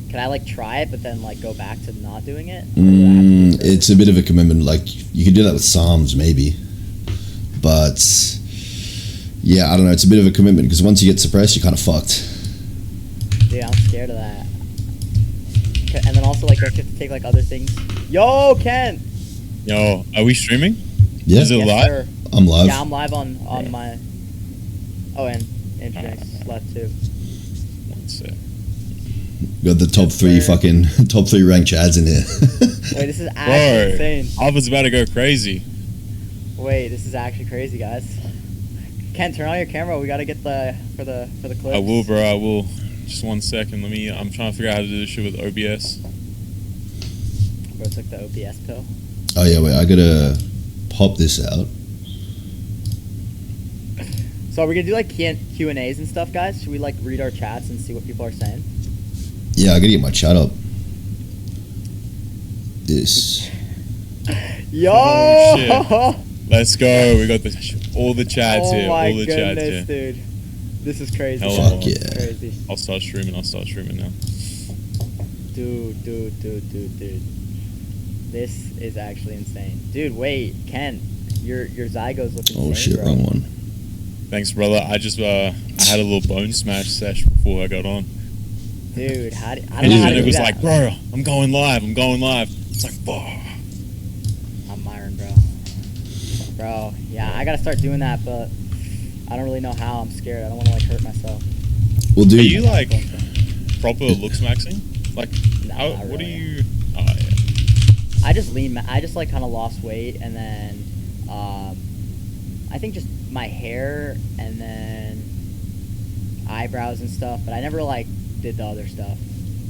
can I like try it, but then like go back to not doing it? Or do I have to do it It's a bit of a commitment. Like you could do that with Psalms maybe, but yeah, I don't know. It's a bit of a commitment because once you get suppressed, you're kind of fucked. Dude, I'm scared of that. And then also like, don't you have to take like other things? Yo, Ken. Yo, are we streaming? Yeah, Is it Yes, live? sir. I'm live. Yeah, I'm live on my. Oh, and Androgenic left too. Let's see. Got the top three fucking top three ranked chads in here. Wait, this is actually insane. I was about to go crazy. Wait, this is actually crazy, guys. Ken, turn on your camera. We gotta get the for the clips. I will, bro. I will. Just 1 second. I'm trying to figure out how to do this shit with OBS. Bro, it's like the OBS pill. Oh yeah, wait. I gotta pop this out. So are we gonna do like Q&As and stuff, guys? Should we like read our chats and see what people are saying? Yeah, I gotta get my chat up. This. Yo! Oh, Let's go. We got all the chads here. Oh my All the chads goodness, here. dude. This is crazy. Hell Fuck yeah. yeah. Crazy. I'll start streaming now. Dude. This is actually insane. Dude, wait, Ken, your Zygo's looking insane, Oh shit, bro. wrong one. Thanks, brother. I just I had a little bone smash sesh before I got on. Dude, I don't know how to And do it was that. like, bro, I'm going live. It's like, fuck. I'm Myron, bro. Bro, yeah, I gotta start doing that, but I don't really know how. I'm scared. I don't want to like hurt myself. Well, Are dude, you like proper Looksmaxxing? Like, No, how, not what really. are you? Oh yeah. I just like kind of lost weight, and then I think just my hair and then eyebrows and stuff, but I never like did the other stuff.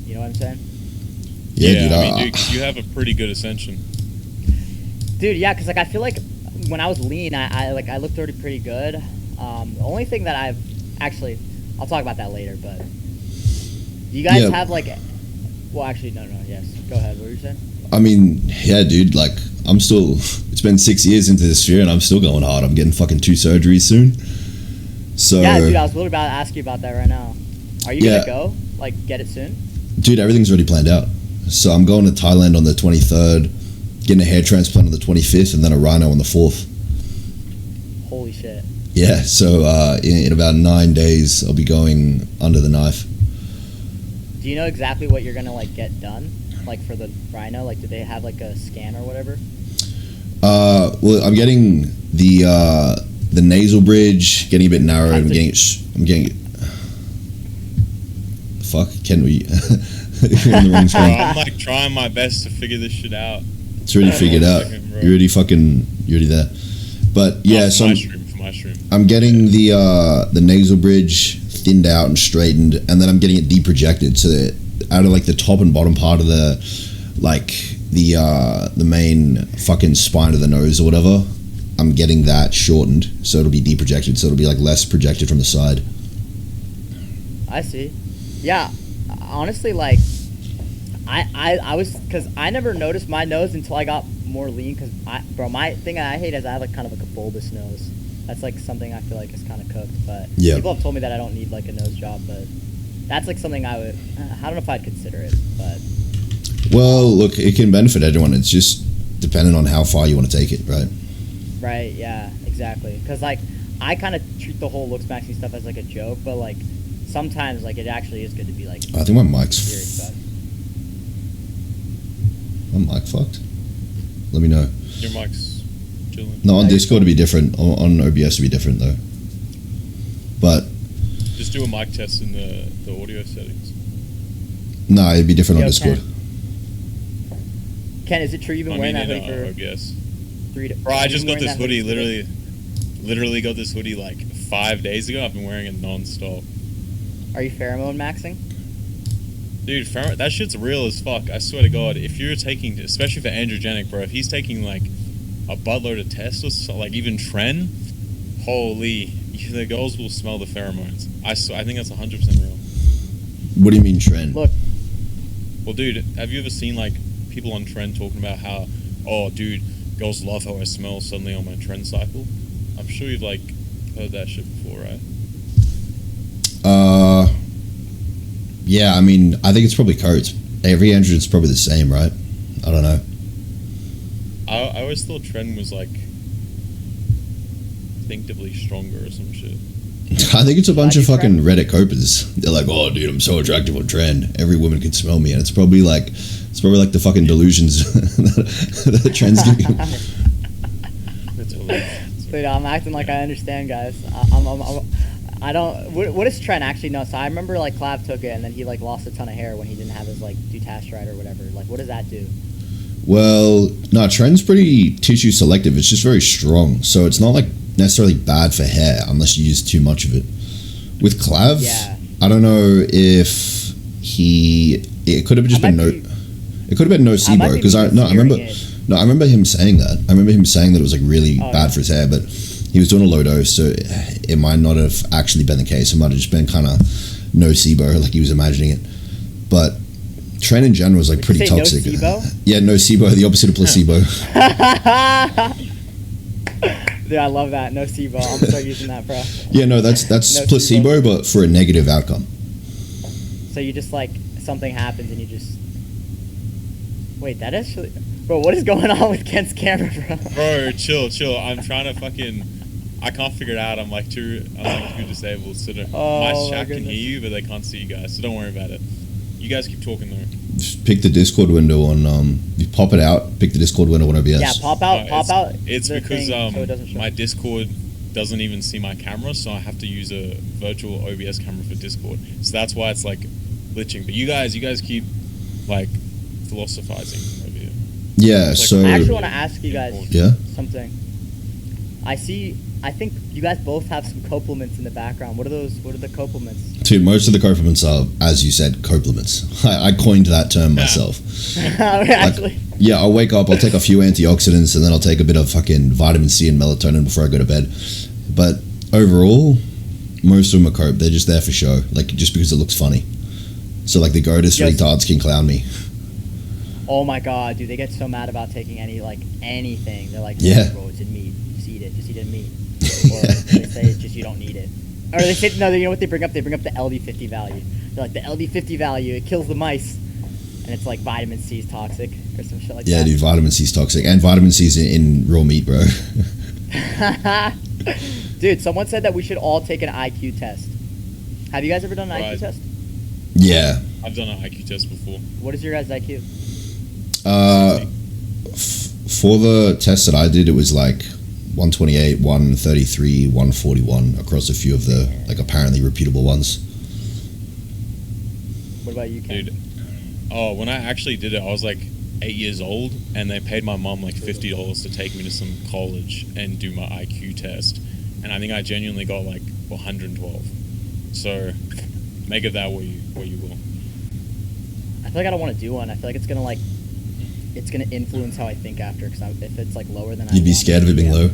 You know what I'm saying? yeah, dude. I mean, dude, 'cause you have a pretty good ascension. Dude, yeah, because like I feel like when I was lean, I looked already pretty good. The only thing that I've actually, I'll talk about that later. But do you guys Yeah. have like, well, actually, no, yes, go ahead. What were you saying? I mean, yeah, dude. Like, I'm still. It's been 6 years into this sphere, and I'm still going hard. I'm getting fucking 2 surgeries soon. So, Yeah, dude, I was literally about to ask you about that right now. Are you Yeah. gonna go? Like, get it soon? dude, everything's already planned out. So I'm going to Thailand on the 23rd, getting a hair transplant on the 25th, and then a rhino on the 4th. Holy shit. Yeah. So in about 9 days, I'll be going under the knife. Do you know exactly what you're gonna like get done? Like for the rhino, like do they have like a scan or whatever? Well, I'm getting the nasal bridge getting a bit narrow. I'm getting it. Fuck, can we? You're on the wrong Bro, screen. I'm like trying my best to figure this shit out. It's already figured out. You're already there. But yeah, so For my stream. I'm getting the nasal bridge thinned out and straightened, and then I'm getting it deprojected so that out of like the top and bottom part of the main fucking spine of the nose or whatever, I'm getting that shortened so it'll be deprojected, so it'll be like less projected from the side. I see. Yeah, honestly, like I was, because I never noticed my nose until I got more lean. Because my thing I hate is I have like kind of like a bulbous nose. That's like something I feel like is kind of cooked. But Yeah. people have told me that I don't need like a nose job, but that's like something I don't know if I'd consider it, but Well, look, it can benefit everyone. It's just dependent on how far you want to take it, right? right, yeah, exactly. Because like I kind of treat the whole Looksmaxxing stuff as like a joke, but like sometimes like it actually is good to be like I think my mic's serious about it. my mic fucked. Let me know. Your mic's chilling. No, on Discord it'd be different. On OBS it'd be different though. But Just do a mic test in the audio settings. no, it'd be different on Yo, Discord. Ken, is it true you've been I wearing mean, that in hoodie for OBS. 3 to? Bro, I just got this hoodie. Literally. Literally got this hoodie like 5 days ago. I've been wearing it non-stop. Are you pheromone maxing? Dude, that shit's real as fuck. I swear to God. If you're taking, especially for Androgenic, bro, if he's taking like a buttload of tests or so, like even Tren, holy, the girls will smell the pheromones. I think that's 100% real. What do you mean trend? Look, Well, dude, have you ever seen like people on Trend talking about how, oh, dude, girls love how I smell suddenly on my Trend cycle? I'm sure you've like heard that shit before, right? Yeah, I mean, I think it's probably coats. Every androgen's probably the same, right? I don't know. I always thought Tren was like instinctively stronger or some shit. I think it's a bunch of Like fucking Tren? Reddit copers. They're like, oh, dude, I'm so attractive on Tren. Every woman can smell me, and it's probably like the fucking delusions that Tren's giving. That's hilarious. Dude, I'm acting like I understand, guys. I don't. What does Trent actually know? So I remember like Clav took it, and then he like lost a ton of hair when he didn't have his like dutasteride or whatever. Like, what does that do? Well, no, Tren's pretty tissue selective. It's just very strong, so it's not like necessarily bad for hair unless you use too much of it. With Clav, Yeah. I don't know if it could have just been no. It could have been nocebo because I remember him saying that. I remember him saying that it was like really bad for his hair, but he was doing a low dose, so it might not have actually been the case. It might have just been kind of nocebo, like he was imagining it. But Tren in general is like pretty toxic. Nocebo? Yeah, nocebo, the opposite of placebo. Dude, I love that. Nocebo. I'm gonna start using that, bro. Yeah, no, that's Nocebo. placebo, but for a negative outcome. So you just like something happens and you just wait. That actually, bro. What is going on with Kent's camera, bro? Bro, chill. I'm trying to fucking. I can't figure it out. I'm too disabled. So my chat can hear you, but they can't see you guys. So don't worry about it. You guys keep talking though. Just pick the Discord window on. You pop it out. Pick the Discord window on OBS. Yeah, pop out. It's the because thing so it doesn't show. my Discord doesn't even see my camera, so I have to use a virtual OBS camera for Discord. So that's why it's like glitching. But you guys keep like philosophizing over here. Yeah. Like, So I actually want to ask you guys yeah. something. I think you guys both have some compliments in the background. What are those? What are the compliments? Dude, most of the compliments are, as you said, compliments. I coined that term myself. Actually. Yeah, I'll wake up, I'll take a few antioxidants, and then I'll take a bit of fucking vitamin C and melatonin before I go to bed. But overall, most of them are cope. They're just there for show, like just because it looks funny. So like the GOATest retards can clown me. Oh my god, dude, they get so mad about taking anything. They're like, yeah, bro, it's in meat. Just eat it. Just eat it in meat. Or they say it's just you don't need it. Or they say, no, you know what they bring up? They bring up the LD50 value. They're like, the LD50 value, it kills the mice. And it's like vitamin C is toxic or some shit like that. Yeah, dude, vitamin C is toxic. And vitamin C is in raw meat, bro. Dude, someone said that we should all take an IQ test. Have you guys ever done an IQ test? Yeah. I've done an IQ test before. What is your guys' IQ? For the test that I did, it was like 128, 133, 141 across a few of the like apparently reputable ones. What about you, Ken? Dude, when I actually did it, I was like 8 years old, and they paid my mom like $50 to take me to some college and do my IQ test, and I think I genuinely got like 112. So make of that what you will. I feel like I don't want to do one. I feel like it's gonna influence how I think after. Because if it's like lower than you'd be scared of it being low.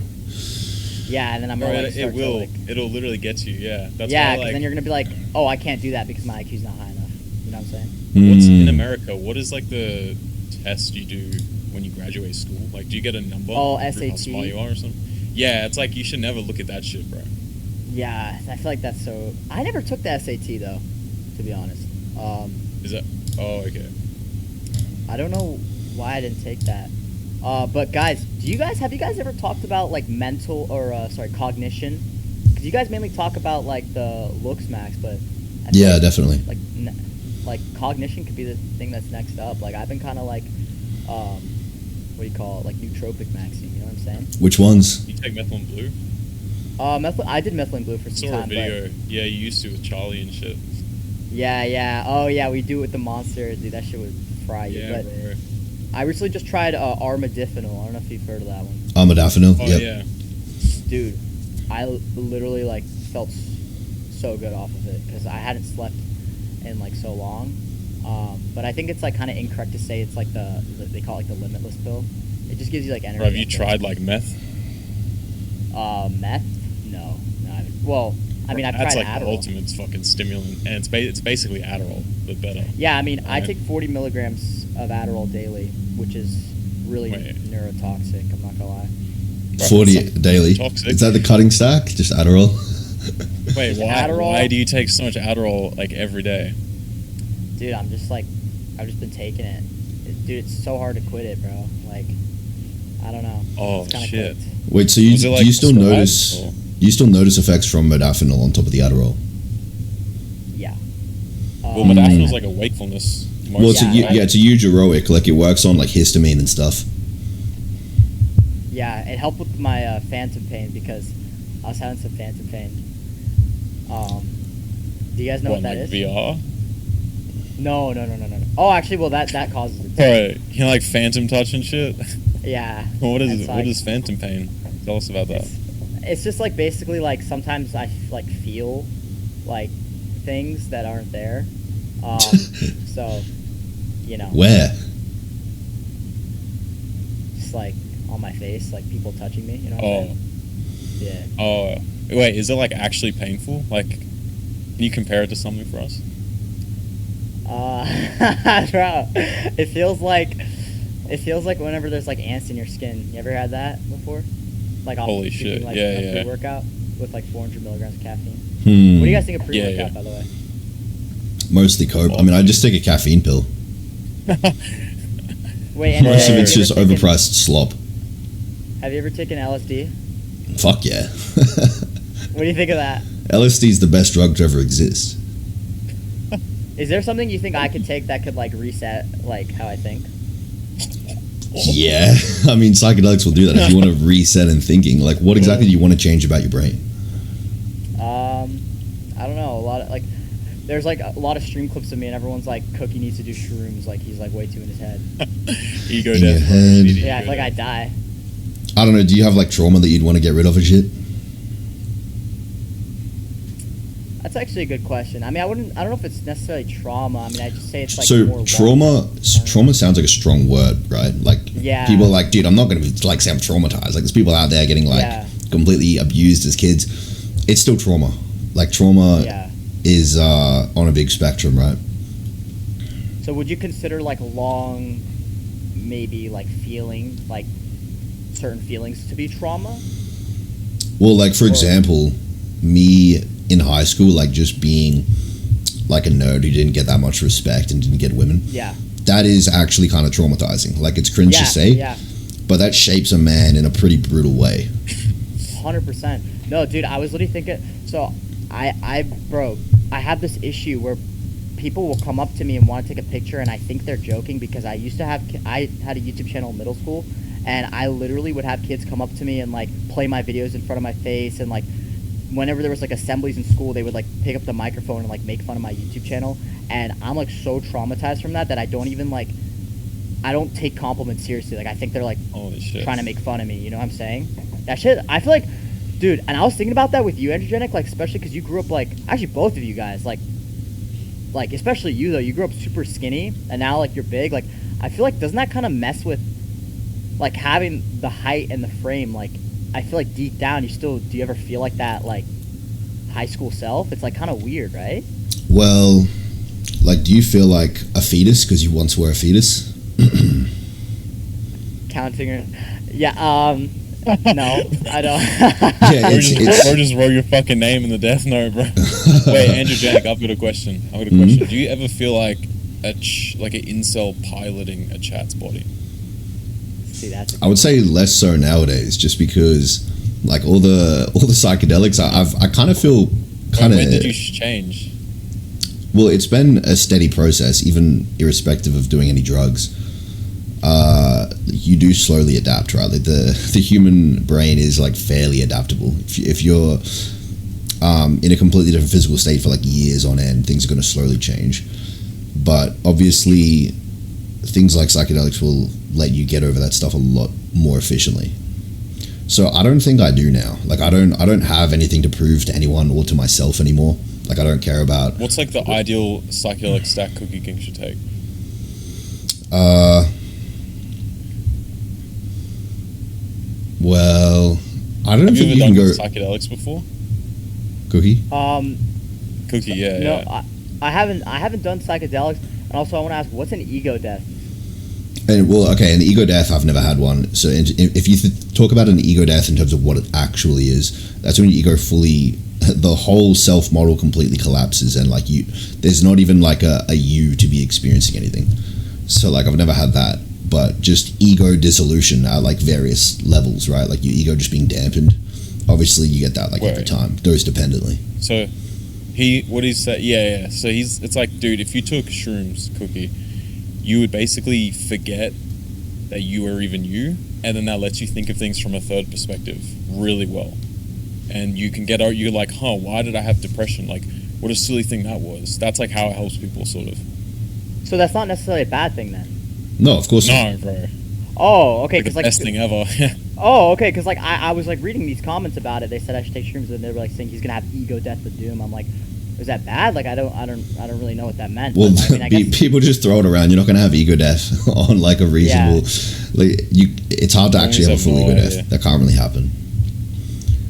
Yeah, and then I'm Bro, gonna it will. It'll literally get to you. Yeah. That's yeah, why, because like, then you're gonna be like, oh, I can't do that because my IQ's not high enough. You know what I'm saying? What's in America? What is like the test you do when you graduate school? Like, do you get a number? Oh, for SAT. How smart you are or something? Yeah, it's like you should never look at that shit, bro. Yeah, I feel like that's so. I never took the SAT though, to be honest. Is that? Oh, okay. I don't know why I didn't take that. But guys, have you guys ever talked about like mental or cognition? Because you guys mainly talk about like the Looksmaxxing, but I feel yeah, like, definitely. Like cognition could be the thing that's next up. Like I've been kind of like, what do you call it? Like nootropic maxing. You know what I'm saying? Which ones? You take methylene blue? I did methylene blue for some saw time. a video. Yeah, you used to with Charlie and shit. Yeah. Oh yeah, we do it with the monster, dude. That shit would fry you. Yeah, but bro. I recently just tried armodafinil. I don't know if you've heard of that one. Armodafinil. Oh yep. yeah. Dude, I literally like felt so good off of it because I hadn't slept in like so long. But I think it's like kind of incorrect to say it's like they call it like the limitless pill. It just gives you like energy. Bro, have you tried like meth? Meth? No, I haven't. Well, I mean, I've That's tried like the Adderall. ultimate fucking stimulant, and it's basically Adderall, but better. Yeah, I mean, I Right. take 40 milligrams of Adderall daily, which is really neurotoxic. I'm not gonna lie. 40 daily. Toxic. Is that the cutting stack? Just Adderall? Wait, Just why? Adderall? Why do you take so much Adderall like every day? dude, I'm just like, I've just been taking it. Dude, it's so hard to quit it, bro. Like, I don't know. Oh shit! Clicked. Wait, so do you still notice? You still notice effects from modafinil on top of the Adderall? Yeah. Well, modafinil is like a wakefulness. Well, it's it's a huge heroic. Like, it works on like histamine and stuff. Yeah, it helped with my phantom pain because I was having some phantom pain. Do you guys know what that is? VR? No. Oh, actually, well, that causes it. Right, you know, like phantom touch and shit. Yeah. What is what is phantom pain? Tell us about that. It's just like basically like sometimes I like feel like things that aren't there. So, you know. Where? Just like on my face, like people touching me. You know. What I'm saying? Yeah. Oh, wait, is it like actually painful? Like, can you compare it to something for us? Bro, it feels like whenever there's like ants in your skin. You ever had that before? Like, holy shit! Like, yeah. A pre-workout with like 400 milligrams of caffeine. What do you guys think of pre-workout, by the way? Mostly coke. I mean, I just take a caffeine pill. Wait, most of it's just overpriced slop. Have you ever taken LSD? Fuck yeah. What do you think of that? LSD is the best drug to ever exist. Is there something you think I could take that could like reset like how I think? Yeah, I mean, psychedelics will do that if you want to reset in thinking. Like, what exactly do you want to change about your brain? I don't know. A lot of like, there's like a lot of stream clips of me, and everyone's like, Cookie needs to do shrooms. Like, he's like way too in his head. Ego in death. Your head. Yeah, I feel like I'd die. I don't know. Do you have like trauma that you'd want to get rid of and shit? That's actually a good question. I mean, I don't know if it's necessarily trauma. I mean, I just say it's like so more trauma sounds like a strong word, right? Like, yeah. People are like, dude, I'm not going to like say I'm traumatized. Like, there's people out there getting like completely abused as kids. It's still trauma. Like, trauma is on a big spectrum, right? So would you consider like long, maybe like feeling like certain feelings to be trauma? Well, like for example, me in high school, like just being like a nerd who didn't get that much respect and didn't get women. Yeah. That is actually kind of traumatizing. Like, it's cringe to say, but that shapes a man in a pretty brutal way. 100%. No, dude, I was literally thinking. So, I have this issue where people will come up to me and want to take a picture, and I think they're joking because I had a YouTube channel in middle school, and I literally would have kids come up to me and like play my videos in front of my face, and like whenever there was like assemblies in school, they would like pick up the microphone and like make fun of my YouTube channel, and I'm like so traumatized from that I don't even like, I don't take compliments seriously. Like, I think they're like trying to make fun of me. You know what I'm saying? That shit, I feel like, dude, and I was thinking about that with you, Androgenic, like especially because you grew up like, actually both of you guys, like especially you though, you grew up super skinny and now like you're big. Like, I feel like, doesn't that kind of mess with like having the height and the frame? Like, I feel like deep down do you ever feel like that, like high school self? It's like kind of weird, right? Well, like, do you feel like a fetus because you once were a fetus? Counting her. Yeah, no, I don't. Yeah, or just wrote your fucking name in the death note, bro. Wait, Androgenic, I've got a question. Do you ever feel like like an incel piloting a chat's body? I would say less so nowadays, just because like all the psychedelics, I kind of feel kind of. When did you change? Well, it's been a steady process, even irrespective of doing any drugs. You do slowly adapt, right? Like the human brain is like fairly adaptable. If you're in a completely different physical state for like years on end, things are going to slowly change. But obviously, things like psychedelics will let you get over that stuff a lot more efficiently. So I don't think I do now. Like, I don't have anything to prove to anyone or to myself anymore. Like, I don't care about. What's like the ideal psychedelic stack Cookie King should take? Well, I don't think you can go psychedelics before. Cookie. Cookie, yeah. No, I haven't done psychedelics, and also I want to ask, what's an ego death? And well, okay, an ego death, I've never had one. So if you talk about an ego death in terms of what it actually is, that's when your ego fully the whole self model completely collapses, and like there's not even like a you to be experiencing anything. So like I've never had that, but just ego dissolution at like various levels, right? Like your ego just being dampened. Obviously, you get that like every time, dose dependently. So what he said, yeah. So it's like, dude, if you took shrooms, Cookie, you would basically forget that you are even you, and then that lets you think of things from a third perspective really well. And you can you're like, why did I have depression? Like, what a silly thing that was. That's like how it helps people, sort of. So that's not necessarily a bad thing then? No, of course not. No, bro. Oh, okay. Because the best thing ever. Oh, okay. Because like I was like reading these comments about it. They said I should take shrooms, and they were like saying he's gonna have ego death with doom. I'm like, is that bad? Like I don't really know what that meant. Well, but, I guess people just throw it around. You're not gonna have ego death on like a reasonable. Like it's hard to actually have a full ego death. That can't really happen.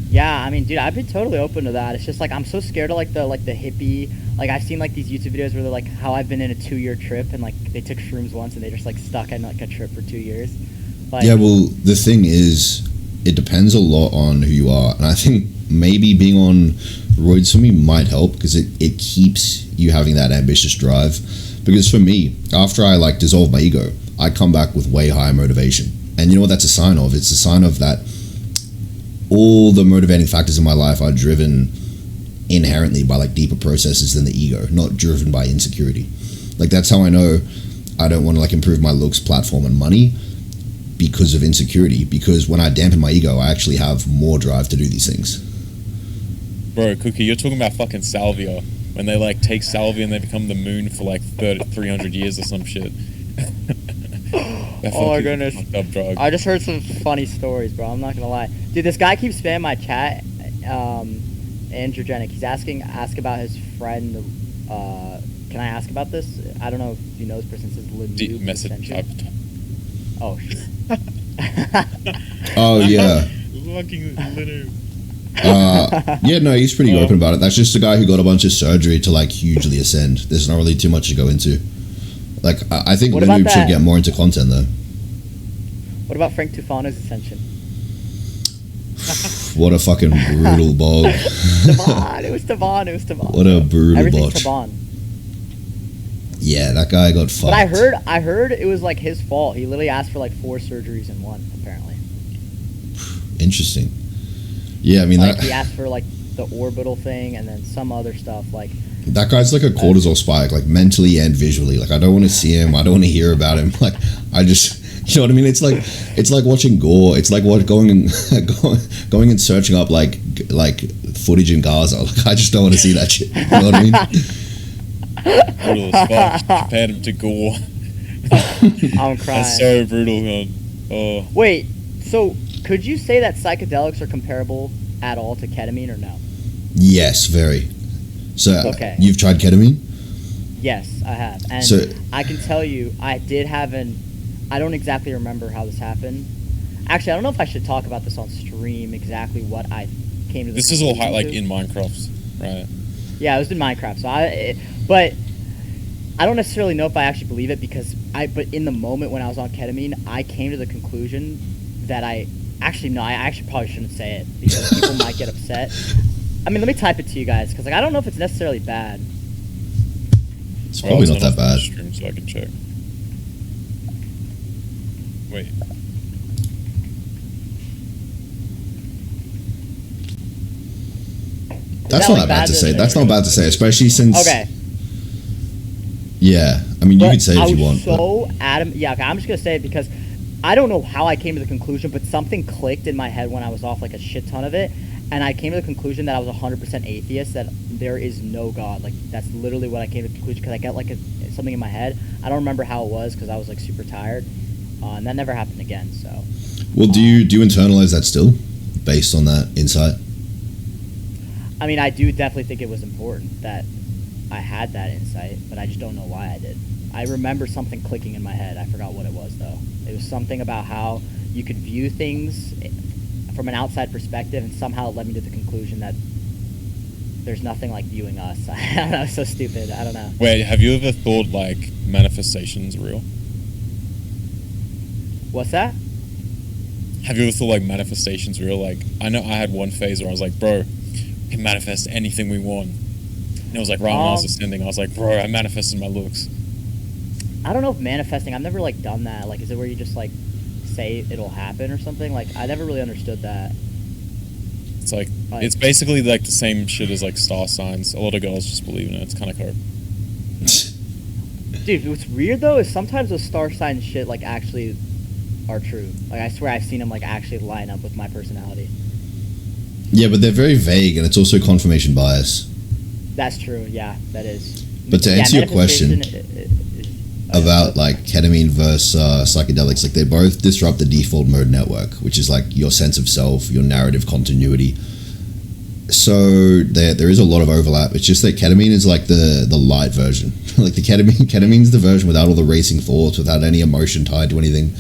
Yeah, I mean, dude, I'd be totally open to that. It's just like I'm so scared of like the hippie. Like I've seen like these YouTube videos where they're like how I've been in a 2-year trip, and like they took shrooms once and they just like stuck in like a trip for 2 years. Like, yeah, well, the thing is, it depends a lot on who you are, and I think maybe being on roids for me might help because it keeps you having that ambitious drive. Because for me, after I like dissolve my ego, I come back with way higher motivation, and you know what that's a sign of? It's a sign of that all the motivating factors in my life are driven inherently by like deeper processes than the ego, not driven by insecurity. Like that's how I know I don't want to like improve my looks, platform, and money because of insecurity. Because when I dampen my ego, I actually have more drive to do these things. Bro, Cookie, you're talking about fucking salvia. When they like take salvia and they become the moon for like 300 years or some shit. Oh my goodness. Up drug. I just heard some funny stories, bro. I'm not gonna lie. Dude, this guy keeps spamming my chat. Androgenic. He's ask about his friend. Can I ask about this? I don't know if you know this person. Says Lanoub message. Oh shit. Oh yeah. Fucking Lanoub. Yeah, no, he's pretty open about it. That's just a guy who got a bunch of surgery to like hugely ascend. There's not really too much to go into. Like, I think Lanoub should get more into content though. What about Frank Tufano's ascension? What a fucking brutal bog. Tavon, it was Tavon. What a brutal botch. Tavon. Yeah, that guy got fucked. But I heard it was like his fault. He literally asked for like 4 surgeries in one, apparently. Interesting. Yeah, I mean like, he asked for like the orbital thing and then some other stuff like. That guy's like a cortisol spike, like mentally and visually. Like I don't want to see him. I don't want to hear about him. Like I just, you know what I mean? It's like watching gore. It's like going and searching up like footage in Gaza. Like I just don't want to see that shit. You know what I mean? Brutal as fuck. Compared him to gore. I'm crying. That's so brutal, man. Oh. Wait, so could you say that psychedelics are comparable at all to ketamine or no? Yes, very. So okay. You've tried ketamine? Yes, I have. And so, I can tell you, I did have I don't exactly remember how this happened. Actually, I don't know if I should talk about this on stream, exactly what I came to the This is all like in Minecraft, right? Yeah, it was in Minecraft. So but I don't necessarily know if I actually believe it but in the moment when I was on ketamine, I came to the conclusion that I actually probably shouldn't say it because people might get upset. I mean, let me type it to you guys because like I don't know if it's necessarily bad. It's probably not that bad. Stream so I can check. Wait. That's not that bad to say. That's not bad to say, especially since. Okay. Yeah, I mean, you could say it if you want. So adamant. Yeah, okay, I'm just gonna say it because I don't know how I came to the conclusion, but something clicked in my head when I was off like a shit ton of it. And I came to the conclusion that I was 100% atheist, that there is no God. Like, that's literally what I came to the conclusion, because I got, like, something in my head. I don't remember how it was, because I was, like, super tired. And that never happened again, so. Well, do you internalize that still, based on that insight? I mean, I do definitely think it was important that I had that insight, but I just don't know why I did. I remember something clicking in my head. I forgot what it was, though. It was something about how you could view things from an outside perspective, and somehow it led me to the conclusion that there's nothing like viewing us. I don't know, it's so stupid. I don't know. Wait, have you ever thought like manifestation's real? What's that? Have you ever thought like manifestation's real? Like, I know I had one phase where I was like, bro, can manifest anything we want. And it was like right when I was ascending, I was like, bro, I manifested my looks. I don't know if manifesting, I've never like done that. Like, is it where you just like say it'll happen or something? Like, I never really understood that. It's like it's basically like the same shit as like star signs. A lot of girls just believe in it. It's kind of cool. Dude, what's weird though is sometimes those star sign shit like actually are true. Like, I swear I've seen them like actually line up with my personality. Yeah, but they're very vague, and it's also confirmation bias. That's true. Yeah, that is. But to answer your question about like ketamine versus psychedelics, like they both disrupt the default mode network, which is like your sense of self, your narrative continuity. So there is a lot of overlap. It's just that ketamine is like the light version. Like the ketamine's the version without all the racing thoughts, without any emotion tied to anything.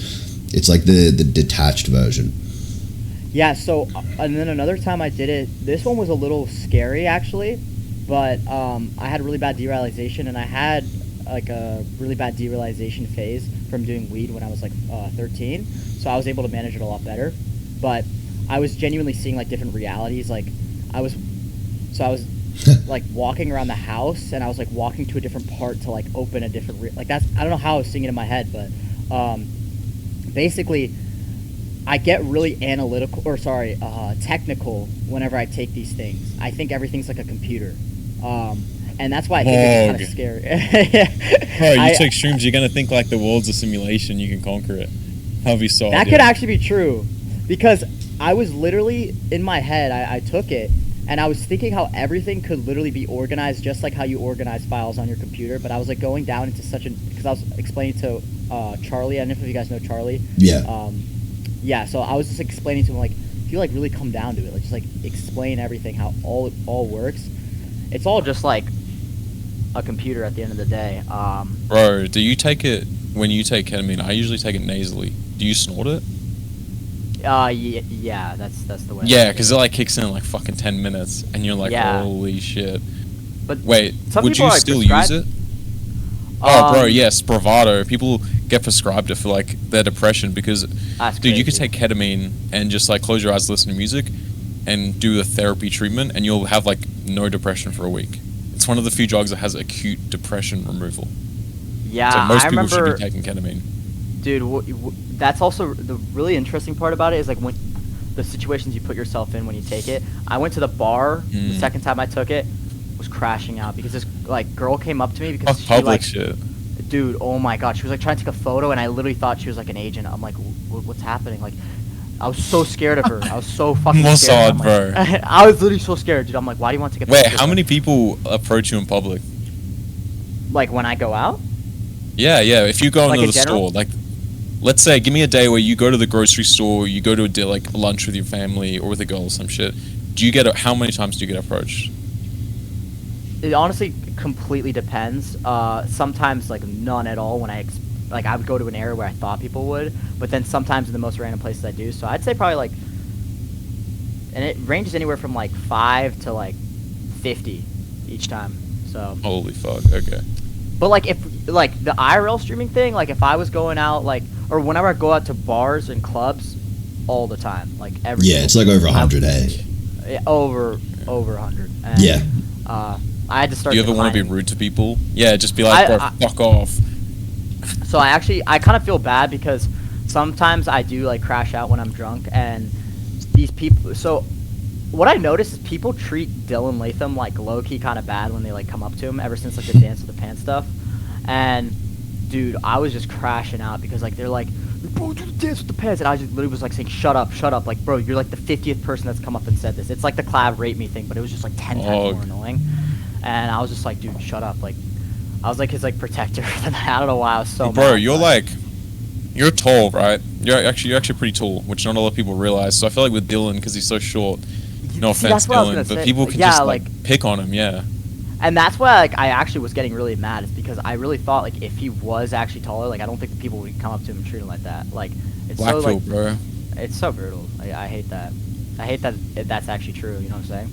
It's like the detached version. Yeah, so, and then another time I did it, this one was a little scary actually, but I had a really bad derealization, and I had like a really bad derealization phase from doing weed when I was like 13, so I was able to manage it a lot better. But I was genuinely seeing like different realities. Like I was like walking around the house, and I was like walking to a different part to like open a different like that's, I don't know how I was seeing it in my head, but basically I get really technical whenever I take these things. I think everything's like a computer. And that's why I think it's kind of scary. Bro, you take shrooms, you're going to think like the world's a simulation, you can conquer it. However you saw that could actually be true. Because I was literally, in my head, I took it, and I was thinking how everything could literally be organized just like how you organize files on your computer. But I was like going down into because I was explaining to Charlie, I don't know if you guys know Charlie. Yeah. Yeah, so I was just explaining to him, like, if you like really come down to it, like just like explain everything, how it all works. It's all just like a computer at the end of the day. Bro, do you take it when you take ketamine? I usually take it nasally. Do you snort it? Yeah, that's the way. Yeah, because it like kicks in like fucking 10 minutes, and you're like, holy shit. But wait, would you still use it? Oh, bro, yes, Spravato. People get prescribed it for like their depression because, dude, you could take ketamine and just like close your eyes, listen to music, and do a therapy treatment, and you'll have like no depression for a week. It's one of the few drugs that has acute depression removal. Yeah, so most I people remember, should be taking ketamine. Dude, that's also the really interesting part about it is like when the situations you put yourself in when you take it. I went to the bar the second time I took it, was crashing out because this like girl came up to me because she public like, shit. Dude, oh my god, she was like trying to take a photo, and I literally thought she was like an agent. I'm like, what's happening? Like, I was so scared of her. I was so fucking scared. Mossad, bro. I was literally so scared, dude. I'm like, why do you want to get? Wait, how many people approach you in public? Like when I go out? Yeah. If you go like into the store, like, let's say, give me a day where you go to the grocery store, you go to like lunch with your family or with a girl or some shit. Do you get how many times do you get approached? It honestly completely depends. Sometimes like none at all when I would go to an area where I thought people would, but then sometimes in the most random places I do. So I'd say probably like, and it ranges anywhere from like 5 to like 50 each time. So holy fuck, okay. But like if like the IRL streaming thing, like if I was going out like, or whenever I go out to bars and clubs, all the time, like every. Yeah, it's like over 100, Over 100. And, yeah. I had to start. Do you ever want to be rude to people? Yeah, just be like, bro, fuck off. So I kind of feel bad because sometimes I do like crash out when I'm drunk, and these people. So what I noticed is people treat Dylan Latham like low key kind of bad when they like come up to him. Ever since like the Dance with the Pants stuff, and dude, I was just crashing out because like they're like, bro, do the Dance with the Pants, and I just literally was like saying, shut up, like, bro, you're like the 50th person that's come up and said this. It's like the Clav rate me thing, but it was just like 10 times more annoying. And I was just like, dude, shut up. Like, I was like his like protector. I don't know why I was so. Bro, mad, you're like, you're tall, right? You're actually pretty tall, which not a lot of people realize. So I feel like with Dylan, because he's so short, no offense, Dylan, but people can just like pick on him, yeah. And that's why like I actually was getting really mad, is because I really thought like if he was actually taller, like I don't think the people would come up to him and treat him like that. Like it's Blackfield, so like, bro. It's so brutal. I hate that. I hate that that's actually true. You know what I'm saying?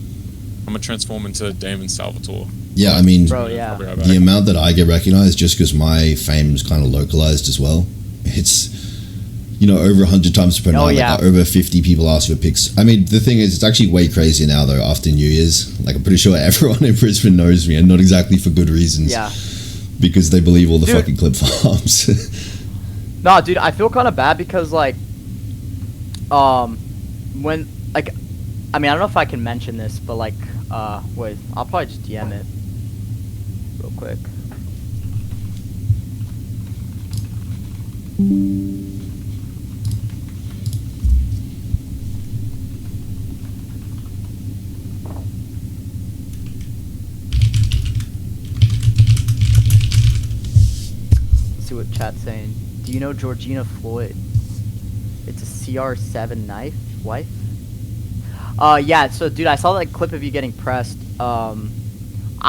I'm gonna transform into Damon Salvatore. Yeah, I mean, bro, yeah. The amount that I get recognized just because my fame's kind of localized as well. It's you know, over 100 times per night. yeah. Like, over 50 people ask for pics. I mean, the thing is, it's actually way crazier now, though, after New Year's. Like, I'm pretty sure everyone in Brisbane knows me, and not exactly for good reasons. Yeah. Because they believe all the fucking clip farms. No, dude, I feel kind of bad because, like, when, like, I mean, I don't know if I can mention this, but, like, wait, I'll probably just DM it real quick. Let's see what chat's saying. Do you know Georgina Floyd? It's a CR7 wife? Yeah, so dude, I saw that clip of you getting pressed. I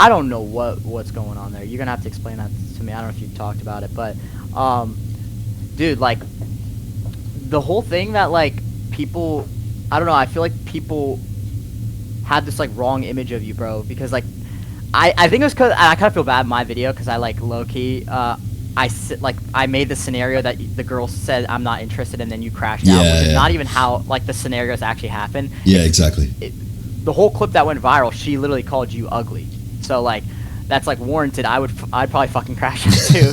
don't know what's going on there. You're gonna have to explain that to me. I don't know if you've talked about it, but dude, like, the whole thing that, like, people, I don't know, I feel like people had this, like, wrong image of you, bro, because, like, I think it was because, I kind of feel bad in my video, because I, like, low-key, I made the scenario that the girl said I'm not interested, and then you crashed out, which is not even how, like, the scenarios actually happen. Yeah, exactly. The whole clip that went viral, she literally called you ugly. So, like, that's, like, warranted. I'd probably fucking crash out too.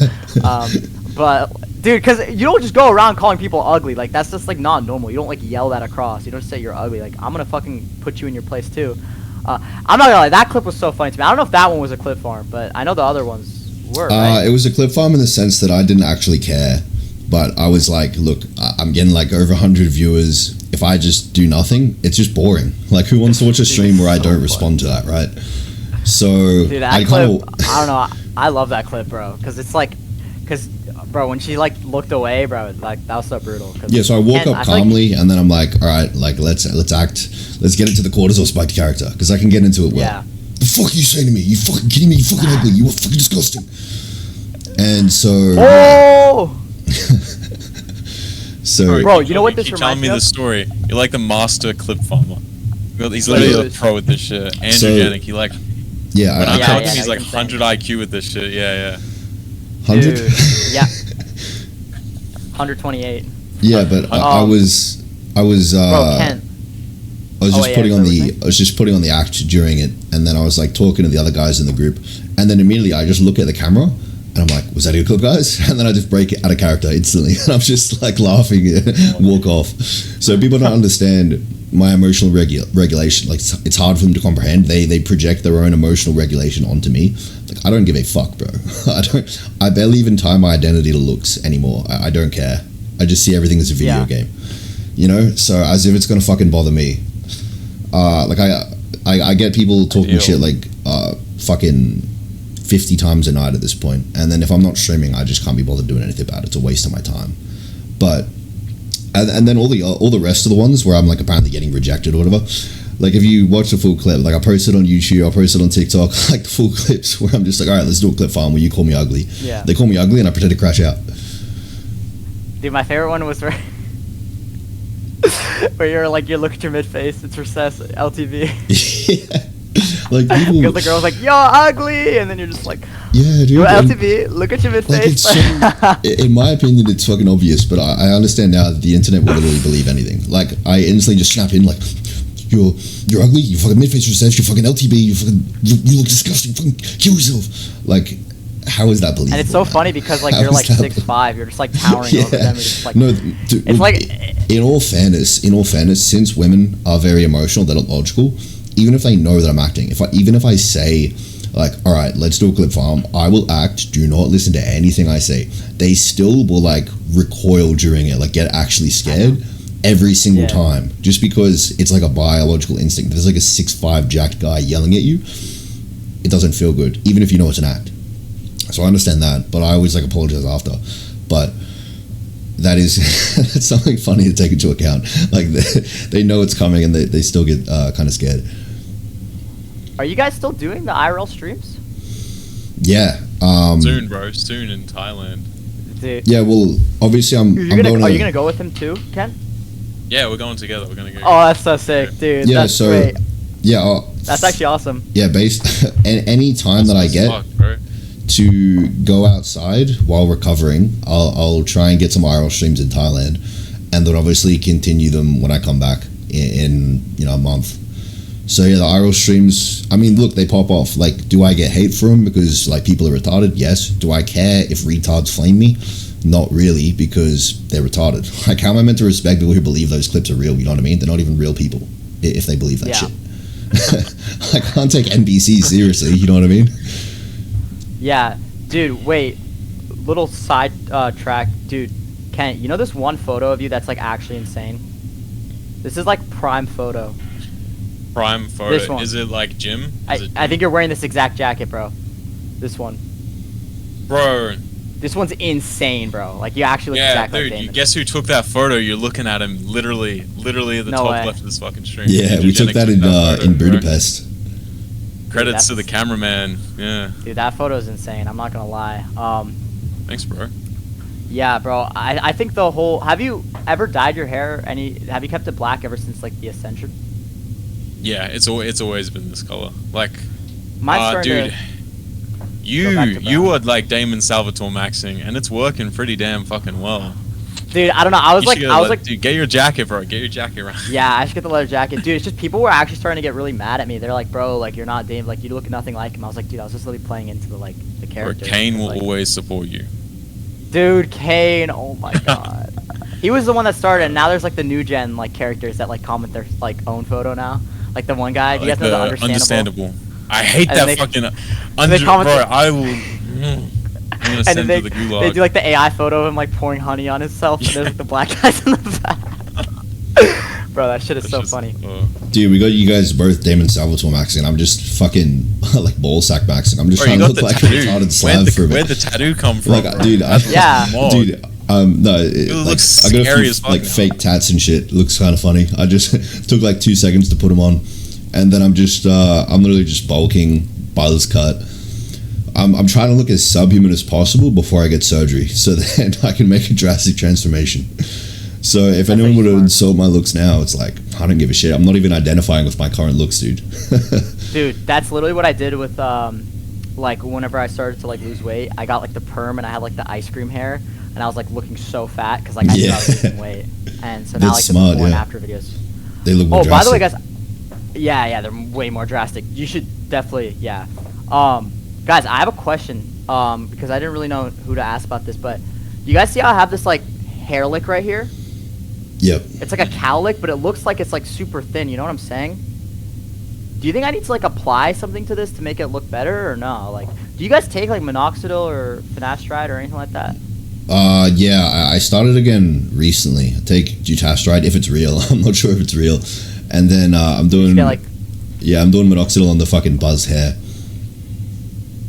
But, dude, because you don't just go around calling people ugly. Like, that's just, like, not normal. You don't, like, yell that across. You don't say you're ugly. Like, I'm gonna fucking put you in your place too. I'm not gonna lie, that clip was so funny to me. I don't know if that one was a clip farm, but I know the other ones were, right? It was a clip farm in the sense that I didn't actually care. But I was like, look, I'm getting like over 100 viewers. If I just do nothing, it's just boring. Like, who wants to watch a stream where I don't respond to that, right? So, dude, that clip, I don't know. I love that clip, bro. Because it's like, bro, when she, like, looked away, bro, like, that was so brutal. Yeah, so I walk up calmly, and then I'm like, all right, like, let's act. Let's get into the quarters or spiked character, because I can get into it well. Yeah. The fuck are you saying to me? You fucking kidding me? You fucking ugly. You were fucking disgusting. And so... Oh! So, bro, you know what this keep reminds me me of? of? The story. You're like the master clip farmer. He's literally a pro with this shit. Androgenic. He like. Yeah, when I talk to him, yeah, he's like 100 IQ with this shit. Yeah, yeah. 100? Dude, yeah. 128. Yeah, but I was Bro, Ken. I was just putting on the act during it, and then I was like talking to the other guys in the group, and then immediately I just look at the camera, and I'm like, was that a good clip, guys? And then I just break it out of character instantly, and I'm just like laughing and walk off. So people don't understand my emotional regulation. Like, it's hard for them to comprehend. They project their own emotional regulation onto me. Like, I don't give a fuck, bro. I barely even tie my identity to looks anymore. I don't care. I just see everything as a video game, you know. So as if it's gonna fucking bother me. Like I get people talking shit like fucking 50 times a night at this point, and then if I'm not streaming, I just can't be bothered doing anything about it. It's a waste of my time. But and then all the rest of the ones where I'm like apparently getting rejected or whatever. Like, if you watch the full clip, like I posted on YouTube, I posted on TikTok, like the full clips where I'm just like, all right, let's do a clip farm where you call me ugly. Yeah. They call me ugly and I pretend to crash out. Dude, my favorite one was where you're like, you look at your mid face, it's recess, LTV. Yeah. Like, people... Because the girl's like, you're ugly! And then you're just like, yeah, dude. Yo, LTV, look at your mid face. Like, in my opinion, it's fucking obvious, but I understand now that the internet will literally believe anything. Like, I instantly just snap in, like, you're ugly, you fucking mid-face recess, you fucking LTV, you look disgusting, fucking kill yourself. Like, how is that believable? And it's so funny because, like, you're like 6'5", you're just like towering over them. You're just like, no, dude, it's like, in all fairness, since women are very emotional, they're not logical. Even if they know that I'm acting, even if I say, like, all right, let's do a clip farm, I will act. Do not listen to anything I say. They still will like recoil during it, like get actually scared every single time, just because it's like a biological instinct. There's like a 6'5" jacked guy yelling at you. It doesn't feel good, even if you know it's an act. So I understand that, but I always like apologize after. But that is that's something funny to take into account. Like they know it's coming and they still get kind of scared. Are you guys still doing the IRL streams? Yeah. Soon, bro. Soon in Thailand. Dude. Yeah, well, obviously are you gonna go with him too, Ken? Yeah, we're going together. We're gonna go. Oh, that's so sick, dude. Yeah, that's great. Yeah. That's actually awesome. Yeah, any time that I get to go outside while recovering, I'll try and get some IRL streams in Thailand. and then obviously continue them when I come back in a month. So yeah, the IRL streams, I mean, look, they pop off. Like, do I get hate for them because like people are retarded? Yes. Do I care if retards flame me? Not really, because they're retarded. Like, how am I meant to respect people who believe those clips are real? You know what I mean? They're not even real people if they believe that shit. I can't take NPCs seriously. You know what I mean? Yeah, dude. Wait, little side track, dude. Kent, you know this one photo of you that's like actually insane? This is like prime photo. Prime photo. This one. Is it like Jim? I think you're wearing this exact jacket, bro. This one. Bro. This one's insane, bro. Like, you actually look exactly like Damon. Dude, guess who took that photo? You're looking at him literally at the top left of this fucking stream. Yeah, we took that in Budapest. Credits to the cameraman. Yeah. Dude, that photo is insane. I'm not gonna lie. Thanks, bro. Yeah, bro. I think the whole... Have you ever dyed your hair? Have you kept it black ever since, like, the Ascension? Yeah, it's always been this color. Like, dude, you are like Damon Salvatore maxing, and it's working pretty damn fucking well. Dude, I don't know. I was like, dude, get your jacket, bro. Get your jacket right. Yeah, I should get the leather jacket, dude. It's just people were actually starting to get really mad at me. They're like, bro, like, you're not Damon, like, you look nothing like him. I was like, dude, I was just really playing into the character. Or Kane will always support you. Dude, Kane, oh my god. He was the one that started, and now there's like the new gen like characters that like comment their like own photo now. Like the one guy, do you guys know the Understandable? I hate that fucking bro, I will I'm gonna send to the gulag. They do like the AI photo of him like pouring honey on himself, and there's like the black guys in the back. Bro, that shit is so funny. Dude, we got you guys both Damon Salvatore maxing. I'm just fucking like ballsack maxing. I'm just trying to look like a retarded slab for a bit. Where'd the tattoo come from? Like, dude, dude, no, it looks I got scary a few like fake tats and shit. It looks kind of funny. I just took like 2 seconds to put them on, and then I'm literally just bulking by this cut. I'm trying to look as subhuman as possible before I get surgery, so then I can make a drastic transformation. So if anyone would insult my looks now, it's like, I don't give a shit. I'm not even identifying with my current looks, dude. Dude, that's literally what I did with like whenever I started to like lose weight. I got like the perm and I had like the ice cream hair, and I was like looking so fat because like I knew I was losing weight. And so now like the before and after videos. They look more drastic. By the way, guys, yeah, they're way more drastic. You should definitely, guys, I have a question because I didn't really know who to ask about this, but you guys see how I have this like hair lick right here? Yep. It's like a cow lick, but it looks like it's like super thin. You know what I'm saying? Do you think I need to like apply something to this to make it look better or no? Like, do you guys take like minoxidil or finasteride or anything like that? Yeah, I started again recently. I take dutasteride if it's real. I'm not sure if it's real. And then I'm doing I'm doing minoxidil on the fucking buzz hair.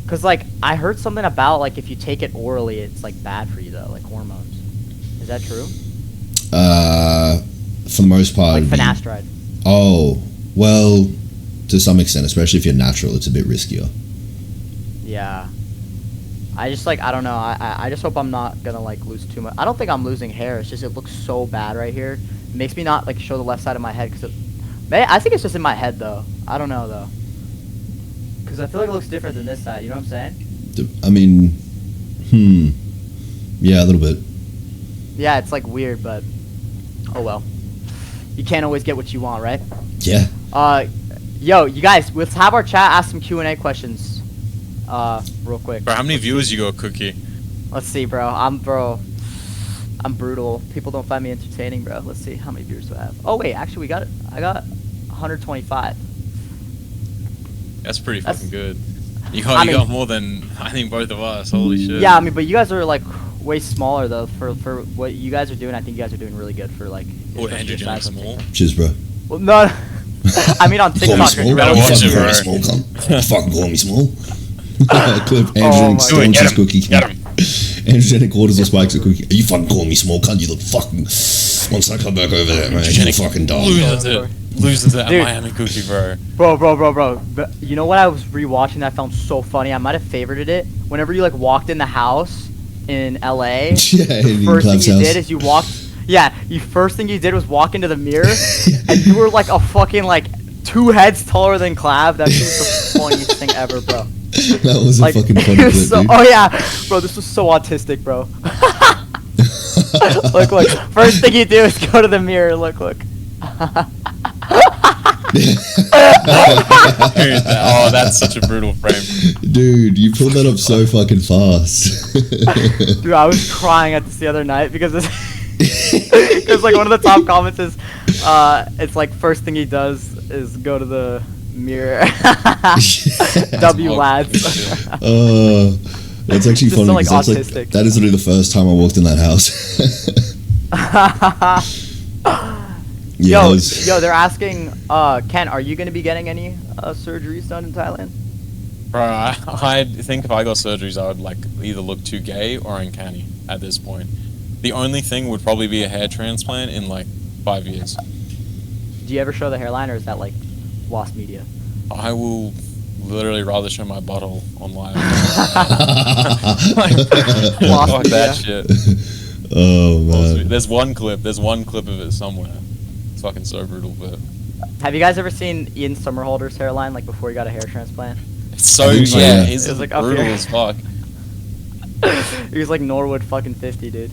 Cause like I heard something about like if you take it orally, it's like bad for you though, like hormones. Is that true? For the most part, like finasteride. Oh, well, to some extent, especially if you're natural, it's a bit riskier. Yeah. I just like, I don't know. I just hope I'm not gonna like lose too much. I don't think I'm losing hair. It's just it looks so bad right here. It makes me not like show the left side of my head because I think it's just in my head though. I don't know though. Because I feel like it looks different than this side. You know what I'm saying? I mean, yeah, a little bit. Yeah, it's like weird, but oh well. You can't always get what you want, right? Yeah. Yo, you guys, let's have our chat ask some Q&A questions. Real quick. Bro, how many viewers you got, Cookie? Let's see, bro. I'm brutal. People don't find me entertaining, bro. Let's see how many viewers do I have. Oh wait, actually I got 125. That's pretty fucking good. You got more than I think both of us. Holy shit. Yeah, I mean, but you guys are like way smaller though for what you guys are doing. I think you guys are doing really good for like. Oh, Androgenic small. Cheers, bro. Well, no. I mean on TikTok. You better watch it, bro. Small, fucking call me small. Clip Androgenic stones his cookie. Get him. Androgenic orders or spikes a cookie. Are you fucking calling me small cunt? You look fucking. Once I come back over there, man, you fucking die. Loses at Miami Cookie, bro. Bro. But you know what I was rewatching that I found so funny? I might have favorited it. Whenever you like walked in the house in LA, the first thing you did is you walked. Yeah, first thing you did was walk into the mirror, and you were like a fucking like 2 heads taller than Clav. That was the funniest thing ever, bro. That was a fucking funny clip, dude. Oh yeah, bro, this was so autistic, bro. Look. First thing you do is go to the mirror. Look. Oh, that's such a brutal frame. Dude, you pulled that up so fucking fast. Dude, I was crying at this the other night because because like one of the top comments is, it's like first thing he does is go to the mirror. W lads. That's actually Just funny so, like, because autistic. that is literally the first time I walked in that house. Yeah, Yo, they're asking, Ken, are you gonna be getting any surgeries done in Thailand? Bro, I think if I got surgeries, I would like either look too gay or uncanny at this point. The only thing would probably be a hair transplant in like 5 years. Do you ever show the hairline, or is that like lost media? I will literally rather show my butthole on live. Lost Fuck media. that shit. Oh man. There's one clip of it somewhere. It's fucking so brutal, but Have you guys ever seen Ian Somerhalder's hairline, like before he got a hair transplant? it's so I think so, yeah, yeah. he's It was, like, up brutal here. as fuck. He was like Norwood fucking 50, dude.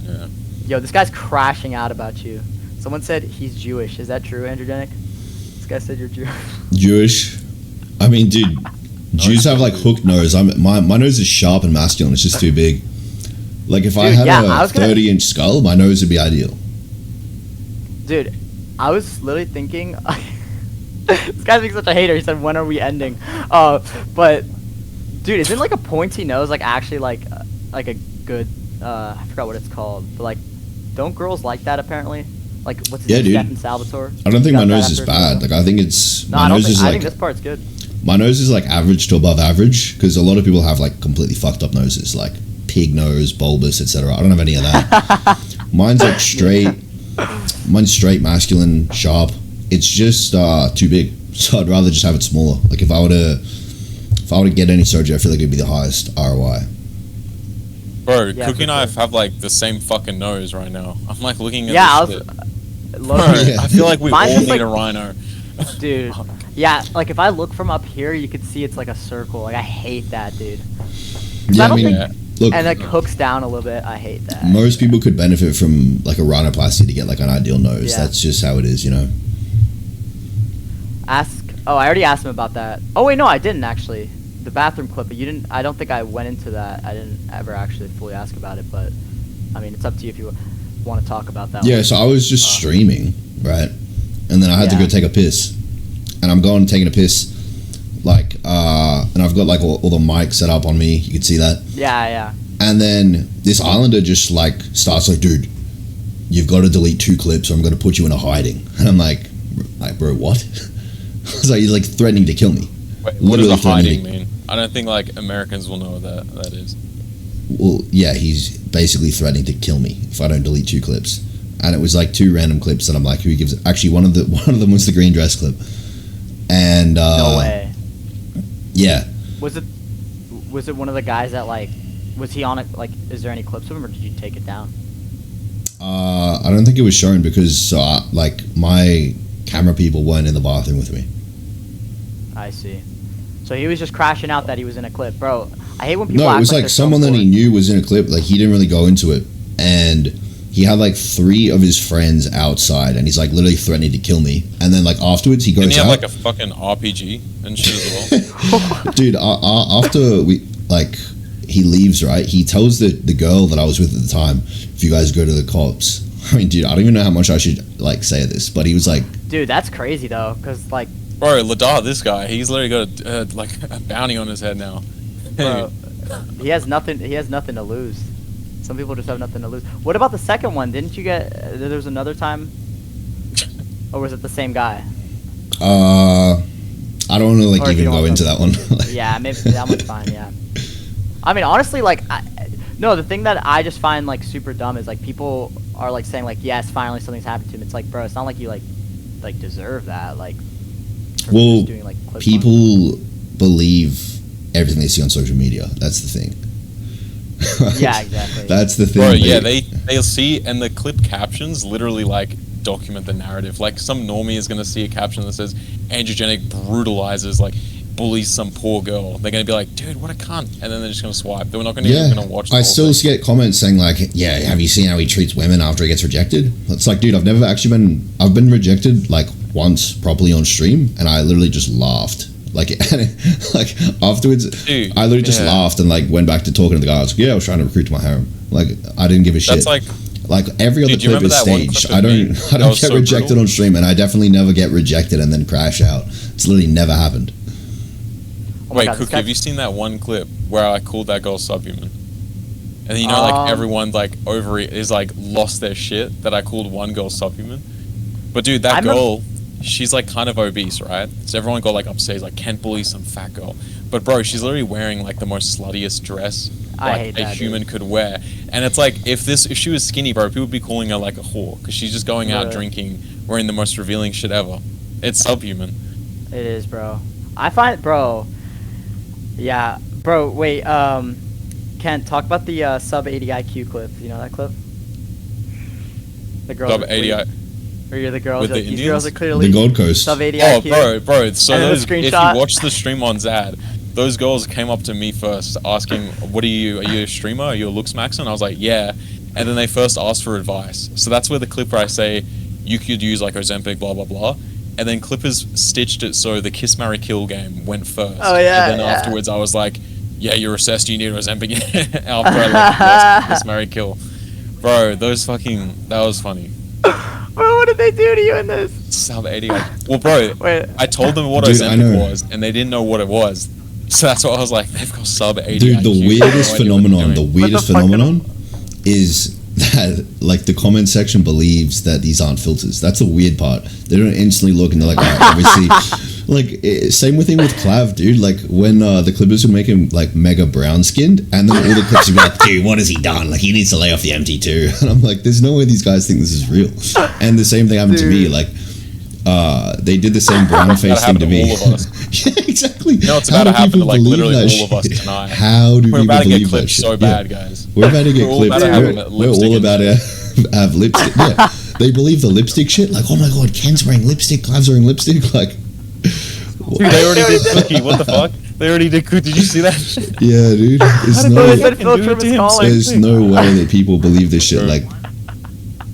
Yeah. Yo, this guy's crashing out about you. Someone said he's Jewish. Is that true, Androgenic? This guy said you're Jewish. Jewish. I mean, dude, Jews have like hooked nose. My nose is sharp and masculine. It's just too big. Like if I Dude, had yeah, a I was gonna- 30-inch skull, my nose would be ideal. Dude, I was literally thinking. This guy's being such a hater. He said, "When are we ending?" But dude, isn't like a pointy nose like actually like a good? I forgot what it's called, but like, don't girls like that apparently? Like, what's his Yeah, name? dude. Stephen Salvatore. I don't think Got my that nose is after- bad. Like I think it's No, my I don't nose think. is I like think this part's good. my nose is like average to above average because a lot of people have like completely fucked up noses, like pig nose, bulbous, etc. I don't have any of that. Mine's like straight. Mine's straight, masculine, sharp. It's just too big, so I'd rather just have it smaller. Like if I were to get any surgery, I feel like it'd be the highest ROI. Bro, Yeah, Cookie and for I sure. have like the same fucking nose right now. I'm like looking at Yeah, I this was. shit. Low Bro, key. Yeah. I feel like we Mine's all just, need like- a rhino. Dude. Yeah, like if I look from up here, you could see it's like a circle. Like I hate that, dude. Yeah, I I don't mean, think- look, And it hooks down a little bit. I hate that. most people could benefit from like a rhinoplasty to get like an ideal nose. Yeah. That's just how it is, you know. Ask. Oh, I already asked him about that. Oh wait, no, I didn't actually. The bathroom clip, but you didn't. I don't think I went into that. I didn't ever actually fully ask about it, but I mean, it's up to you if you want to talk about that. Yeah, one. so I was just streaming, right? And then I had to Yeah. go take a piss. And I'm going taking a piss, like, and I've got like all the mics set up on me. You can see that. Yeah. And then this islander just like starts like, dude, you've got to delete 2 clips or I'm going to put you in a hiding. And I'm like, bro, what? I was like, he's like threatening to kill me. Wait, what does Literally a hiding threatening. mean? I don't think like Americans will know what that is. Well, yeah, he's basically threatening to kill me if I don't delete 2 clips. And it was like 2 random clips that I'm like, who gives it? Actually, one of them was the green dress clip. And No way. Yeah. Was it one of the guys that like? Was he on it? Like, is there any clips of him, or did you take it down? I don't think it was shown because like my camera people weren't in the bathroom with me. I see. So he was just crashing out that he was in a clip, bro. I hate when people. No, it act was like they're someone that he so knew was in a clip. Like he didn't really go into it, and he had like 3 of his friends outside, and he's like literally threatening to kill me. And then like afterwards, he goes Didn't he have out. like a fucking RPG and shit as well? Dude, after we like he leaves, right? He tells the girl that I was with at the time, if you guys go to the cops. I mean, dude, I don't even know how much I should like say this, but he was like, Dude, that's crazy though, cause like, Bro, Ladar, this guy, he's literally got like a bounty on his head now. bro, he has nothing. He has nothing to lose. Some people just have nothing to lose. What about the second one? Didn't you get? There was another time, or was it the same guy? I don't want to like Or if you even don't go want into to- that one. Like, Yeah, maybe that one's fine. Yeah. I mean, honestly, like, no, the thing that I just find like super dumb is like people are like saying like, yes, finally something's happened to him. It's like, bro, it's not like you like deserve that. Like, for Well, just doing, like, clips on- people believe everything they see on social media. That's the thing. Yeah, exactly. That's the thing. Bro, yeah, they'll see, and the clip captions literally like document the narrative. Like some normie is gonna see a caption that says Androgenic brutalizes like bully some poor girl, they're gonna be like, dude, what a cunt, and then they're just gonna swipe. They're not gonna Yeah, even gonna watch. I still get comments saying like, yeah, have you seen how he treats women after he gets rejected? It's like, dude, I've been rejected like once properly on stream, and I literally just laughed. Like, like afterwards, dude, I literally just laughed and like went back to talking to the guy. I was like, yeah, I was trying to recruit to my harem. Like, I didn't give a shit. That's like every other clip is staged. I don't get so rejected brutal on stream, and I definitely never get rejected and then crash out. It's literally never happened. Oh wait, Cookie, have you seen that one clip where I called that girl subhuman? And you know, like everyone like over it is like lost their shit that I called one girl subhuman. But dude, that girl, she's like kind of obese, right? So everyone got like upset, like can't bully some fat girl. But bro, she's literally wearing like the most sluttiest dress like a human could wear. And it's like if she was skinny, bro, people would be calling her like a whore because she's just going out drinking, wearing the most revealing shit ever. It's subhuman. It is, bro. I find, bro. Yeah, bro. Wait, Ken, talk about the sub 80 IQ clip. You know that clip? The girls sub 80 IQ. Or you're the girls. With like, the these girls are clearly the Gold Coast. Sub 80 IQ. Bro. So those, if you screenshot. watch the stream on Zad, those girls came up to me first asking, "What are you? Are you a streamer? Are you a Looksmaxxing?" And I was like, "Yeah." And then they first asked for advice. So that's where the clip where I say you could use like Ozempic, blah blah blah. And then Clippers stitched it so the Kiss Marry Kill game went first. Oh yeah. And then afterwards I was like, yeah, you're assessed, you need Ozempic. After I lost Kiss Marry Kill. Bro, that was funny. Bro, what did they do to you in this? Sub 80. Well, bro, wait. I told them what Ozempic was, and they didn't know what it was. So that's why I was like, they've got sub 80. Dude, the weirdest phenomenon is that like the comment section believes that these aren't filters. That's the weird part. They don't instantly look and they're like, obviously, like same thing with Clav, dude. Like when the Clippers would make him like mega brown skinned, and then all the clips would be like, dude, what has he done? Like he needs to lay off the MT2. And I'm like, there's no way these guys think this is real. And the same thing happened to me. Like they did the same brown face thing to me. All of us. Yeah, exactly. No, it's about to happen to like literally all of us tonight. How do We're people about to get believe that clipped shit? so bad, guys. We're about to get clipped. We're all about to have lipstick. Yeah, they believe the lipstick shit. Like, oh my god, Ken's wearing lipstick, Clav's wearing lipstick. Like, dude, they already did Cookie. What the fuck? They already did Cookie. Did you see that shit? Yeah, dude. There's no way that people believe this shit. Like,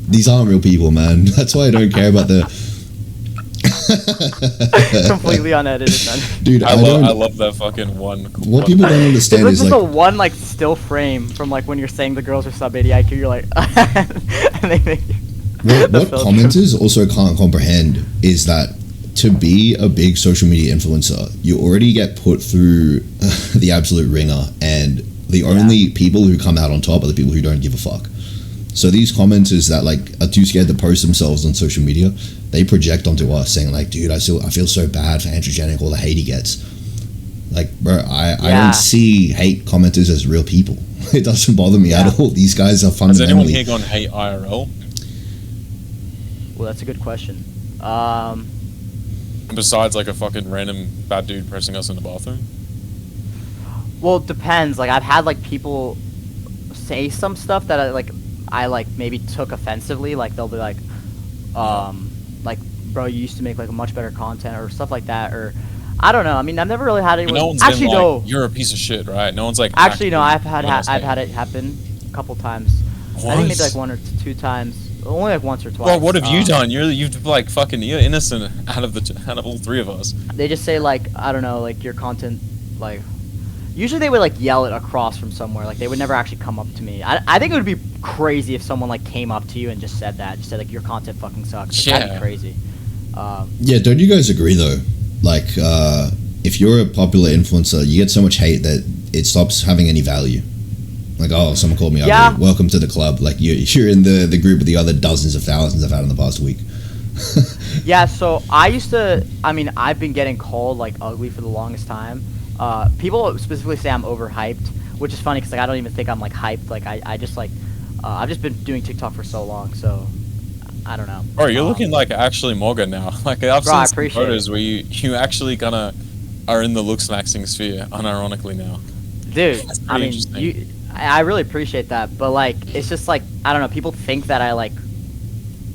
these aren't real people, man. That's why I don't care about the. Completely unedited, man. Dude, I love that fucking one. What people don't understand is like like a one like still frame from like when you're saying the girls are sub 80 IQ. You're like, and they make what commenters also can't comprehend is that to be a big social media influencer, you already get put through the absolute ringer, and the only people who come out on top are the people who don't give a fuck. So these commenters that like are too scared to post themselves on social media, they project onto us saying like, dude, I feel so bad for Androgenic, all the hate he gets. Like, bro, I don't see hate commenters as real people. It doesn't bother me at all. These guys are fundamentally... Has anyone here gone hate IRL? Well, that's a good question. Besides like a fucking random bad dude pressing us in the bathroom? Well, it depends. Like, I've had like people say some stuff that I maybe took offensively. Like they'll be like, bro, you used to make like much better content or stuff like that, or I don't know. I mean, I've never really had anyone. No one's actually, been no. Like, you're a piece of shit, right? No one's like. Actually, no. I've had it happen a couple times. What? I think maybe like 1 or 2 times. Only like once or twice. Well, what have you done? You're like fucking you're innocent out of all three of us. They just say like, I don't know, like your content like. Usually they would like yell it across from somewhere. Like they would never actually come up to me. I think it would be crazy if someone like came up to you and just said that. Just said like your content fucking sucks. Like, that'd be crazy. Yeah, don't you guys agree though? Like if you're a popular influencer, you get so much hate that it stops having any value. Like, oh, someone called me ugly. Welcome to the club. Like you're in the group with the other dozens of thousands I've had in the past week. Yeah, so I've been getting called like ugly for the longest time. People specifically say I'm overhyped, which is funny because like I don't even think I'm like hyped. Like I just like I've just been doing TikTok for so long, so I don't know. Bro, you're looking like actually Morgan now. Like I've seen some photos where you actually are in the Looksmaxxing sphere, unironically now. Dude, I mean, I really appreciate that, but like it's just like I don't know. People think that I like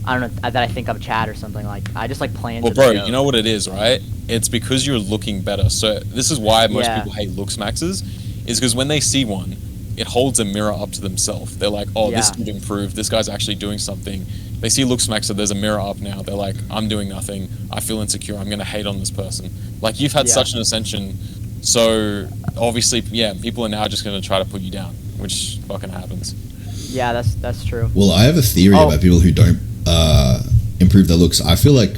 I don't know, that I think I'm Chad or something. Like, I just like play into Well, bro, the joke. you know what it is, right? It's because you're looking better. So this is why most people hate Looksmaxxers, is because when they see one, it holds a mirror up to themselves. They're like, oh, this dude improved. This guy's actually doing something. They see Looksmaxxer, there's a mirror up now. They're like, I'm doing nothing. I feel insecure. I'm going to hate on this person. Like, you've had such an ascension. So, obviously, people are now just going to try to put you down, which fucking happens. Yeah, that's true. Well, I have a theory about people who don't improve their looks. I feel like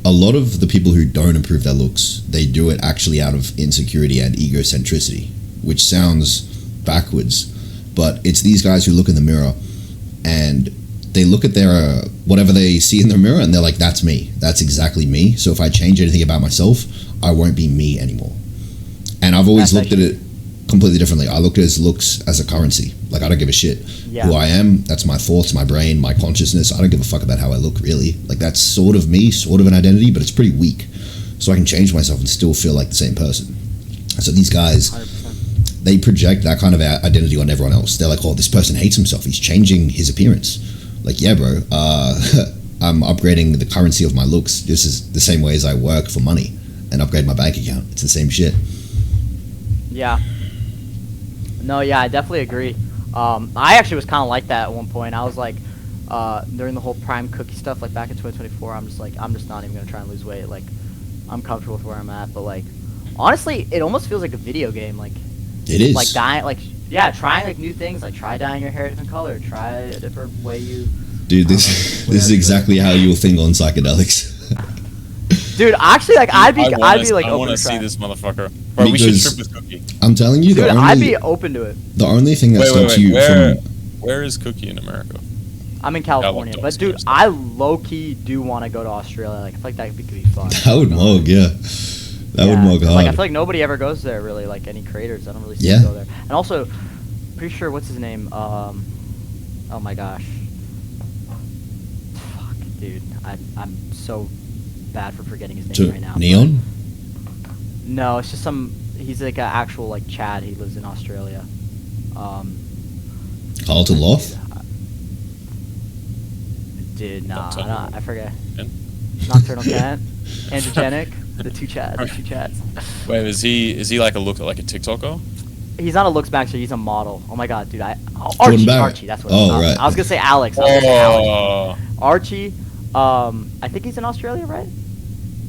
a lot of the people who don't improve their looks, they do it actually out of insecurity and egocentricity, which sounds backwards, but it's these guys who look in the mirror and they look at their whatever they see in the mirror and they're like, that's me. That's exactly me. So if I change anything about myself, I won't be me anymore. And I've always looked at it completely differently. I look at looks as a currency. Like, I don't give a shit who I am. That's my thoughts, my brain, my consciousness. I don't give a fuck about how I look, really. Like, that's sort of me, sort of an identity, but it's pretty weak. So I can change myself and still feel like the same person. So these guys, 100%. They project that kind of identity on everyone else. They're like, oh, this person hates himself. He's changing his appearance. Like, yeah, bro, I'm upgrading the currency of my looks. This is the same way as I work for money and upgrade my bank account. It's the same shit. Yeah. No, yeah, I definitely agree. I actually was kind of like that at one point. I was like, during the whole prime cookie stuff, like back in 2024, I'm just not even going to try and lose weight. Like, I'm comfortable with where I'm at. But, like, honestly, it almost feels like a video game. Like, it is. Like, trying, like, new things. Like, try dyeing your hair a different color. Try a different way you... Dude, this is exactly how you'll think on psychedelics. Dude, actually, like, I'd be like, I open want to to see this motherfucker. Bro, we should trip with Cookie. I'm telling you, dude, I'd be open to it. The only thing that stops you from... Where is Cookie in America? I'm in California, but dude, I low-key do want to go to Australia. Like, I feel like that could be fun. That would mog, yeah. That would mog hard. Like, I feel like nobody ever goes there, really. Like, any creators, I don't really see them go there. And also, pretty sure, what's his name? Oh my gosh. Fuck, dude. I'm so bad for forgetting his name right now. Neon? No, it's just he's like an actual, like, Chad. He lives in Australia. Carlton Loth? Dude, nah, I forget. Nocturnal Cat, Androgenic, the two Chads. Wait, is he like a TikToker? He's not a Looksmaxxer, he's a model. Oh my god, dude, Archie, that's what it's called. Right. I was gonna say Alex. Archie, I think he's in Australia, right?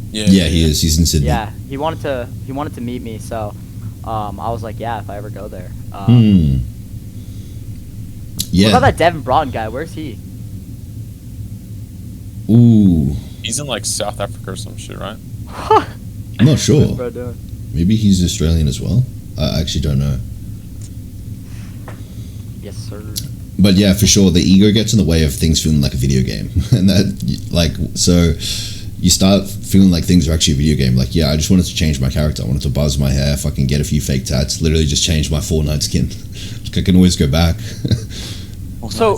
Yeah, he is. He's in Sydney. Yeah, he wanted to meet me, so I was like, yeah, if I ever go there. Yeah. What about that Devin Broughton guy? Where's he? Ooh. He's in, like, South Africa or some shit, right? I'm not sure. What's bro doing? Maybe he's Australian as well. I actually don't know. Yes, sir. But yeah, for sure, the ego gets in the way of things feeling like a video game. And that, like, so you start feeling like things are actually a video game. Like, yeah, I just wanted to change my character. I wanted to buzz my hair, fucking get a few fake tats, literally just change my Fortnite skin. Like, I can always go back. So,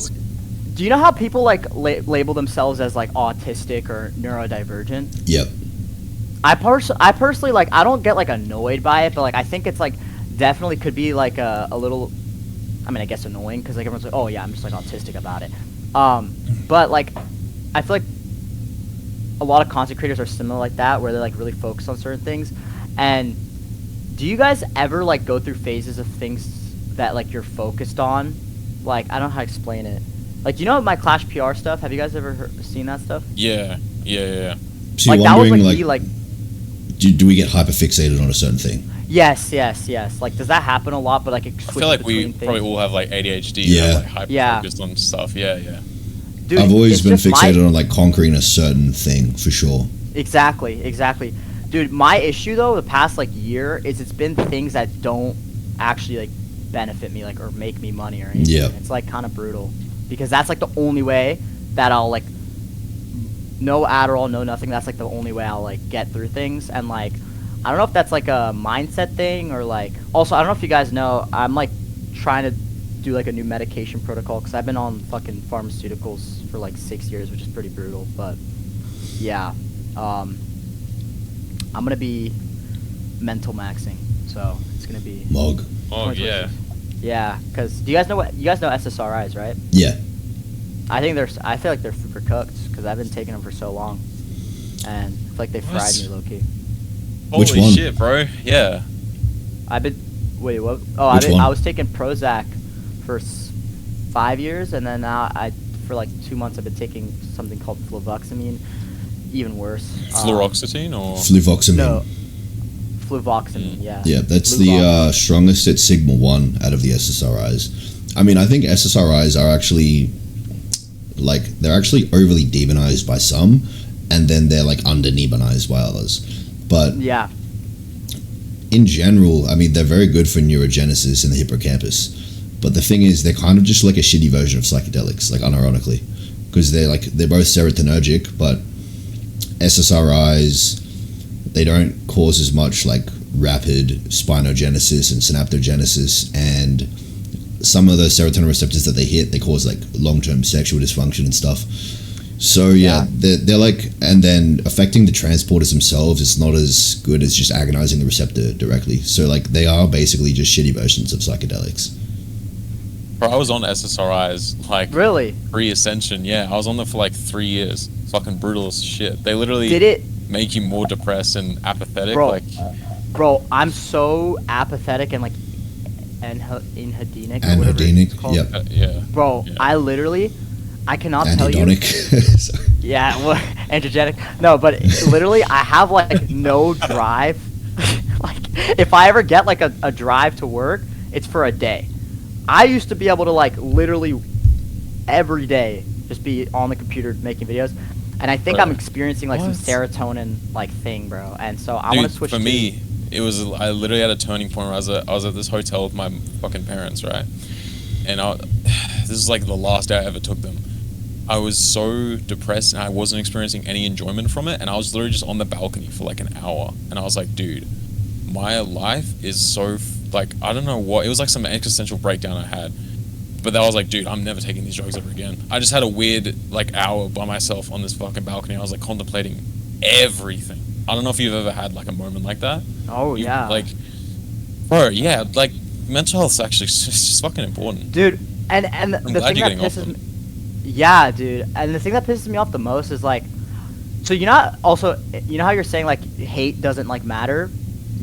do you know how people, like, label themselves as, like, autistic or neurodivergent? Yep. I personally, like, I don't get, like, annoyed by it, but, like, I think it's, like, definitely could be, like, a little, I mean, I guess annoying, because, like, everyone's like, oh, yeah, I'm just, like, autistic about it. But, like, I feel like a lot of content creators are similar like that, where they're, like, really focused on certain things. And do you guys ever, like, go through phases of things that, like, you're focused on? Like, I don't know how to explain it. Like, you know my Clash PR stuff? Have you guys ever seen that stuff? Yeah. So like, you're that was, wondering, like, me, like... Do we get hyperfixated on a certain thing? Yes. Like, does that happen a lot? But, like, it I feel like we probably all have, like, ADHD and, like, hyper-focused on stuff. Yeah. Dude, I've always been fixated on, like, conquering a certain thing, for sure. Exactly. Dude, my issue, though, the past, like, year, is it's been things that don't actually, like, benefit me, like, or make me money or anything. Yeah. It's, like, kind of brutal. Because that's, like, the only way that I'll, like, no Adderall, no nothing. That's, like, the only way I'll, like, get through things. And, like, I don't know if that's, like, a mindset thing or, like... Also, I don't know if you guys know, I'm, like, trying to do, like, a new medication protocol because I've been on fucking pharmaceuticals for, like, 6 years, which is pretty brutal. But, yeah. I'm going to be mental maxing. So, it's going to be... Mog. Oh, yeah. Yeah, because you guys know SSRIs, right? Yeah. I feel like they're super cooked because I've been taking them for so long, and I feel like they fried me low key. Which Holy one? shit, bro! Yeah. Wait, what? Oh, Which one? I was taking Prozac for 5 years, and then now for like 2 months I've been taking something called fluvoxamine, even worse. Fluoxetine or Fluvoxamine. No, fluvoxamine. Yeah. Yeah, that's Luvox. the strongest at Sigma 1 out of the SSRIs. I mean, I think SSRIs are actually, like, they're actually overly demonized by some, and then they're, like, under-demonized by others. But Yeah. in general, I mean, they're very good for neurogenesis in the hippocampus. But the thing is, they're kind of just like a shitty version of psychedelics, like, unironically. Because they're both serotonergic, but SSRIs, they don't cause as much, like, rapid spinogenesis and synaptogenesis, and some of the serotonin receptors that they hit, they cause, like, long-term sexual dysfunction and stuff. So, yeah, they're like, and then affecting the transporters themselves is not as good as just agonizing the receptor directly. So, like, they are basically just shitty versions of psychedelics. Bro, I was on SSRIs like Really? pre-ascension. Yeah, I was on them for like 3 years. Fucking brutal as shit. They literally Did it? make you more depressed and apathetic. Bro. Like, Bro, I'm so apathetic and like anhedonic. Anhedonic, yep. yeah. Bro, Yeah. I cannot tell you. Anhedonic. Sorry. Yeah, well, androgenic. No, but literally, I have like no drive. Like, if I ever get like a drive to work, it's for a day. I used to be able to like literally every day just be on the computer making videos, and I think Bro. I'm experiencing like some What? serotonin like thing, bro. And so I Dude, want to switch. for me, it was I literally had a turning point where I was at this hotel with my fucking parents, right? And this is like the last day I ever took them. I was so depressed and I wasn't experiencing any enjoyment from it, and I was literally just on the balcony for like an hour, and I was like, dude, my life is so like, I don't know what, it was like some existential breakdown I had, but then I was like, dude, I'm never taking these drugs ever again. I just had a weird like hour by myself on this fucking balcony. I was like contemplating everything. I don't know if you've ever had like a moment like that. Oh yeah. Like, bro, yeah, like mental health's actually it's just fucking important. Dude, and the glad thing you're that getting off pisses them. me, yeah, dude, and the thing that pisses me off the most is like, so you know how you're saying like hate doesn't like matter.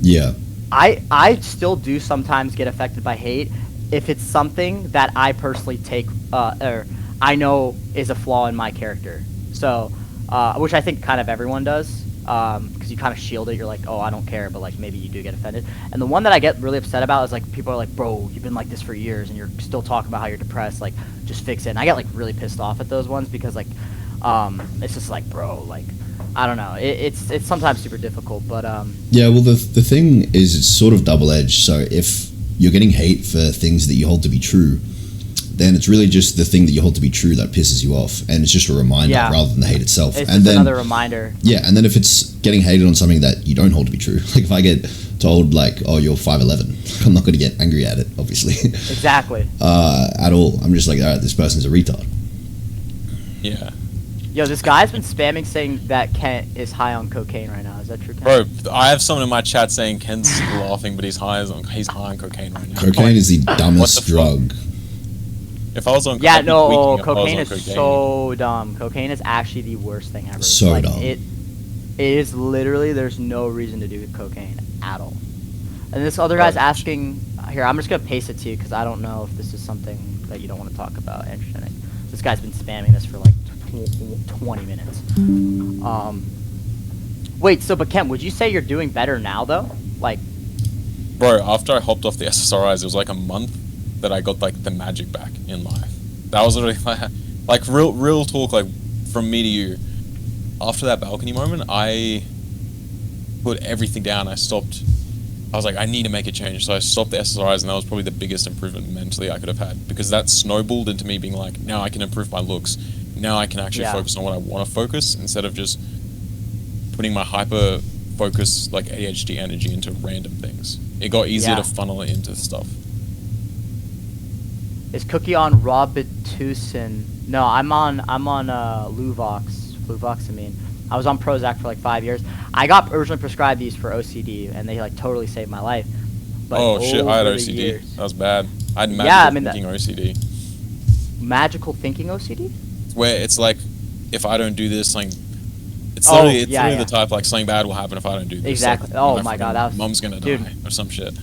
Yeah. I still do sometimes get affected by hate if it's something that I personally take or I know is a flaw in my character. So, which I think kind of everyone does, because you kind of shield it. You're like, oh, I don't care, but like maybe you do get offended. And the one that I get really upset about is like people are like, bro, you've been like this for years and you're still talking about how you're depressed. Like, just fix it. And I get like really pissed off at those ones because like, it's just like, bro, like, I don't know. It's sometimes super difficult, but Yeah, well, the thing is, it's sort of double-edged. So if you're getting hate for things that you hold to be true, then it's really just the thing that you hold to be true that pisses you off, and it's just a reminder rather than the hate itself. It's and just then another reminder. yeah, and then if it's getting hated on something that you don't hold to be true, like if I get told like, oh, you're 5'11", I'm not going to get angry at it, obviously. Exactly. At all. I'm just like, all right, this person's a retard. Yeah. Yo, this guy's been spamming saying that Kent is high on cocaine right now. Is that true, Kent? Bro, I have someone in my chat saying Ken's laughing, but he's high on cocaine right now. Cocaine is the dumbest What the drug. If I was on Yeah, I'd be no, tweaking if I was cocaine on is so dumb. Cocaine is actually the worst thing ever. So like, dumb. It is literally, there's no reason to do cocaine at all. And this other guy's asking, here, I'm just going to paste it to you because I don't know if this is something that you don't want to talk about, Androgenic. This guy's been spamming this for like 20 minutes. Wait, so, but Kent, would you say you're doing better now, though? Like, Bro, after I hopped off the SSRIs, it was like a month that I got like the magic back in life. That was literally like real talk, like from me to you. After that balcony moment, I put everything down. I stopped. I was like, I need to make a change. So I stopped the SSRIs, and that was probably the biggest improvement mentally I could have had, because that snowballed into me being like, now I can improve my looks. Now I can actually focus on what I want to focus instead of just putting my hyper focus like ADHD energy into random things. It got easier to funnel it into stuff. is Cookie on Robitussin? No, I'm on fluvoxamine. I was on Prozac for like 5 years. I got originally prescribed these for OCD, and they like totally saved my life. But Oh shit, I had over the OCD. years- That was bad. I had Yeah, I magical mean, thinking OCD. magical thinking OCD? where it's like, if I don't do this, like, it's literally the type like something bad will happen if I don't do this. Exactly. Like, oh my god, that was, mom's gonna die or some shit.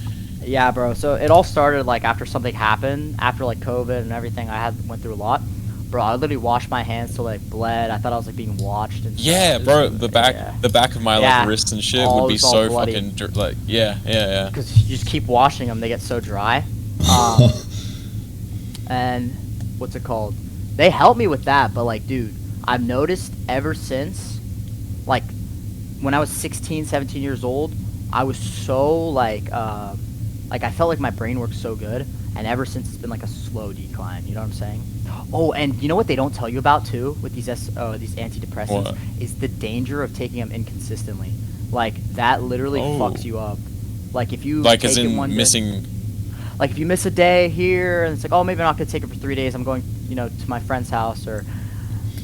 Yeah, bro. So it all started like after something happened, after like COVID and everything. I went through a lot, bro. I literally washed my hands till like bled. I thought I was like being watched. And yeah, bro. The back of my like wrists and shit would be so fucking like yeah. Because you just keep washing them, they get so dry. And what's it called? They helped me with that, but like, dude, I've noticed ever since, like, when I was 16, 17 years old, I was so like I felt like my brain worked so good, and ever since it's been like a slow decline. You know what I'm saying? Oh, and you know what they don't tell you about too with these antidepressants is the danger of taking them inconsistently. Like that literally fucks you up. Like if you like take as in it one missing. Day, like if you miss a day here and it's like, oh, maybe I'm not gonna take it for 3 days. I'm going, to my friend's house. Or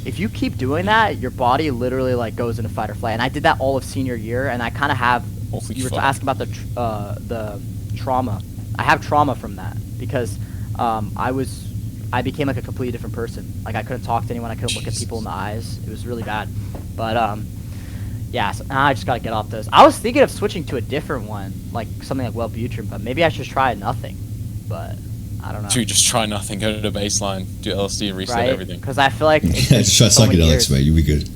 if you keep doing that, your body literally like goes into fight or flight. And I did that all of senior year, and I kind of have. You were asking about the trauma. I have trauma from that because I became like a completely different person. Like I couldn't talk to anyone. I couldn't look at people in the eyes. It was really bad. But yeah, so now I just gotta get off those. I was thinking of switching to a different one, like something like Wellbutrin, but maybe I should try nothing. But I don't know. Dude, just try nothing. Go to the baseline, do LSD, and reset everything. Because I feel like just try psychedelics, mate. You'll be good.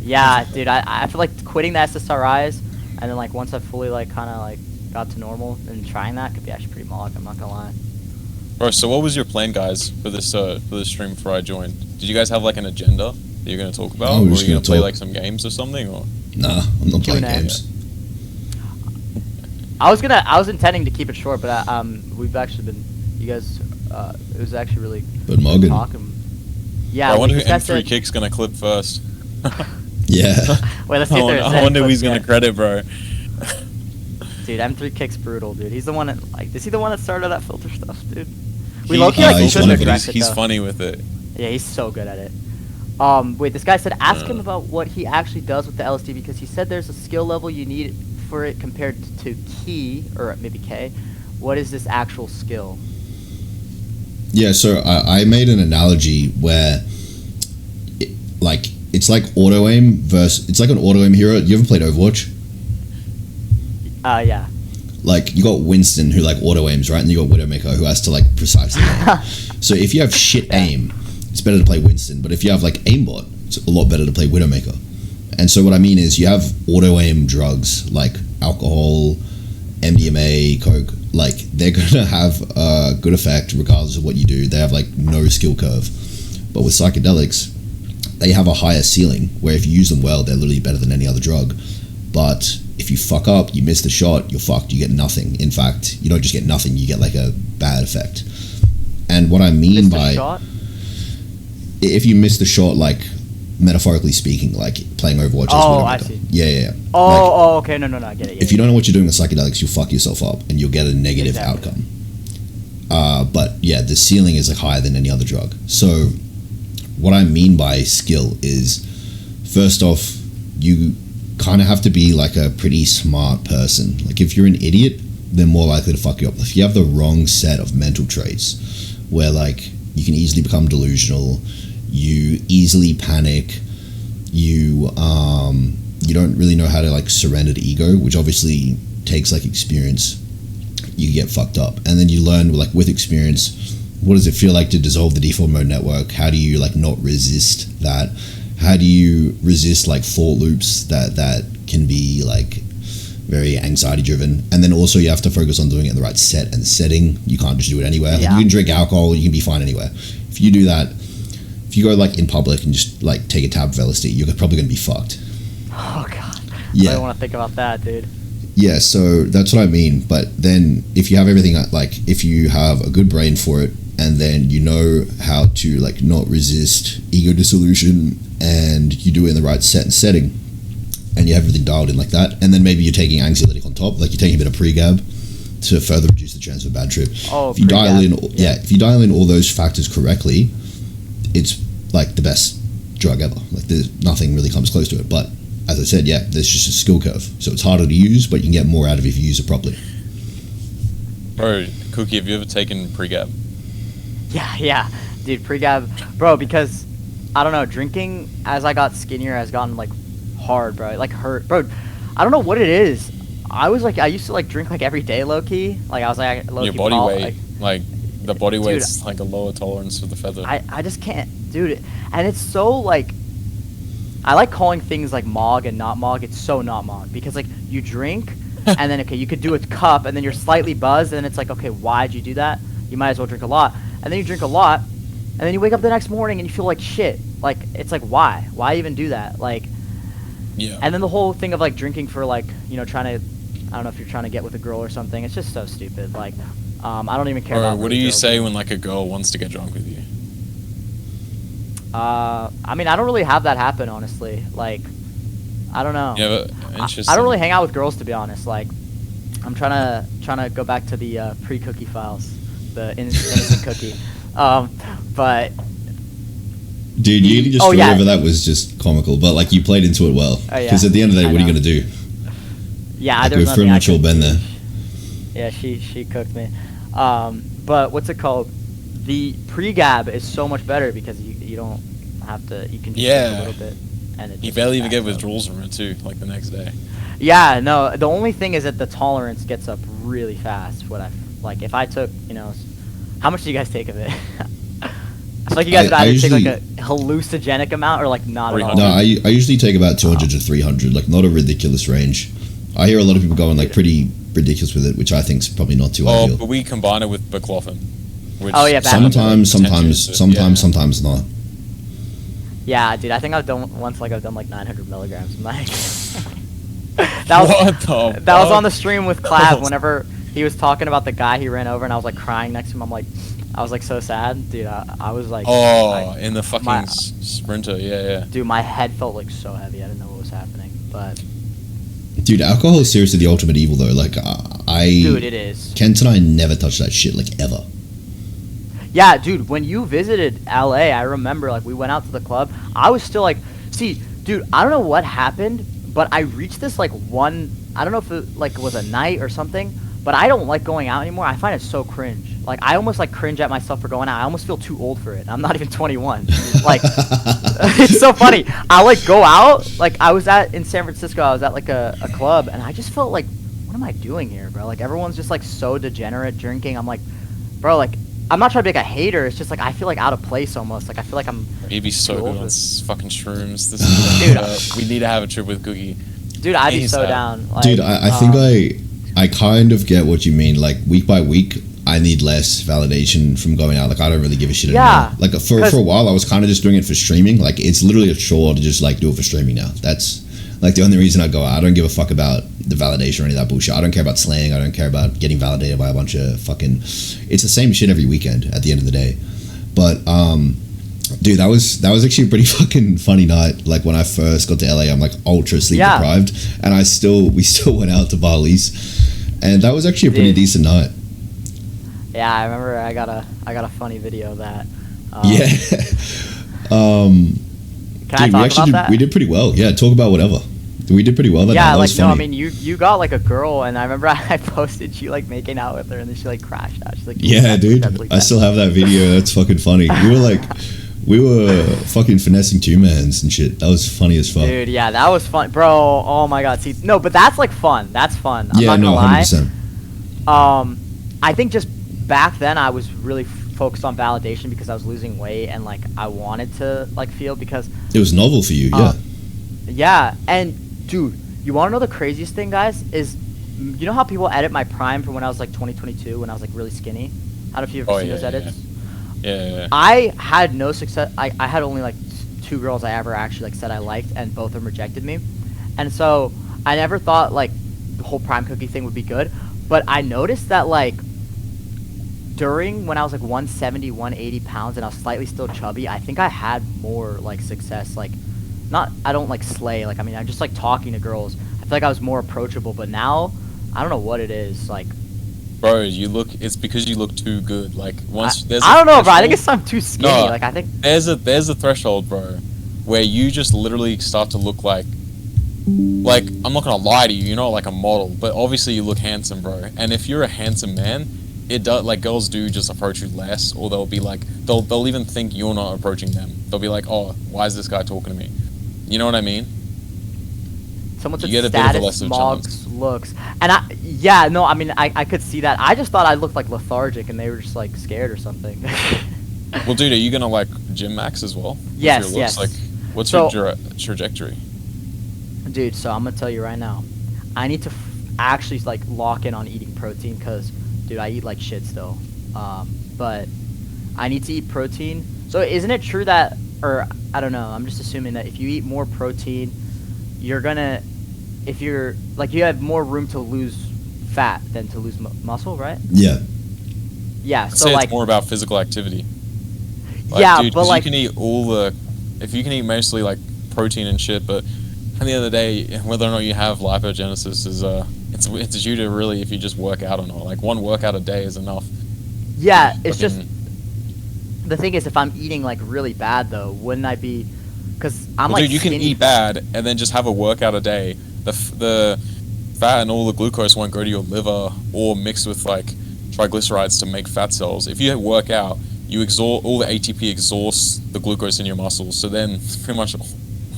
Yeah, dude. I feel like quitting the SSRIs, and then like once I fully like kind of like got to normal, and trying that could be actually pretty mog. I'm not gonna lie. Bro, so what was your plan, guys, for this stream before I joined? Did you guys have like an agenda that you're gonna talk about, or are you gonna play like some games or something? Or nah, I'm not playing games. I was intending to keep it short, but we've actually been, you guys, it was actually really good talking. Yeah, I wonder who M3 Kick's gonna clip first. Yeah. Wait, let's see if I wonder who he's gonna credit, bro. Dude, M3 Kick's brutal, dude. He's the one that, like, is he the one that started that filter stuff, dude? We low-key, like, he's funny with it. Yeah, he's so good at it. Wait, this guy said, ask him about what he actually does with the LSD, because he said there's a skill level you need for it compared to Key, or maybe K. What is this actual skill? Yeah, so I made an analogy where, it's like auto aim versus, it's like an auto aim hero. You ever played Overwatch? Yeah. Like, you got Winston who, like, auto aims, right? And you got Widowmaker who has to, like, precisely aim. So if you have shit aim, it's better to play Winston. But if you have, like, aimbot, it's a lot better to play Widowmaker. And so what I mean is you have auto aim drugs like alcohol, MDMA, coke. Like, they're going to have a good effect regardless of what you do. They have, like, no skill curve. But with psychedelics, they have a higher ceiling where if you use them well, they're literally better than any other drug. But if you fuck up, you miss the shot, you're fucked, you get nothing. In fact, you don't just get nothing, you get like a bad effect. And what I mean by shot? If you miss the shot, like metaphorically speaking, like playing Overwatch. Oh, I see. Yeah. Okay, no, I get it. Yeah, if you don't know what you're doing with psychedelics, you'll fuck yourself up and you'll get a negative outcome. But yeah, the ceiling is like higher than any other drug. So what I mean by skill is, first off, you kind of have to be like a pretty smart person. Like if you're an idiot, they're more likely to fuck you up. If you have the wrong set of mental traits, where like you can easily become delusional, you easily panic, you don't really know how to like surrender to ego, which obviously takes like experience, you get fucked up. And then you learn like with experience, what does it feel like to dissolve the default mode network? How do you like not resist that? How do you resist like thought loops that can be like very anxiety driven? And then also you have to focus on doing it in the right set and setting. You can't just do it anywhere. Yeah. Like you can drink alcohol, you can be fine anywhere. If you do that, if you go like in public and just like take a tab of LSD, you're probably going to be fucked. Oh god. Yeah. I don't want to think about that, dude. Yeah, so that's what I mean. But then if you have everything, like if you have a good brain for it, and then you know how to like not resist ego dissolution, and you do it in the right set and setting, and you have everything dialed in like that, and then maybe you're taking anxiolytic on top, like you're taking a bit of pre-gab to further reduce the chance of a bad trip. Oh, if you dial in, if you dial in all those factors correctly, it's like the best drug ever. Like there's nothing really comes close to it. But as I said, yeah, there's just a skill curve, so it's harder to use, but you can get more out of it if you use it properly. Bro, Cookie, have you ever taken pre-gab? Yeah, dude, pre-gab, bro, because I don't know, drinking as I got skinnier has gotten like hard, bro. It like hurt, bro. I don't know what it is. I used to like drink like every day, low key. Like I was like low key. Your body weight, like the body weight's like a lower tolerance for the feather. I just can't, dude. And it's so like, I like calling things like mog and not mog. It's so not mog because like you drink and then okay, you could do a cup and then you're slightly buzzed and it's like, okay, why'd you do that? You might as well drink a lot. And then you drink a lot and then you wake up the next morning and you feel like shit. Like it's like why even do that? Like, yeah. And then the whole thing of like drinking for like, you know, trying to, I don't know if you're trying to get with a girl or something. It's just so stupid. Like, I don't even care. Or about what do you say when like a girl wants to get drunk with you? I mean, I don't really have that happen, honestly. Like, I don't know. Yeah, but interesting. I don't really hang out with girls, to be honest. Like, I'm trying to go back to the pre-cookie files, the innocent cookie. But dude, you just over that was just comical, but like you played into it well. Because at the end of the day, what are you gonna do? Yeah, like, there's we've pretty much all been there. Yeah, she cooked me. But what's it called? The pre-gab is so much better because you don't have to. You can just drink a little bit, and you barely even get withdrawals from it too, like the next day. Yeah, no. The only thing is that the tolerance gets up really fast. Like if I took, you know, how much do you guys take of it? It's like you guys would either take like a hallucinogenic amount or like not at all. No, I usually take about 200 to 300, like not a ridiculous range. I hear a lot of people going like pretty ridiculous with it, which I think is probably not too ideal. But we combine it with baclofen. Which sometimes not. Yeah, dude, I think I've done like 900 milligrams. that was on the stream with Clav whenever he was talking about the guy he ran over, and I was like crying next to him. I was like so sad, dude. I was like, in the fucking sprinter, yeah. Dude, my head felt like so heavy. I didn't know what was happening, but. Dude, alcohol is seriously the ultimate evil, though. Like, Dude, it is. Kent and I never touched that shit, like, ever. Yeah, dude, when you visited LA, I remember, like, we went out to the club. I was still like, see, dude, I don't know what happened, but I reached this, like, I don't know if it, like, was a night or something, but I don't like going out anymore. I find it so cringe. Like, I almost, like, cringe at myself for going out. I almost feel too old for it. I'm not even 21. Like, it's so funny. I, like, go out. Like, in San Francisco, I was at, like, a club, and I just felt like, what am I doing here, bro? Like, everyone's just, like, so degenerate drinking. I'm like, bro, like, I'm not trying to be like a hater. It's just, like, I feel, like, out of place almost. Like, I feel like I'm He'd be so good on fucking shrooms. Dude, we need to have a trip with Cookie. Dude, I'd be so down. Like, dude, I think I kind of get what you mean. Like, week by week, I need less validation from going out. Like, I don't really give a shit anymore. Like, for a while, I was kind of just doing it for streaming. Like, it's literally a chore to just, like, do it for streaming now. That's, like, the only reason I go out. I don't give a fuck about the validation or any of that bullshit. I don't care about slaying. I don't care about getting validated by a bunch of fucking... It's the same shit every weekend at the end of the day. But, dude, that was actually a pretty fucking funny night. Like, when I first got to LA, I'm, like, ultra sleep deprived. And we still went out to Barley's. And that was actually a pretty decent night. Yeah, I remember I got a funny video of that. Can I talk about that? We did pretty well. Yeah, talk about whatever. We did pretty well that night. Yeah, that like, was funny. no, I mean, you got, like, a girl, and I remember I posted you, like, making out with her, and then she, like, crashed out. She's like, yeah, dude, I still have that video. That's fucking funny. We were fucking finessing two-mans and shit. That was funny as fuck. Dude, yeah, that was fun. Bro, oh my god. See, no, but that's, like, fun. That's fun. I'm not gonna lie. 100%. I think just back then I was really focused on validation because I was losing weight, and, like, I wanted to, like, feel because... It was novel for you, yeah. Yeah, and... Dude, you want to know the craziest thing, guys? Is, you know how people edit my prime from when I was, like, 2022, when I was, like, really skinny? I don't know if you've ever seen those edits. Yeah. I had no success. I had only, like, 2 girls I ever actually, like, said I liked, and both of them rejected me. And so I never thought, like, the whole prime cookie thing would be good. But I noticed that, like, during when I was, like, 170, 180 pounds, and I was slightly still chubby, I think I had more, like, success, like... I don't, like, slay. Like, I mean, I'm just, like, talking to girls. I feel like I was more approachable. But now, I don't know what it is. Like... Bro, it's because you look too good. Like, once there's I don't know, bro. I think it's I'm too skinny. No, like, I think... There's a threshold, bro, where you just literally start to look like... Like, I'm not gonna lie to you, you're not like a model. But obviously you look handsome, bro. And if you're a handsome man, it does, like, girls do just approach you less, or they'll be like, they'll even think you're not approaching them. They'll be like, oh, why is this guy talking to me? You know what I mean? Someone said You get a bit of a status lesser smogs chance. looks, and I mean, I could see that. I just thought I looked like lethargic, and they were just like scared or something. Well, dude, are you gonna like gym max as well? Yes, yes. Like, what's So- your trajectory? Dude, so I'm gonna tell you right now, I need to actually like lock in on eating protein because, dude, I eat like shit still. But I need to eat protein. So isn't it true that, or I don't know, I'm just assuming that if you eat more protein, you're gonna, if you're like, you have more room to lose fat than to lose muscle, right? Yeah. Yeah. I'd So say like, it's more about physical activity. Like, yeah, dude, but 'cause like, you can eat if you can eat mostly like protein and shit, but at the end of the day, whether or not you have lipogenesis is it's due to really if you just work out or not. Like one workout a day is enough. yeah, it's just Fucking- the thing is, if I'm eating like really bad though, wouldn't I be? Because I'm well, like, dude, you can skinny- eat bad and then just have a workout a day. The fat and all the glucose won't go to your liver or mix with like triglycerides to make fat cells. If you work out, you exhaust all the ATP, exhausts the glucose in your muscles. So then pretty much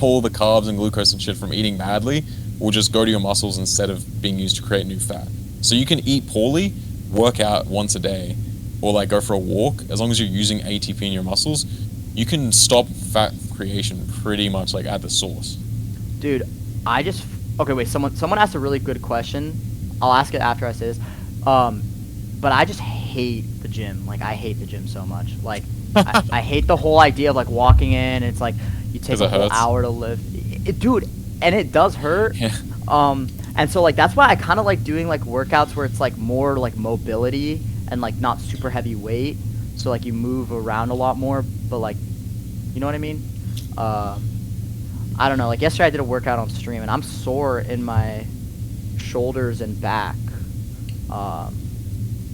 all the carbs and glucose and shit from eating badly will just go to your muscles instead of being used to create new fat. So you can eat poorly, work out once a day, or like go for a walk. As long as you're using ATP in your muscles, you can stop fat creation pretty much like at the source. Dude, okay, wait, someone asked a really good question. I'll ask it after I say this. But I just hate the gym. Like, I hate the gym so much. Like, I hate the whole idea of like walking in. And it's like you take 'Cause a it whole hurts? hour to lift, dude, and it does hurt. Yeah. And so like that's why I kind of like doing like workouts where it's like more like mobility and like not super heavy weight. So like you move around a lot more, but like, you know what I mean? I don't know. Like yesterday I did a workout on stream and I'm sore in my shoulders and back.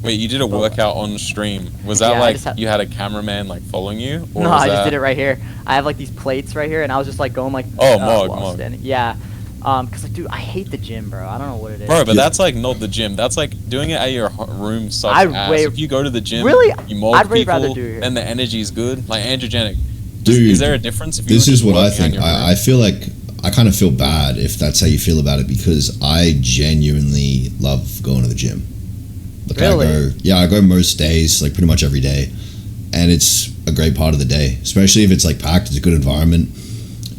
Wait, you did a But- workout on stream. Was that Yeah, I like just had- you had a cameraman like following you? Or No, was I just that- did it right here. I have like these plates right here, and I was just like going like. Oh, while mog. standing. Yeah, cause like, dude, I hate the gym, bro. I don't know what it is. Bro, but Yeah. that's like not the gym. That's like doing it at your room sucks I'd ass. way- If you go to the gym, Really? you mold I'd way people, rather do it here. then the energy is good. Like Androgenic. Dude, Is there a difference? If you This were is just what I working out in think. your room? I feel like I kind of feel bad if that's how you feel about it because I genuinely love going to the gym. Like Really? I go most days, like pretty much every day, and it's a great part of the day. Especially if it's like packed, it's a good environment.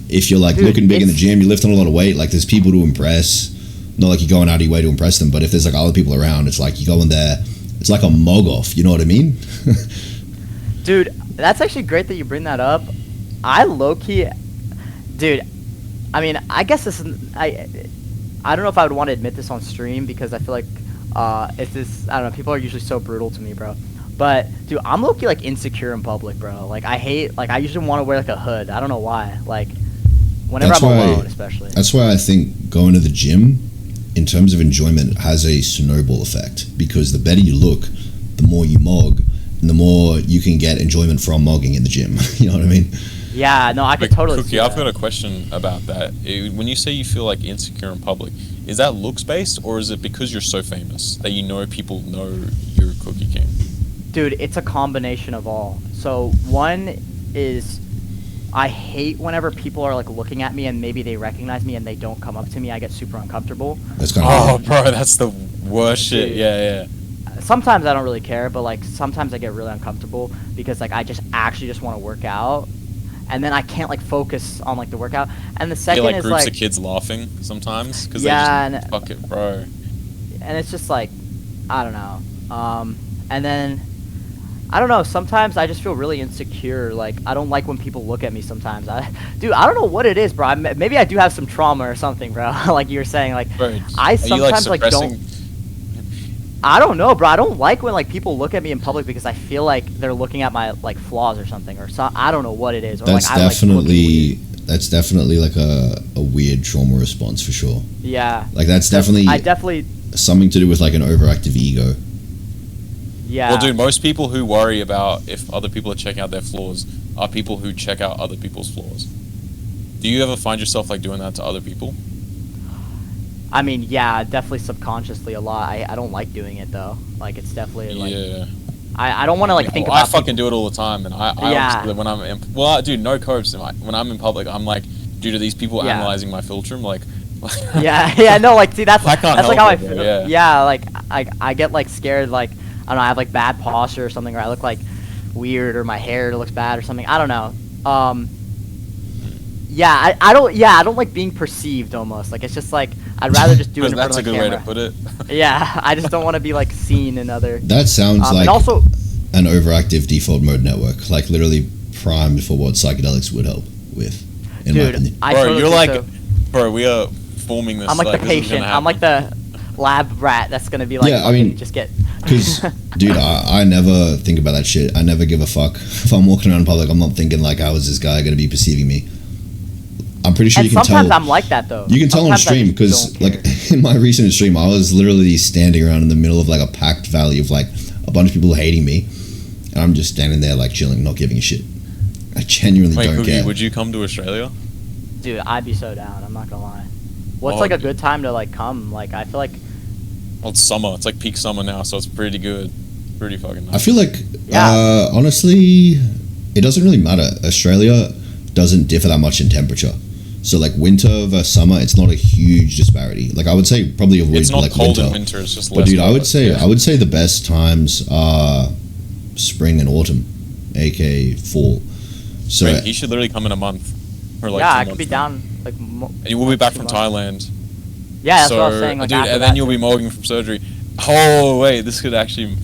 If you're like Dude, looking big in the it's- gym, you're lifting a lot of weight. Like there's people to impress. Not like you're going out of your way to impress them, but if there's like other people around, it's like you go in there. It's like a mug off. You know what I mean? Dude, that's actually great that you bring that up. I low key, dude. I mean, I guess this is I don't know if I would want to admit this on stream because I feel like if this, I don't know, people are usually so brutal to me, bro. But dude, I'm low key like insecure in public, bro. Like I hate, like I usually want to wear like a hood. I don't know why. Like whenever That's I'm why- alone, especially. That's why I think going to the gym, in terms of enjoyment, has a snowball effect. Because the better you look, the more you mog, and the more you can get enjoyment from mogging in the gym. You know what I mean? Yeah, no, I could Wait, totally. Cookie, see I've that. got a question about that. When you say you feel like insecure in public, is that looks based or is it because you're so famous that you know people know you're Cookie King? Dude, it's a combination of all. So one is I hate whenever people are like looking at me and maybe they recognize me and they don't come up to me. I get super uncomfortable. That's kind Oh, of bro, that's the worst shit. Dude. Yeah. Sometimes I don't really care, but like sometimes I get really uncomfortable because like I just actually just want to work out, and then I can't like focus on like the workout. And the You second get like is groups like, of kids laughing sometimes because Yeah, they just fuck it, bro. and it's just like, I don't know. And then I don't know. Sometimes I just feel really insecure. Like I don't like when people look at me. Sometimes dude, I don't know what it is, bro. Maybe I do have some trauma or something, bro. Like you were saying, like Bro, I are you, sometimes like suppressing- don't. I don't know, bro. I don't like when like people look at me in public because I feel like they're looking at my like flaws or something, or so I don't know what it is. Or that's like I like definitely that's definitely like a weird trauma response for sure. yeah. Like that's definitely I definitely something to do with like an overactive ego. yeah. Well, dude, most people who worry about if other people are checking out their flaws are people who check out other people's flaws. Do you ever find yourself like doing that to other people? I mean, yeah, definitely subconsciously a lot. I don't like doing it though. Like it's definitely like Yeah. I don't want to like think I about. fucking do it all the time, and I Yeah. obviously, when I'm in, well, dude, no copes. When I'm in public, I'm like, due to these people Yeah. analyzing my filter, I'm like, yeah, no, like see that's I can't that's like help how I it, bro, feel. yeah. Yeah, like I get like scared, like I don't know, I have like bad posture or something, or I look like weird, or my hair looks bad or something. I don't know. Yeah, I don't like being perceived almost. Like it's just like I'd rather just do it in front that's of a the good camera. way to put it. Yeah, I just don't want to be like seen in other. That sounds like and also, an overactive default mode network, like literally primed for what psychedelics would help with, in my dude, opinion. I Bro, totally you're think like, so. bro, we are forming this. I'm like the this is gonna patient. I'm like the lab rat that's gonna be like, Yeah, I mean, just get. Because, dude, I never think about that shit. I never give a fuck. If I'm walking around in public, I'm not thinking like, how is this guy going to be perceiving me? I'm pretty sure And you can tell. sometimes I'm like that though. You can tell on Sometimes I stream just because, don't like, care. in my recent stream, I was literally standing around in the middle of like a packed valley of like a bunch of people hating me, and I'm just standing there like chilling, not giving a shit. I genuinely Wait, don't Cookie, care. would you come to Australia? Dude, I'd be so down. I'm not gonna lie. What's Oh, like a good time to like come? Like I feel like. Well, it's summer. It's like peak summer now, so it's pretty good. Pretty fucking nice. I feel like, Yeah. honestly, it doesn't really matter. Australia doesn't differ that much in temperature. So, like, winter versus summer, it's not a huge disparity. Like, I would say probably avoid, it's not like, cold winter. in winter. It's just But, less. dude, I cold, would say yeah. I would say the best times are spring and autumn, aka fall. So, Wait, he should literally come in a month, or like yeah, 2 I could be months now. down like. And you will be back 2 from months. Thailand. Yeah, that's so, what I was saying. Like dude, after and that, then you'll too. be mogging from surgery. Oh wait, this could actually.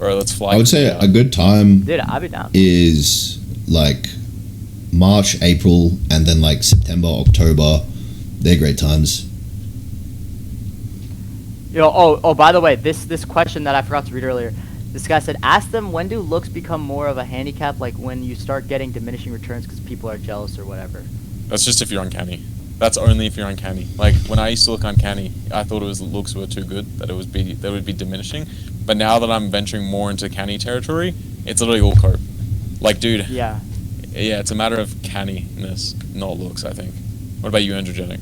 Or let's fly. I would say down. a good time Dude, I'd be down. is like March, April, and then like September, October. They're great times. Oh, by the way, this question that I forgot to read earlier. This guy said, ask them when do looks become more of a handicap, like when you start getting diminishing returns because people are jealous or whatever. That's just if you're uncanny. That's only if you're uncanny. Like when I used to look uncanny, I thought it was looks were too good that they would be diminishing. But now that I'm venturing more into canny territory, it's literally all cope. Like, dude, Yeah. yeah, it's a matter of canniness, not looks. I think. What about you, Androgenic?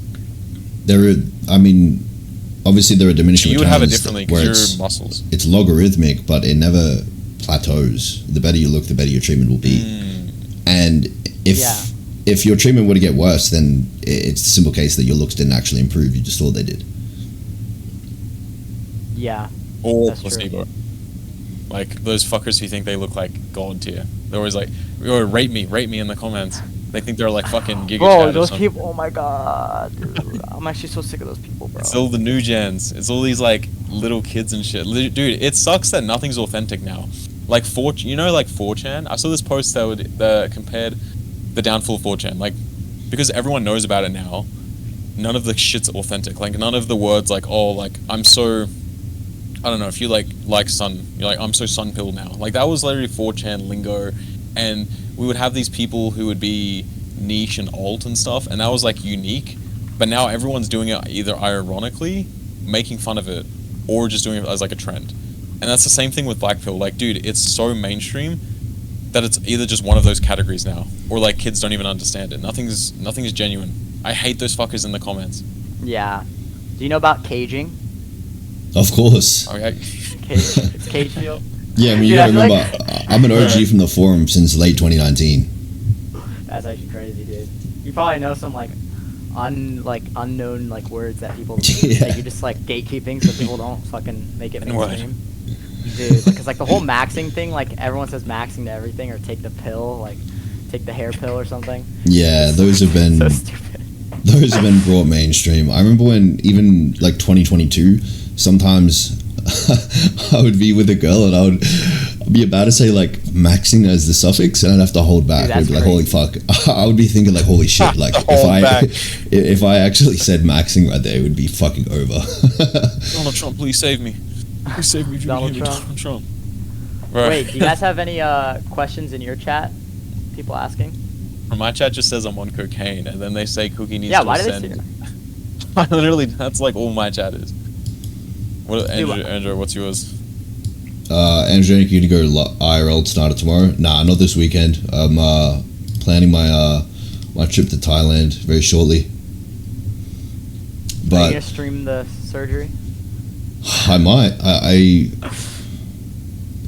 I mean, obviously there are diminishing You would have it returns differently where because it's, you're muscles. it's logarithmic, but it never plateaus. The better you look, the better your treatment will be. And if your treatment were to get worse, then it's the simple case that your looks didn't actually improve. You just thought they did. Yeah. Or That's true. placebo. Like those fuckers who think they look like god tier. They're always like, "Oh, rate me in the comments." They think they're like fucking Giga Bro, Chad or those something. people. Oh my god, dude. I'm actually so sick of those people, bro. It's all the new gens. It's all these like little kids and shit. Dude, it sucks that nothing's authentic now. Like like 4chan. I saw this post that compared the downfall of 4chan. Like, because everyone knows about it now, none of the shit's authentic. Like, none of the words like, oh, like I'm so. I don't know if you like sun. You're like, I'm so sun pilled now. Like that was literally 4chan lingo, and we would have these people who would be niche and alt and stuff, and that was like unique. But now everyone's doing it either ironically, making fun of it, or just doing it as like a trend. And that's the same thing with black pill. Like, dude, it's so mainstream that it's either just one of those categories now, or like kids don't even understand it. Nothing's genuine. I hate those fuckers in the comments. Yeah. Do you know about caging? Of course. Okay. It's cage field. Yeah, I mean, Dude, you gotta I feel remember, I'm an OG from the forum since late 2019. That's actually crazy, dude. You probably know some like unknown like words that people Yeah. that you just like gatekeeping so people don't fucking make it And what? mainstream. Dude, because like the whole maxing thing, like everyone says maxing to everything, or take the pill, like take the hair pill or something. Yeah, those have been So stupid. those have been brought mainstream. I remember when even like 2022, sometimes I would be with a girl and I'd be about to say like maxing as the suffix, and I'd have to hold back. Dude, I'd that's be like, holy fuck. I would be thinking like, holy shit. Like Hold back. if I actually said maxing right there, it would be fucking over. Donald Trump, please save me. Please save me. Donald Donald Trump. Trump. Right. Wait, do you guys have any questions in your chat? People asking? My chat just says I'm on cocaine, and then they say Cookie needs Yeah, to why did they ascend. say I literally, that's like all my chat is. What, Dude, Andrew, what's yours? Androgenic, you to go IRL started tomorrow? Nah, not this weekend. I'm planning my my trip to Thailand very shortly. But are you gonna stream the surgery? I might. I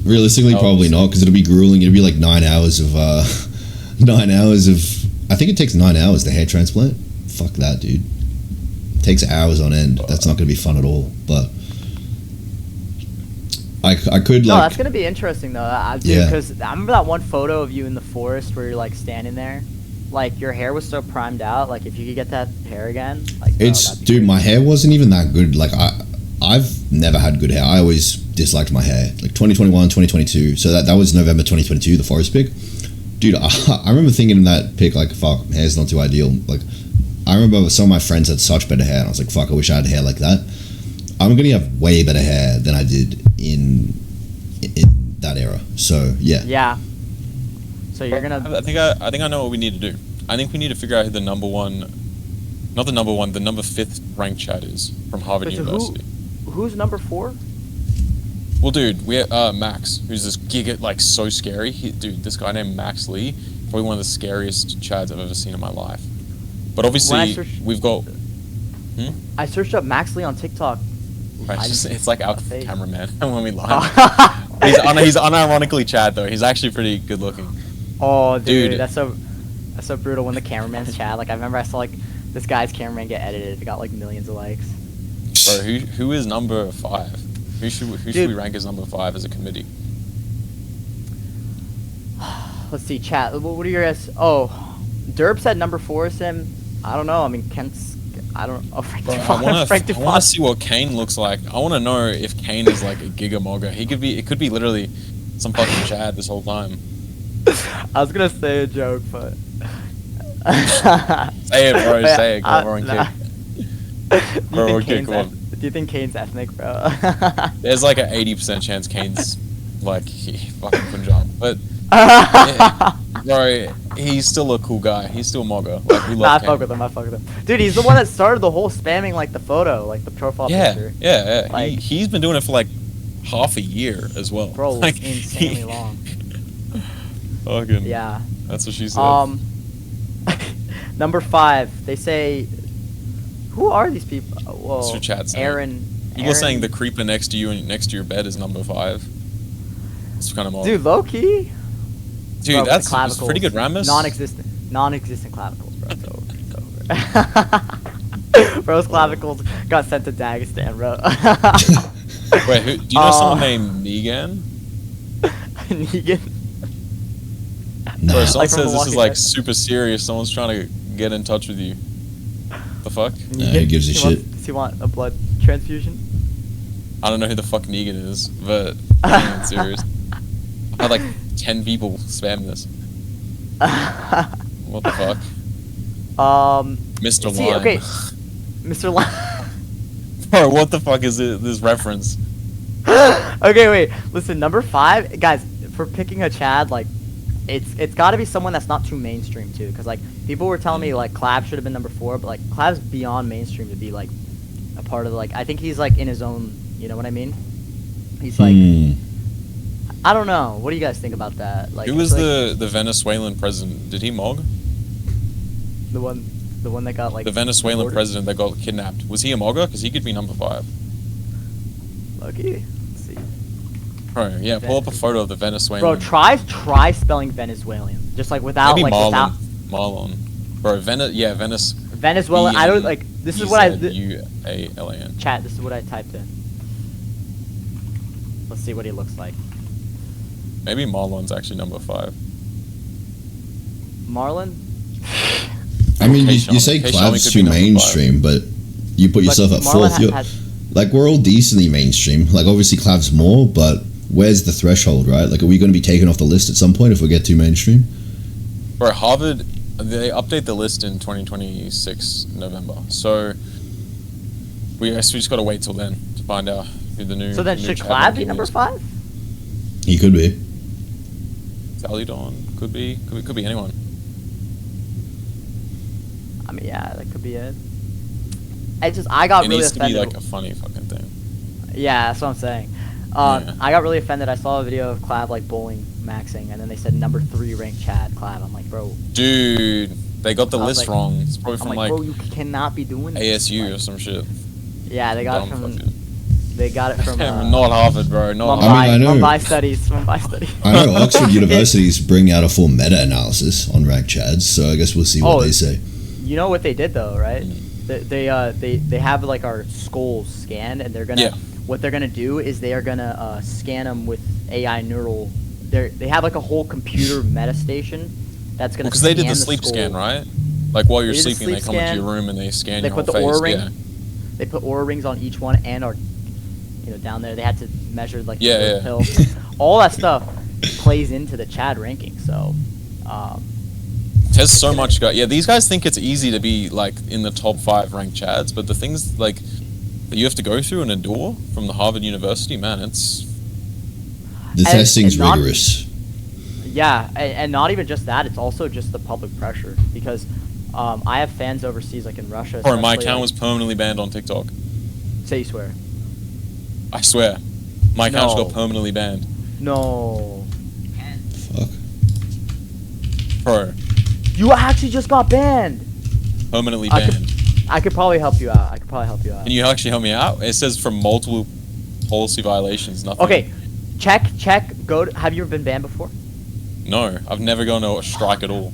realistically probably not, because it'll be grueling. It'll be like 9 hours of 9 hours of. I think it takes 9 hours the hair transplant. Fuck that, dude. It takes hours on end. That's not gonna be fun at all. But I could No, like. that's gonna be interesting though. Yeah. Because I remember that one photo of you in the forest where you're like standing there, like your hair was so primed out. Like if you could get that hair again, like It's that'd be dude, crazy. my hair wasn't even that good. Like I've never had good hair. I always disliked my hair. Like 2021, 2022. So that was November 2022, the forest pic. Dude, I remember thinking in that pic, like, fuck, hair's not too ideal. Like, I remember some of my friends had such better hair, and I was like, fuck, I wish I had hair like that. I'm gonna have way better hair than I did in that era. So yeah. Yeah. So you're gonna. I think I know what we need to do. I think we need to figure out who the number 5th ranked Chad is from Harvard Wait, so University. Who's number 4? Well, dude, we Max, who's this giga, like, so scary. Dude, this guy named Max Lee, probably one of the scariest Chads I've ever seen in my life. But obviously, we've got. I searched up Max Lee on TikTok. It's like our face. cameraman when we live. He's unironically Chad though. He's actually pretty good looking. Oh, dude, Dude. that's so brutal when the cameraman's Chad. Like I remember I saw like this guy's cameraman get edited. It got like millions of likes. Bro, who is number 5? Who should we rank as number 5 as a committee? Let's see, chat. What are your guys? Oh, Derp said number 4 is him. I don't know. I mean, Kent's. I don't. Oh, Frank Bro, Dufon. I Frank want to Dufon. see what Kane looks like. I want to know if Kane is like a giga mogger. It could be literally some fucking Chad this whole time. I was gonna say a joke, but. Say it, bro. Say it. Go on, nah. kid. Bro, okay, come on. Do you think Kane's ethnic, bro? There's like an 80% chance Kane's like fucking Punjab, but yeah, bro, he's still a cool guy. He's still mogger. Like we love I Kane. fuck with him. Dude, he's the one that started the whole spamming like the photo, like the profile picture. Yeah. Like- He's been doing it for like half a year as well. Bro, like insanely long. Fucking Yeah. That's what she said. Number 5. They say, who are these people? Whoa. That's what Chad's saying. Aaron. People saying the creeper next to you and next to your bed is number 5. It's kind of odd. Dude, low key. Dude, Bro, that's clavicles, pretty good Ramus. Non-existent clavicles, bro. It's over. Bro's clavicles got sent to Dagestan, bro. Wait, do you know someone named Negan? Negan. Nah. Bro, someone Like from says The this Walking is like Dead. super serious. Someone's trying to get in touch with you. The fuck? Nah, who gives a shit? Does he want a blood transfusion? I don't know who the fuck Negan is, but I'm serious. I had like 10 people spam this. What the fuck? See, Mr. Lime. okay. Mr. Lime. Bro, what the fuck is this reference? Okay, wait. Listen, number 5, guys. For picking a Chad, like, it's got to be someone that's not too mainstream too, because like people were telling me like Clav should have been number 4, but like Clav's beyond mainstream to be like a part of the, like I think he's like in his own. You know what I mean? He's like. I don't know. What do you guys think about that? Like, Who was like, the Venezuelan president? Did he mog? the one that got like The Venezuelan deported? president that got kidnapped. Was he a mogger? Because he could be number 5. Lucky. Let's see. Bro, yeah, pull up a photo of the Venezuelan. Bro, try spelling Venezuelan. Just like without Maybe like Marlon. without Marlon. Bro, Venice. Venezuelan. I don't like. This is what I. UALAN. Chat. This is what I typed in. Let's see what he looks like. Maybe Marlon's actually number 5. Marlon. I mean, you Shaman. say Shaman Clav's could too be number 5. mainstream, but you put yourself at Marlon 4th. Like, we're all decently mainstream. Like, obviously Clav's more, but where's the threshold, right? Like, are we going to be taken off the list at some point if we get too mainstream? Bro, Harvard, they update the list in 2026 November. So, we just got to wait till then to find out who the new. So then, new should Chad Clav be ranking number is. 5? He could be. Saludon could be anyone. I mean, yeah, that could be it. I got It really needs to offended. be like a funny fucking thing. Yeah, that's what I'm saying. Yeah. I got really offended. I saw a video of Clav like bowling maxing, and then they said number 3 ranked Chad Clav. I'm like, bro. Dude, They got the I was list like- wrong. It's probably I'm from like, bro, you cannot be doing this. ASU Like, or some shit. yeah, they got it Dumb from. fucking- They got it from. Not Harvard, bro. Not Mumbai, Harvard. I know. Mumbai studies. Mumbai studies. I know Oxford University's bringing out a full meta-analysis on ranked chads, so I guess we'll see what Oh, they say. You know what they did though, right? They have like our skulls scanned, and they're gonna. Yeah. What they're gonna do is they are gonna scan them with AI neural. They have like a whole computer meta station that's gonna. Because they did scan the sleep skull. scan, right? Like while you're They did the sleeping, they sleep come into scan. your room and they scan They your put whole the face. Oura ring. Yeah. They put Oura rings on each one and are, down there. They had to measure like Yeah, the yeah. pill. All that stuff plays into the Chad ranking. So, There's so much guy. Yeah, these guys think it's easy to be like in the top 5 ranked chads, but the things like that you have to go through and endure from the Harvard University, man, it's The And- testing's and not- rigorous. yeah, and not even just that. It's also just the public pressure because I have fans overseas, like in Russia. Bro, my especially, account like- was permanently banned on TikTok. Say you swear. I swear. My account No. got permanently banned. No. Fuck. Bro, You actually just got banned. permanently I could- banned. I could probably help you out. Can you actually help me out? It says from multiple policy violations, nothing. Okay, check. Have you ever been banned before? No, I've never gone to a strike at all.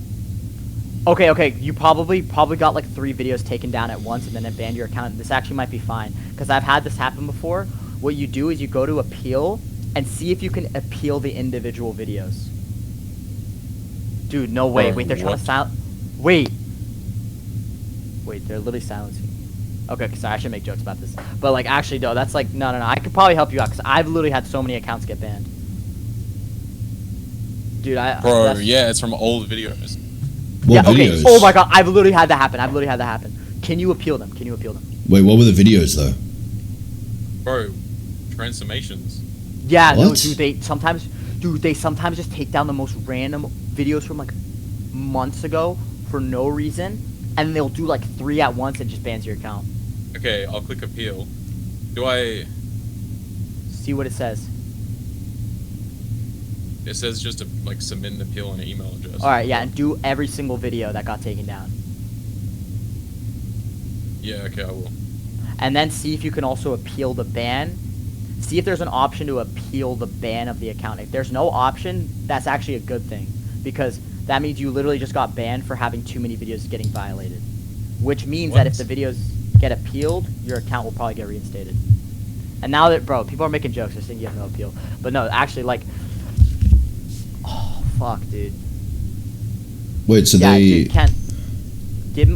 Okay. You probably got like 3 videos taken down at once, and then it banned your account. This actually might be fine because I've had this happen before. What you do is you go to appeal and see if you can appeal the individual videos. Dude, no way. Bro, Wait, they're trying what? to Wait, they're literally silencing. Okay, sorry, I should make jokes about this. But like, actually, no, that's like, no. I could probably help you out because I've literally had so many accounts get banned. Dude, Bro, that's- yeah, it's from old videos. What yeah, okay. videos? Oh my god, I've literally had that happen. Can you appeal them? Wait, what were the videos though? Bro, transformations. Yeah, no, What? dude, they sometimes just take down the most random videos from like months ago for no reason, and they'll do like 3 at once and just bans your account. Okay, I'll click appeal. Do I... See what it says. It says just to like submit an appeal on an email address. Alright, yeah, and do every single video that got taken down. Yeah, okay, I will. And then see if you can also appeal the ban. See if there's an option to appeal the ban of the account. If there's no option, that's actually a good thing. Because that means you literally just got banned for having too many videos getting violated. Which means that if the videos get appealed, your account will probably get reinstated. And now that, bro, people are making jokes. They're saying you have no appeal. But no, actually, like... Oh, fuck, dude. Wait, so Yeah, they... dude, Kent.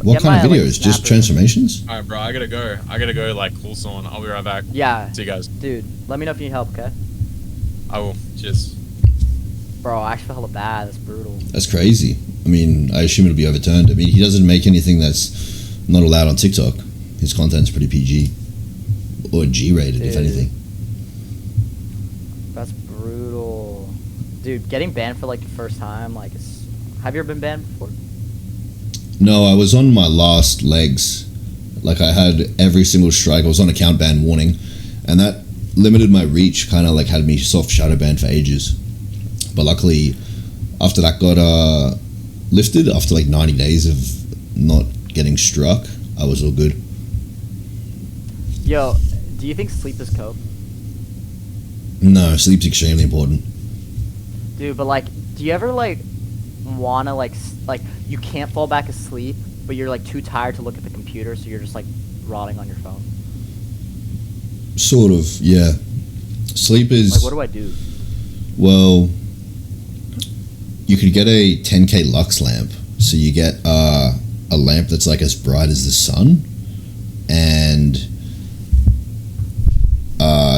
What kind of videos? Just transformations? Alright, bro, I gotta go like full on. I'll be right back. Yeah. See you guys. Dude, let me know if you need help, okay? I will. Cheers. Bro, I actually feel hella bad. That's brutal. That's crazy. I mean, I assume it'll be overturned. I mean, he doesn't make anything that's not allowed on TikTok. His content's pretty PG. Or G-rated, if Dude. anything. That's brutal. Dude, getting banned for like the first time, like, it's... Have you ever been banned before? No, I was on my last legs. Like, I had every single strike. I was on account ban warning. And that limited my reach, kind of like had me soft shadow banned for ages. But luckily, after that got lifted, after like 90 days of not getting struck, I was all good. Yo, do you think sleep is cope? No, sleep's extremely important. Dude, but like, do you ever like wanna like you can't fall back asleep, but you're like too tired to look at the computer, so you're just like rotting on your phone? Sort of, yeah. Sleep is... Like, what do I do? Well, you could get a 10K lux lamp. So you get a lamp that's like as bright as the sun, and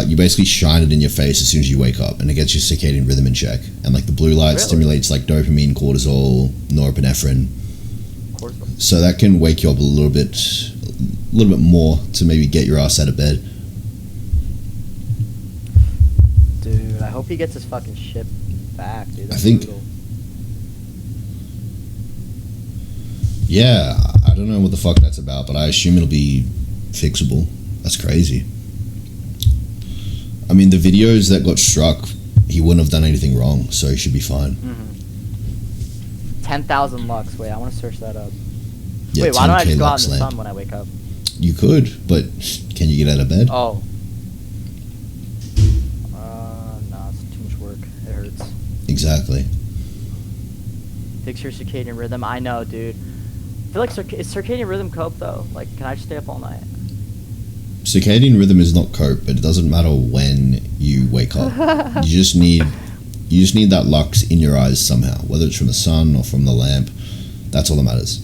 you basically shine it in your face as soon as you wake up, and it gets your circadian rhythm in check. And like the blue light Really? stimulates like dopamine, cortisol, norepinephrine. Of course. So that can wake you up a little bit more to maybe get your ass out of bed. Dude, I hope he gets his fucking shit back, dude. That's I think- brutal. Yeah, I don't know what the fuck that's about, but I assume it'll be fixable. That's crazy. I mean, the videos that got struck, he wouldn't have done anything wrong, so he should be fine. 10,000 lux. Wait, I want to search that up. Yeah, Wait, why don't I 10K just go out lux in the lamp. sun when I wake up? You could, but can you get out of bed? Oh. No, it's too much work. It hurts. Exactly. Fix your circadian rhythm. I know, dude. I feel like is circadian rhythm cope though? Like, can I just stay up all night? Circadian rhythm is not cope, but it doesn't matter when you wake up. You just need that lux in your eyes somehow, whether it's from the sun or from the lamp. That's all that matters.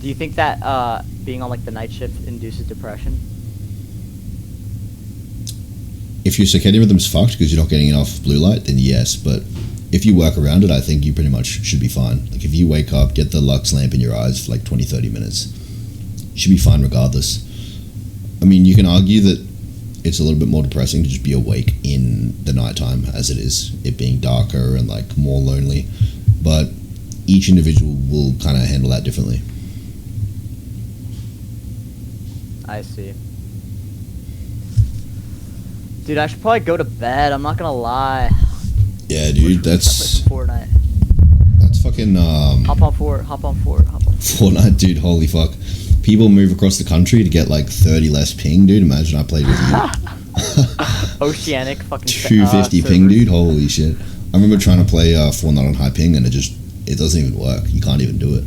Do you think that being on like the night shift induces depression? If your circadian rhythm's fucked because you're not getting enough blue light, then yes. But if you work around it, I think you pretty much should be fine. Like if you wake up, get the lux lamp in your eyes for like 20-30 minutes, you should be fine regardless. I mean, you can argue that it's a little bit more depressing to just be awake in the nighttime as it is, it being darker and like more lonely. But each individual will kind of handle that differently. I see. Dude, I should probably go to bed. I'm not gonna lie. Yeah, dude, that's Fortnite. That's fucking Hop on Fortnite, dude. Holy fuck! People move across the country to get like 30 less ping, dude. Imagine I played with you. Oceanic fucking 250 ping, dude. Holy shit! I remember trying to play Fortnite on high ping, and it doesn't even work. You can't even do it.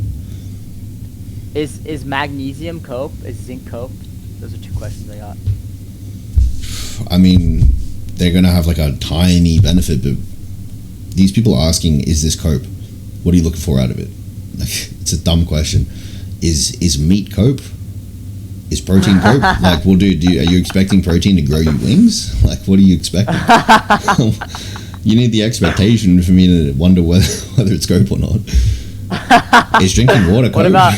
Is magnesium cope? Is zinc cope? Those are two questions I got. I mean, they're gonna have like a tiny benefit, but these people asking, "Is this cope? What are you looking for out of it?" Like, it's a dumb question. Is meat cope? Is protein cope? Like, well, dude, are you expecting protein to grow you wings? Like, what are you expecting? You need the expectation for me to wonder whether it's cope or not. Is drinking water cope? What about?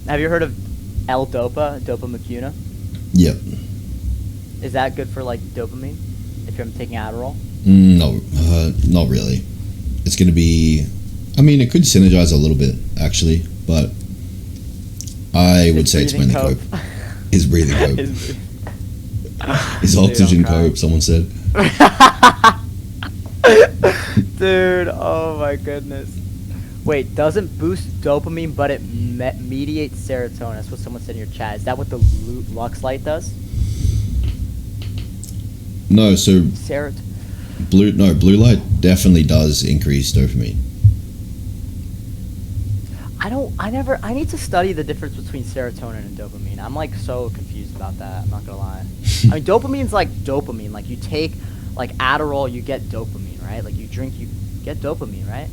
Have you heard of L-Dopa, Dopa Mucuna? Yep. Is that good for like dopamine? If you're taking Adderall? No, not really. It's going to be. I mean, it could synergize a little bit actually, but I would say it's mainly cope. Is breathing cope? Is oxygen cope? Someone said. Dude, oh my goodness. Wait, doesn't boost dopamine, but it mediates serotonin. That's what someone said in your chat. Is that what the Lux light does? No, so blue light definitely does increase dopamine. I need to study the difference between serotonin and dopamine. I'm like so confused about that. I'm not gonna lie. I mean, dopamine's like dopamine. Like you take like Adderall, you get dopamine, right? Like you drink, you get dopamine, right?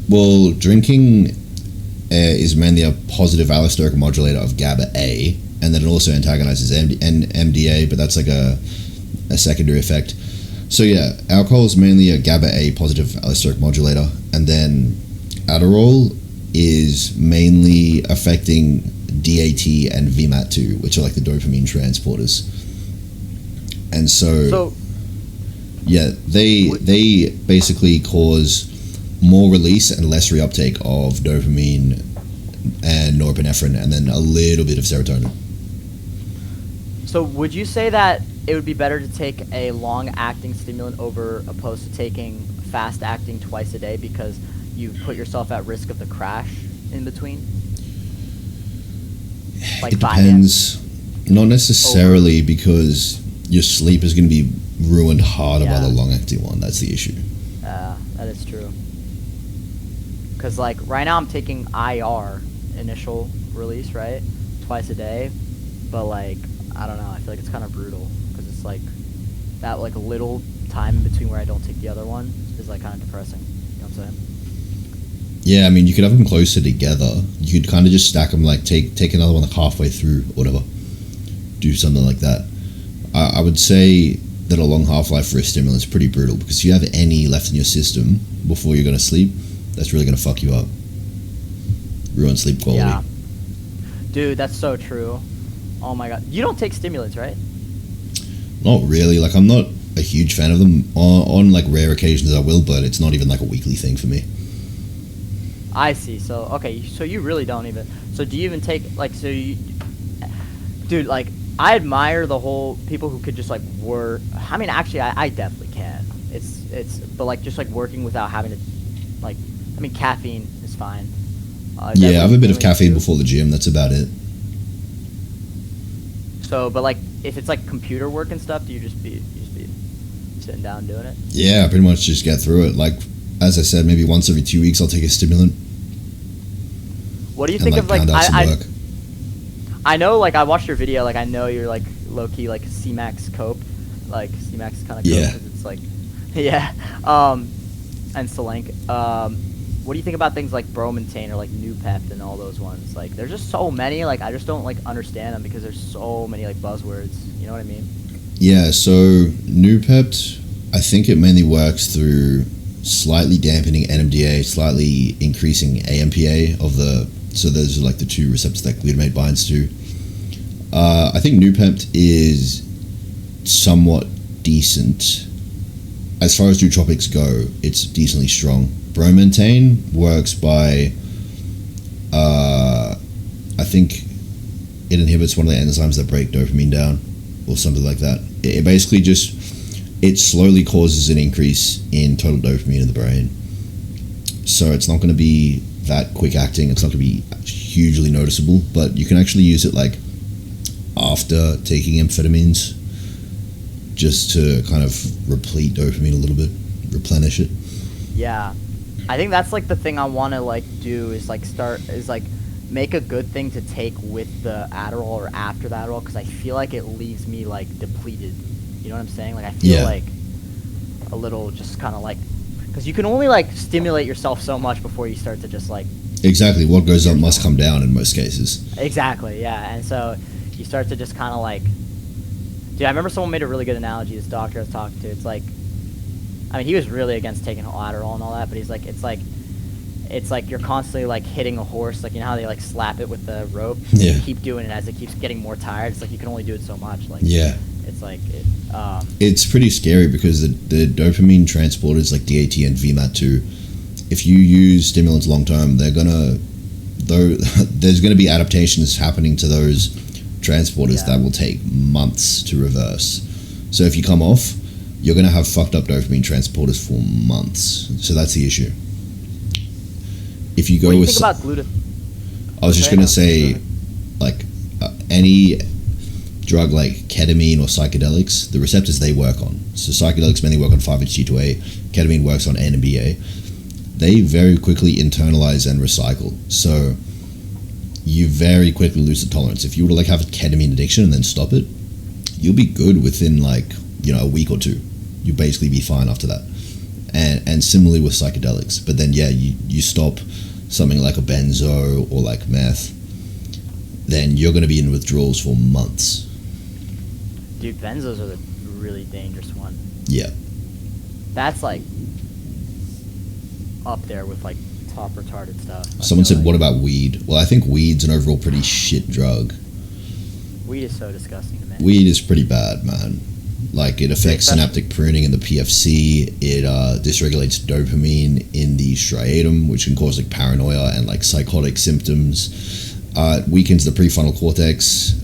Well, drinking is mainly a positive allosteric modulator of GABA A, and then it also antagonizes MDA, but that's like a secondary effect. So yeah, alcohol is mainly a GABA A positive allosteric modulator, and then Adderall is mainly affecting DAT and VMAT2, which are like the dopamine transporters. And so yeah, they basically cause more release and less reuptake of dopamine and norepinephrine, and then a little bit of serotonin. So would you say that it would be better to take a long-acting stimulant over opposed to taking fast-acting twice a day because you put yourself at risk of the crash in between? Like it depends. Not necessarily, because your sleep is going to be ruined harder by the long-acting one. That's the issue. That is true. Because like right now I'm taking IR, initial release, right? Twice a day. But like, I don't know, I feel like it's kind of brutal. Because it's like, that like little time in between where I don't take the other one is like kind of depressing. You know what I'm saying? Yeah, I mean, you could have them closer together. You could kind of just stack them, like take another one like halfway through, or whatever. Do something like that. I would say that a long half-life for a stimulant is pretty brutal, because if you have any left in your system before you're going to sleep, that's really going to fuck you up. Ruin sleep quality. Yeah. Dude, that's so true. Oh my god. You don't take stimulants, right? Not really. Like, I'm not a huge fan of them. On like rare occasions I will, but it's not even like a weekly thing for me. I see. So, okay, so you really don't even... So do you even take, like, so you... Dude, like, I admire the whole people who could just like work. I mean, actually, I definitely can. But like just like working without having to, like, I mean, caffeine is fine. Yeah, I have a bit of caffeine before the gym. That's about it. So, but like, if it's like computer work and stuff, do you just be sitting down doing it? Yeah, I pretty much just get through it. Like, as I said, maybe once every 2 weeks I'll take a stimulant. What do you think of like work. I know, like, I watched your video, like, I know you're like low key like C-Max cope, like C-Max kind of cope. Yeah. 'Cause it's like, yeah. And Solank. What do you think about things like Bromontane or like Noopept and all those ones? Like, there's just so many. Like, I just don't like understand them because there's so many like buzzwords. You know what I mean? Yeah. So Noopept, I think it mainly works through slightly dampening NMDA, slightly increasing AMPA of the. So those are like the two receptors that glutamate binds to. I think Noopept is somewhat decent. As far as nootropics go, it's decently strong. Bromontane works by, I think it inhibits one of the enzymes that break dopamine down, or something like that. It basically just, it slowly causes an increase in total dopamine in the brain. So it's not going to be that quick acting, it's not going to be hugely noticeable, but you can actually use it like after taking amphetamines, just to kind of replete dopamine a little bit, replenish it. Yeah, I think that's like the thing I want to like do is like make a good thing to take with the Adderall or after the Adderall, because I feel like it leaves me like depleted. You know what I'm saying? Like, I feel like a little just kind of like, because you can only like stimulate yourself so much before you start to just like. Exactly, what goes up must come down in most cases. Exactly, yeah, and so you start to just kind of like. Dude, I remember someone made a really good analogy. This doctor I was talking to, it's like, I mean, he was really against taking Adderall and all that, but he's like, it's like you're constantly like hitting a horse, like, you know how they like slap it with the rope. Yeah. You keep doing it as it keeps getting more tired. It's like you can only do it so much. Like, yeah. It's like it's pretty scary because the dopamine transporters like DAT and VMAT2, if you use stimulants long term, there's gonna be adaptations happening to those transporters that will take months to reverse. So if you come off, you're going to have fucked up dopamine transporters for months. So that's the issue. If you go what do you with think about glutathione? I was just going to say, like, any drug like ketamine or psychedelics, the receptors they work on. So psychedelics mainly work on 5-HT2A, ketamine works on NMDA. They very quickly internalize and recycle. So you very quickly lose the tolerance. If you were to like have a ketamine addiction and then stop it, you'll be good within like, a week or two. You'll basically be fine after that. And similarly with psychedelics. But then you stop something like a benzo or like meth, then you're going to be in withdrawals for months. Dude, benzos are the really dangerous one. Yeah. That's like up there with like top retarded stuff. Someone said, what about weed? Well, I think weed's an overall pretty shit drug. Weed is so disgusting to me. Weed is pretty bad, man. Like, it affects synaptic pruning in the PFC. It dysregulates dopamine in the striatum, which can cause like paranoia and like psychotic symptoms. It weakens the prefrontal cortex,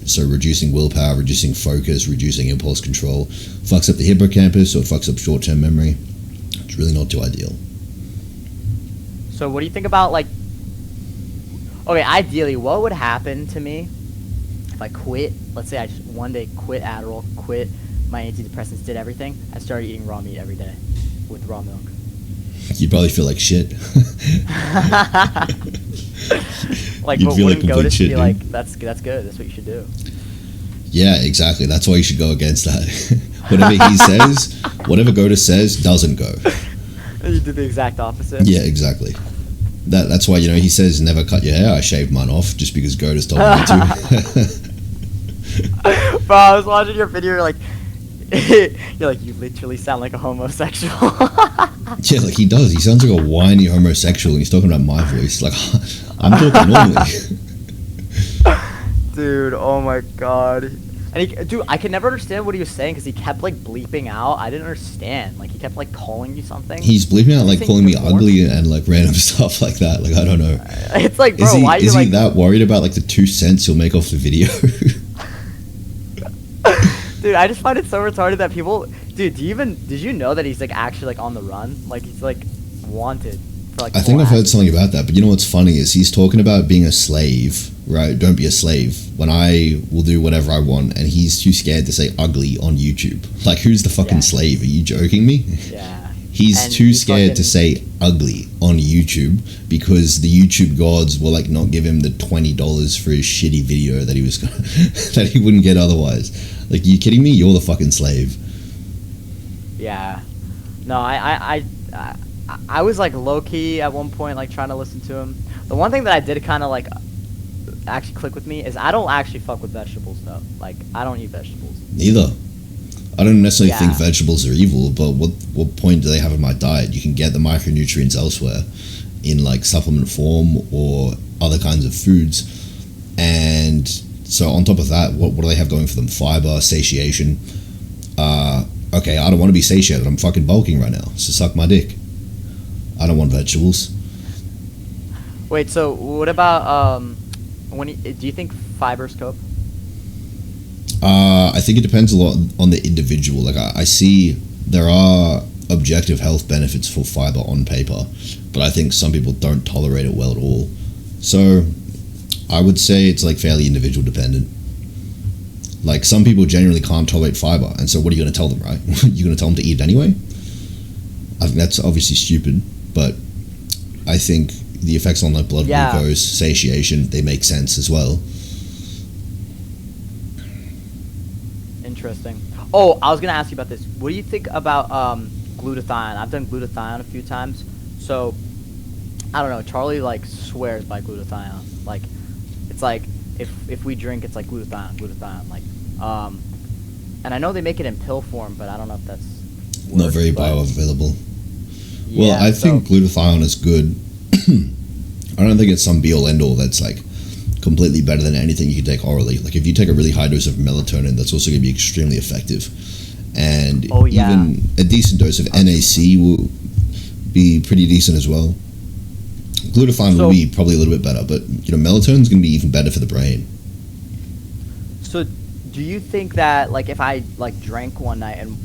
so reducing willpower, reducing focus, reducing impulse control. Fucks up the hippocampus, so it fucks up short-term memory. It's really not too ideal. So what do you think about like, okay, ideally, what would happen to me if I quit, let's say I just one day quit Adderall, quit my antidepressants, did everything, I started eating raw meat every day with raw milk? You'd probably feel like shit. Like, You'd but feel wouldn't like Goatus shit, be dude. like, that's good, that's what you should do? Yeah, exactly. That's why you should go against that. Whatever he says, whatever Goatus says, doesn't go. You did the exact opposite? Yeah, exactly. That's why, he says never cut your hair. I shaved mine off just because Goatus told me to. Bro, I was watching your video, you're like, you literally sound like a homosexual. Yeah, like he does. He sounds like a whiny homosexual and he's talking about my voice. Like, I'm talking normally. Dude, oh my god. And dude, I could never understand what he was saying because he kept like bleeping out. I didn't understand. Like, he kept like calling you something. He's bleeping out like calling me ugly and like random stuff like that. Like, I don't know. It's like, bro, is he why are you is like... he that worried about like the 2 cents he'll make off the video? Dude, I just find it so retarded that people, dude, did you know that he's like actually like on the run? Like he's like wanted for like. I think I've heard something about that, but you know what's funny is he's talking about being a slave, right? Don't be a slave. When I will do whatever I want, and he's too scared to say ugly on YouTube. Like, who's the fucking slave? Are you joking me? Yeah. He's too scared to say ugly on YouTube because the YouTube gods will like not give him the $20 for his shitty video that he was that he wouldn't get otherwise. Like, you kidding me? You're the fucking slave. Yeah. No, I was like low key at one point, like trying to listen to him. The one thing that I did kind of like actually click with me is I don't actually fuck with vegetables though. Like, I don't eat vegetables. Neither. I don't necessarily think vegetables are evil, but what point do they have in my diet? You can get the micronutrients elsewhere in like supplement form or other kinds of foods. And so on top of that, what do they have going for them? Fiber, satiation. Okay, I don't want to be satiated. I'm fucking bulking right now, so suck my dick. I don't want vegetables. Wait, so what about do you think fibers cope? I think it depends a lot on the individual. Like, I see there are objective health benefits for fiber on paper, but I think some people don't tolerate it well at all. So I would say it's like fairly individual dependent. Like, some people genuinely can't tolerate fiber, and so what are you going to tell them, right? You're going to tell them to eat it anyway? I think that's obviously stupid, but I think the effects on like blood glucose, satiation, they make sense as well. Interesting. Oh, I was gonna ask you about this. What do you think about glutathione? I've done glutathione a few times. So I don't know. Charlie like swears by glutathione. Like, it's like if we drink, it's like glutathione. Like, and I know they make it in pill form, but I don't know if that's not very bioavailable. Yeah, well, I think glutathione is good. I don't think it's some be all end all that's like completely better than anything you can take orally. Like, if you take a really high dose of melatonin, that's also going to be extremely effective. And even a decent dose of NAC will be pretty decent as well. Glutathione will be probably a little bit better, but you know, melatonin is going to be even better for the brain. So, do you think that like if I like drank one night and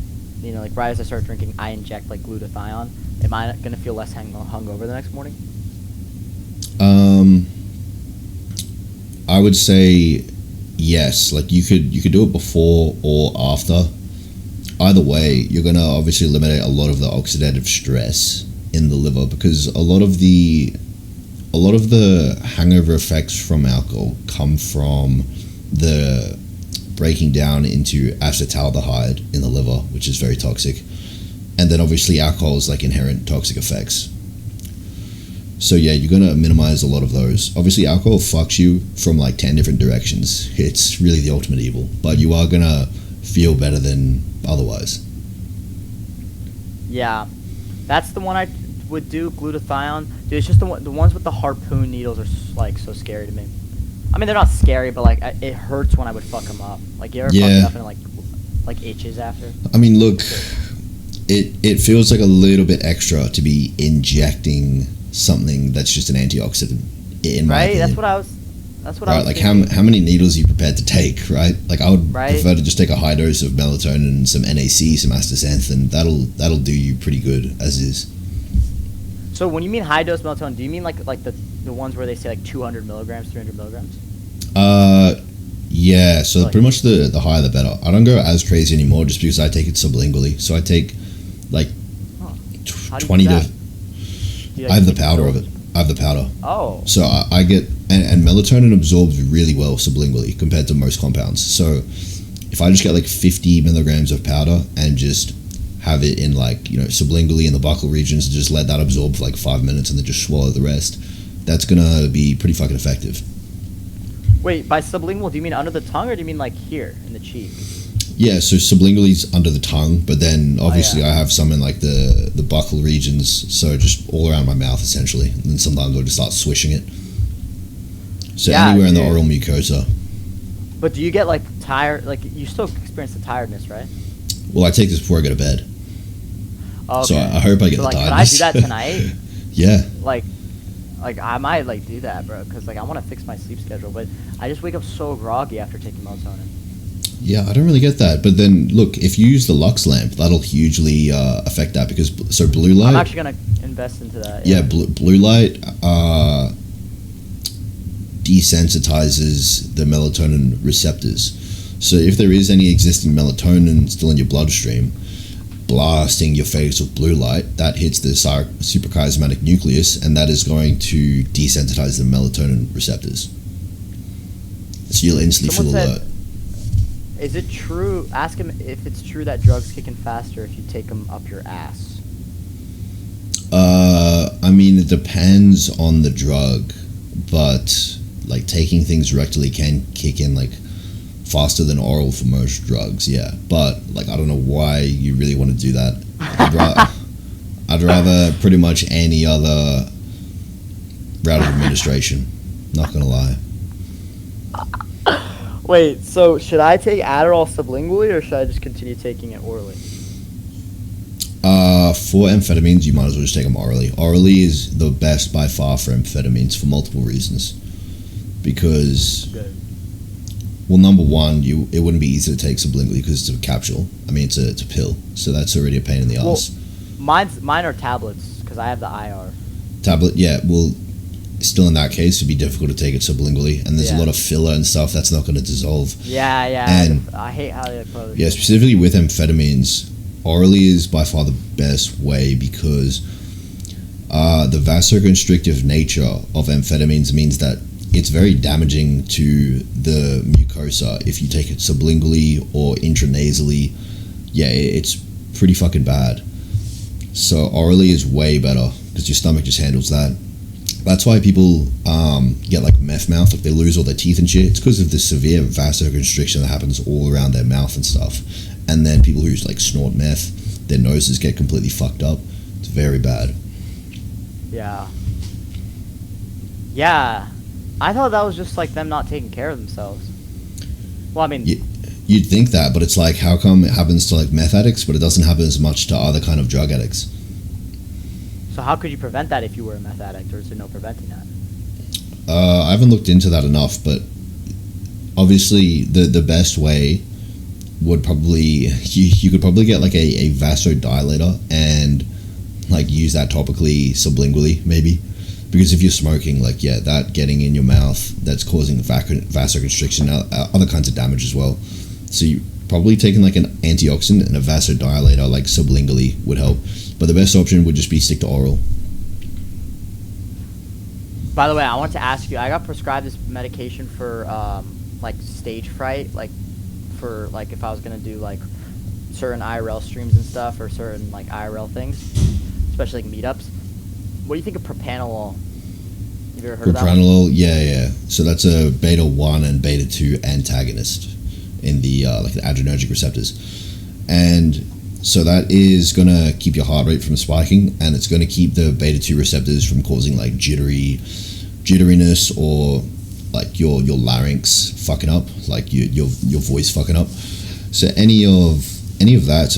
you know like right as I start drinking, I inject like glutathione, am I going to feel less hungover the next morning? I would say yes. Like, you could do it before or after. Either way, you're gonna obviously eliminate a lot of the oxidative stress in the liver, because a lot of the hangover effects from alcohol come from the breaking down into acetaldehyde in the liver, which is very toxic. And then obviously alcohol is like inherent toxic effects. So yeah, you're going to minimize a lot of those. Obviously, alcohol fucks you from like 10 different directions. It's really the ultimate evil. But you are going to feel better than otherwise. Yeah. That's the one I would do, glutathione. Dude, it's just the ones with the harpoon needles are like so scary to me. I mean, they're not scary, but like it hurts when I would fuck them up. Like, you ever fuck it up and it like itches after? I mean, look, it feels like a little bit extra to be injecting something that's just an antioxidant, in my opinion. That's what I was like thinking. how many needles are you prepared to take, right? Like, I would prefer to just take a high dose of melatonin and some NAC, some astaxanthin. That'll do you pretty good as is. So when you mean high dose melatonin, do you mean like the ones where they say like 200 milligrams, 300 milligrams? Yeah, so pretty much the higher the better. I don't go as crazy anymore just because I take it sublingually. So I take like 20 to... I have the powder of it. I have the powder. Oh. So I get... And melatonin absorbs really well sublingually compared to most compounds. So if I just get like 50 milligrams of powder and just have it in like, you know, sublingually in the buccal regions and just let that absorb for like 5 minutes and then just swallow the rest, that's going to be pretty fucking effective. Wait, by sublingual, do you mean under the tongue or do you mean like here in the cheek? Yeah, so sublingually's under the tongue, but then obviously I have some in like the buccal regions, so just all around my mouth essentially. And then sometimes I'll just start swishing it. So anywhere in the oral mucosa. But do you get like tired? Like, you still experience the tiredness, right? Well, I take this before I go to bed. Okay. So I hope I get the tiredness. Could I do that tonight? Yeah. Like I might like do that, bro, because like I want to fix my sleep schedule, but I just wake up so groggy after taking melatonin. Yeah, I don't really get that. But then, look, if you use the Lux lamp, that'll hugely affect that because blue light. I'm actually gonna invest into that. Yeah, blue light desensitizes the melatonin receptors. So if there is any existing melatonin still in your bloodstream, blasting your face with blue light, that hits the suprachiasmatic nucleus, and that is going to desensitize the melatonin receptors. So you'll instantly feel alert. Is it true? Ask him if it's true that drugs kick in faster if you take them up your ass. I mean, it depends on the drug, but like taking things rectally can kick in like faster than oral for most drugs. Yeah, but like I don't know why you really want to do that. I'd rather pretty much any other route of administration. Not gonna lie. Wait, so should I take Adderall sublingually or should I just continue taking it orally? For amphetamines, you might as well just take them orally. Orally is the best by far for amphetamines for multiple reasons. Because, well, number one, it wouldn't be easy to take sublingually because it's a capsule. I mean, it's a pill, so that's already a pain in the ass. Mine are tablets because I have the IR. Tablet, yeah. Well, still in that case, it'd be difficult to take it sublingually, and there's a lot of filler and stuff that's not going to dissolve. Yeah. And I hate how they put it. Yeah, specifically with amphetamines, orally is by far the best way because the vasoconstrictive nature of amphetamines means that it's very damaging to the mucosa if you take it sublingually or intranasally. Yeah, it's pretty fucking bad. So orally is way better because your stomach just handles that. That's why people get like meth mouth, like they lose all their teeth and shit. It's because of the severe vasoconstriction that happens all around their mouth and stuff. And then people who like snort meth, their noses get completely fucked up. It's very bad. Yeah. Yeah. I thought that was just like them not taking care of themselves. Well, I mean... You'd think that, but it's like, how come it happens to like meth addicts, but it doesn't happen as much to other kind of drug addicts? So how could you prevent that if you were a meth addict, or is there no preventing that? I haven't looked into that enough, but obviously the best way would probably... You could probably get like a vasodilator and like use that topically, sublingually, maybe. Because if you're smoking, like, yeah, that getting in your mouth, that's causing vasoconstriction, other kinds of damage as well. So you probably taking like an antioxidant and a vasodilator, like sublingually, would help. But the best option would just be stick to oral. By the way, I want to ask you, I got prescribed this medication for like stage fright, like for like if I was gonna do like certain IRL streams and stuff, or certain like IRL things, especially like meetups. What do you think of propranolol? Have you ever heard of that? Propranolol, yeah. So that's a beta 1 and beta 2 antagonist in the like the adrenergic receptors, and so that is gonna keep your heart rate from spiking, and it's gonna keep the beta 2 receptors from causing like jitteriness or like your larynx fucking up, like your voice fucking up. So any of that,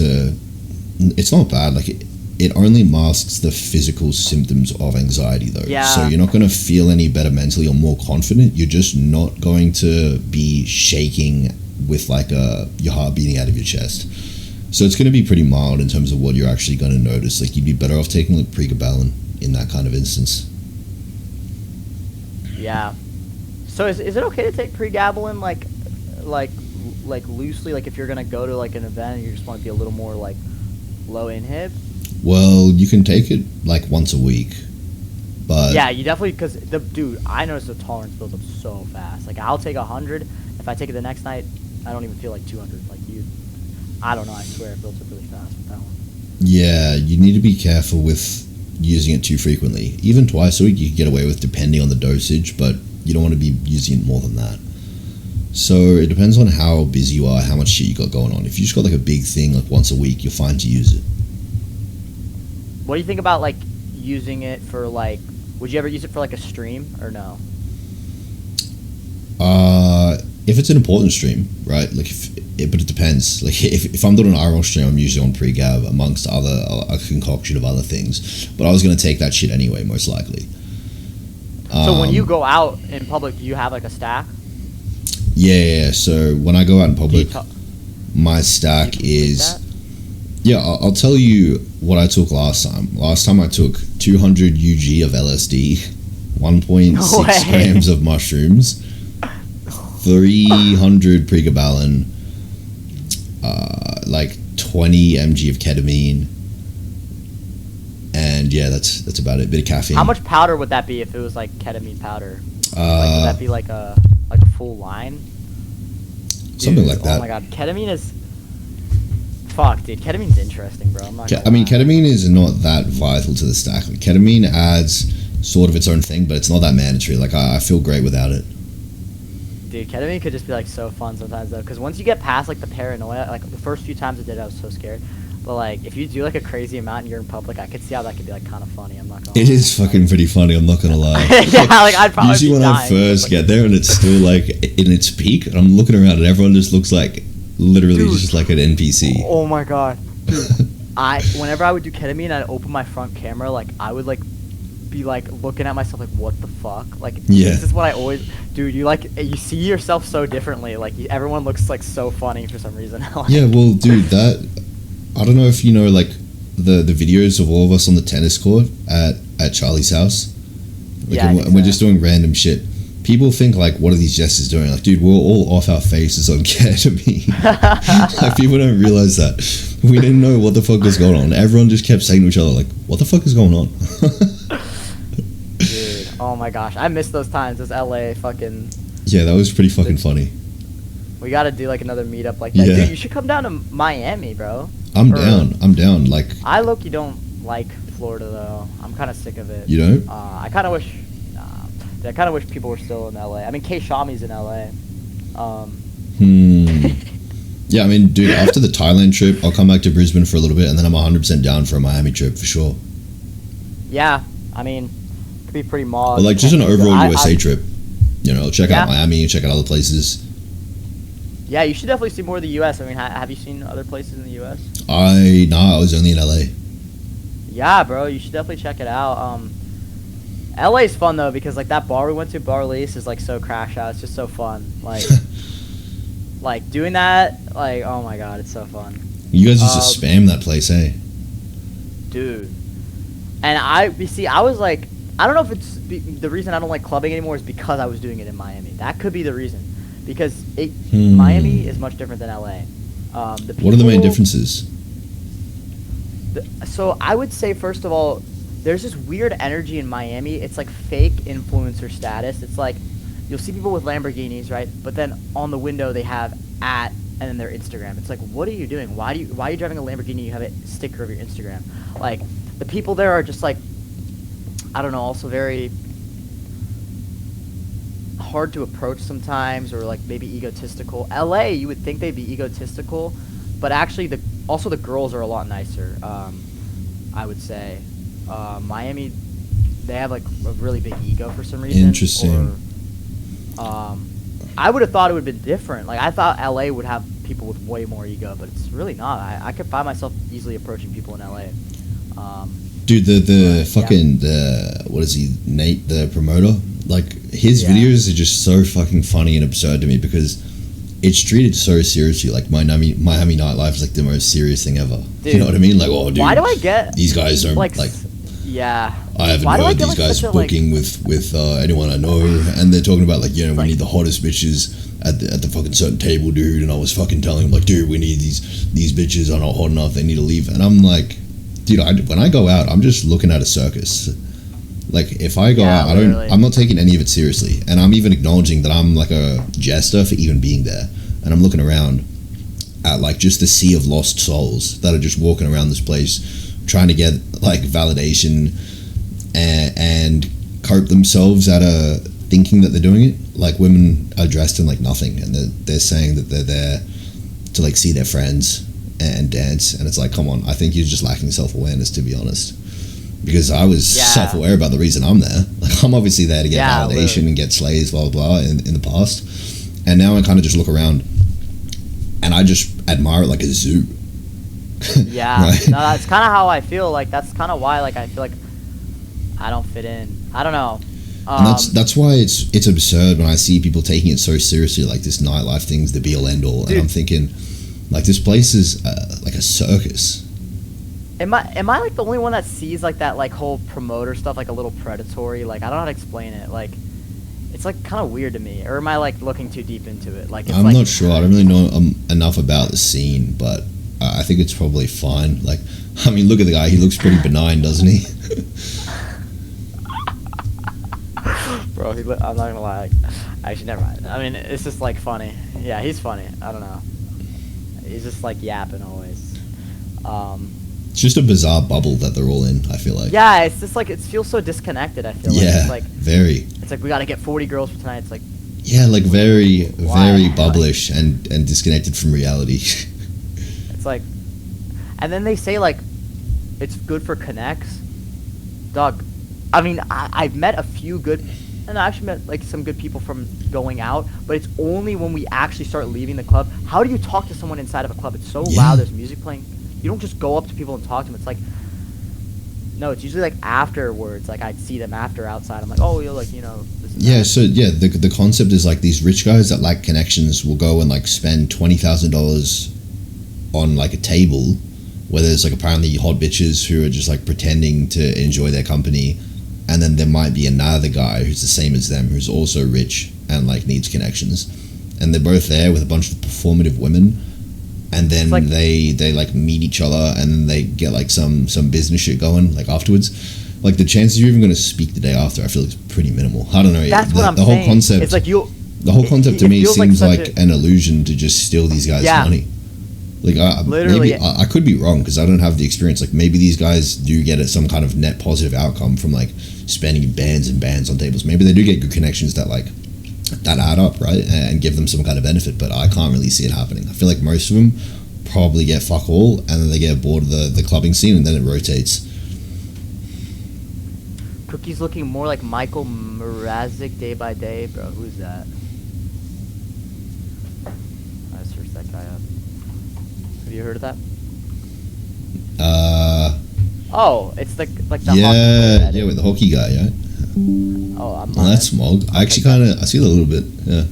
it's not bad. Like it only masks the physical symptoms of anxiety, though. Yeah. So you're not going to feel any better mentally or more confident. You're just not going to be shaking with like your heart beating out of your chest. So it's going to be pretty mild in terms of what you're actually going to notice. Like you'd be better off taking like pregabalin in that kind of instance. Yeah. So is it okay to take pregabalin like loosely, like if you're gonna go to like an event and you just want to be a little more like low inhib? Well, you can take it like once a week, but yeah, you definitely, because dude, I noticed the tolerance builds up so fast. Like I'll take 100. If I take it the next night, I don't even feel like 200. Like I don't know. I swear it builds up really fast with that one. Yeah, you need to be careful with using it too frequently. Even twice a week you can get away with, depending on the dosage, but you don't want to be using it more than that. So it depends on how busy you are, how much shit you got going on. If you just got like a big thing like once a week, you're fine to use it. What do you think about like using it for like? Would you ever use it for like a stream or no? If it's an important stream, right? Like, but it depends. Like, if I'm doing an IRL stream, I'm usually on pre-gab amongst a concoction of other things. But I was gonna take that shit anyway, most likely. So when you go out in public, do you have like a stack? Yeah. So when I go out in public, my stack is. Yeah, I'll tell you what I took last time. Last time I took 200 UG of LSD, 1.6 grams of mushrooms, 300 pregabalin, like 20 mg of ketamine, and yeah, that's about it. Bit of caffeine. How much powder would that be if it was like ketamine powder? Would that be like a full line? Something like that. Oh my god, ketamine is. Fuck, dude, ketamine's interesting, bro. I'm not gonna lie. Ketamine is not that vital to the stack. Like, ketamine adds sort of its own thing, but it's not that mandatory. Like, I feel great without it. Dude, ketamine could just be like so fun sometimes though, because once you get past like the paranoia, like the first few times I did it, I was so scared. But like, if you do like a crazy amount and you're in public, I could see how that could be like kind of funny. I'm not gonna. It is fucking pretty funny. I'm not gonna lie. Yeah, like I'd probably. Usually when I first get there and it's still like in its peak, and I'm looking around and everyone just looks like literally just like an NPC. Oh my god, dude! Whenever I would do ketamine, I'd open my front camera, like I would like be like looking at myself like, what the fuck? Like, this is what I always, dude. You see yourself so differently. Like everyone looks like so funny for some reason. Like, yeah, well, dude, I don't know if you know like the videos of all of us on the tennis court at Charlie's house. Like, yeah, and we're just doing random shit. People think like, what are these jesters doing? Like, dude, we're all off our faces on ketamine. Like, people don't realize that. We didn't know what the fuck was going on. Everyone just kept saying to each other like, what the fuck is going on? Dude, oh my gosh, I miss those times. Those LA fucking. Yeah, that was pretty fucking funny. We gotta do like another meetup like that. Yeah. Dude, you should come down to Miami, bro. I'm down. Like, I low-key don't like Florida though. I'm kind of sick of it. You don't? I kind of wish. I kind of wish people were still in LA. I mean, K Shami's in LA. Yeah, I mean, dude, after the Thailand trip, I'll come back to Brisbane for a little bit, and then I'm 100% down for a Miami trip for sure. Yeah, I mean, it could be pretty mod. Or like just an overall USA trip. You know, check out Miami, check out other places. Yeah, you should definitely see more of the U.S. I mean, have you seen other places in the U.S.? I was only in LA. Yeah, bro, you should definitely check it out. LA's fun though because like that bar we went to, Bar Release, is like so crash out. It's just so fun. Like, like doing that. Like, oh my god, it's so fun. You guys used to spam that place, eh? Dude, and I was like, I don't know if it's the reason I don't like clubbing anymore is because I was doing it in Miami. That could be the reason, because Miami is much different than LA. What are the main differences? So I would say first of all, there's this weird energy in Miami. It's like fake influencer status. It's like you'll see people with Lamborghinis, right? But then on the window they have @ and then their Instagram. It's like, what are you doing? Why are you driving a Lamborghini? You have a sticker of your Instagram. Like, the people there are just like, I don't know, also very hard to approach sometimes, or like maybe egotistical. LA, you would think they'd be egotistical, but actually the girls are a lot nicer. I would say. Miami, they have like a really big ego for some reason. Interesting. Or, I would have thought it would have been different. Like, I thought LA would have people with way more ego, but it's really not. I could find myself easily approaching people in LA. Dude, what is he, Nate, the promoter? Like, his videos are just so fucking funny and absurd to me because it's treated so seriously. Like, Miami nightlife is like the most serious thing ever. Dude, you know what I mean? Like, oh, dude, why do I get these guys don't like. Yeah. I haven't heard these guys booking with anyone I know, and they're talking about like, you know, we need the hottest bitches at the fucking certain table, dude. And I was fucking telling them like, dude, we need these bitches are not hot enough. They need to leave. And I'm like, dude, when I go out, I'm just looking at a circus. Like, if I go out, I'm not taking any of it seriously, and I'm even acknowledging that I'm like a jester for even being there. And I'm looking around at like just the sea of lost souls that are just walking around this place trying to get like validation and cope themselves out of thinking that they're doing it. Like, women are dressed in like nothing, and they're saying that they're there to like see their friends and dance, and it's like, come on, I think you're just lacking self-awareness, to be honest, because I was self-aware about the reason I'm there. Like, I'm obviously there to get validation and get slays, blah blah blah in the past, and now I kind of just look around and I just admire it like a zoo. Yeah, right? No, that's kind of how I feel. Like, that's kind of why, like, I feel like I don't fit in. I don't know. And that's why it's absurd when I see people taking it so seriously, like this nightlife thing's the be all end all, and I'm thinking, like, this place is like a circus. Am I like the only one that sees like that like whole promoter stuff like a little predatory? Like I don't know how to explain it. Like it's like kind of weird to me, or am I like looking too deep into it? Like I'm not sure. I don't really know enough about the scene, but I think it's probably fine. Like, I mean, look at the guy. He looks pretty benign, doesn't he? Bro, I'm not gonna lie. Actually, never mind. I mean, it's just like funny. Yeah, he's funny. I don't know. He's just like yapping always. It's just a bizarre bubble that they're all in, I feel like. Yeah, it's just like, it feels so disconnected, I feel like. Yeah, it's like, very. It's like, we gotta get 40 girls for tonight. It's like... Yeah, like very bubblish and disconnected from reality. It's like... And then they say, like, it's good for connects. Dog, I mean, I've met a few good... And I actually met, like, some good people from going out, but it's only when we actually start leaving the club. How do you talk to someone inside of a club? It's so loud, there's music playing. You don't just go up to people and talk to them. It's like, no, it's usually like afterwards. Like I'd see them after outside. I'm like, oh, you're like, you know. This is that. So yeah, the concept is like these rich guys that lack connections will go and like spend $20,000 on like a table where there's like apparently hot bitches who are just like pretending to enjoy their company, and then there might be another guy who's the same as them who's also rich and like needs connections, and they're both there with a bunch of performative women. And then like, they like meet each other, and then they get like some business shit going like afterwards. Like the chances you're even going to speak the day after, I feel like is pretty minimal. I don't know. That's what I'm saying. Whole concept, it's like the whole concept to me seems like an illusion to just steal these guys' money. Like maybe I could be wrong because I don't have the experience. Like maybe these guys do get some kind of net positive outcome from like spending bands and bands on tables. Maybe they do get good connections that like that add up, right, and give them some kind of benefit, but I can't really see it happening. I feel like most of them probably get fuck all, and then they get bored of the clubbing scene, and then it rotates. Cookie's looking more like Michael Mrazek day by day, bro. Who's that? I searched that guy up. Have you heard of that? Oh, it's like the hockey with the hockey guy, yeah. Oh, that's Smog. I actually I see that a little bit, yeah.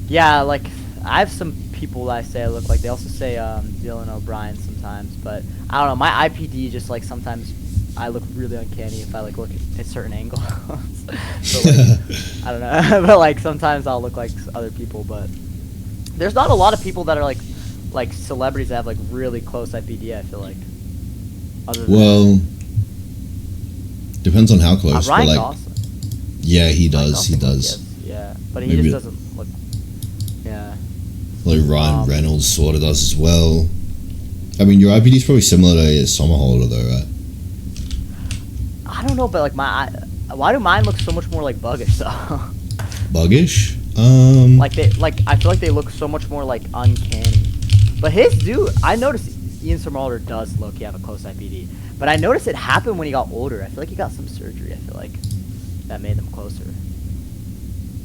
Yeah, like I have some people that I say I look like. They also say Dylan O'Brien sometimes, but I don't know. My IPD just like sometimes I look really uncanny if I like look at certain angles. So like, I don't know, but like sometimes I'll look like other people. But there's not a lot of people that are like celebrities that have like really close IPD. I feel like. Well, depends on how close. Ryan but like, Gosling. Yeah, he does. He does. Yeah, but he just doesn't look. Yeah. Like Ryan Reynolds sort of does as well. I mean, your IPD is probably similar to a Summerholder though, right? I don't know, but like why do mine look so much more like buggish though? Buggish? Like I feel like they look so much more like uncanny. But his do, I noticed Ian Somerhalder does low-key have a close IPD, but I noticed it happened when he got older. I feel like he got some surgery. I feel like that made them closer.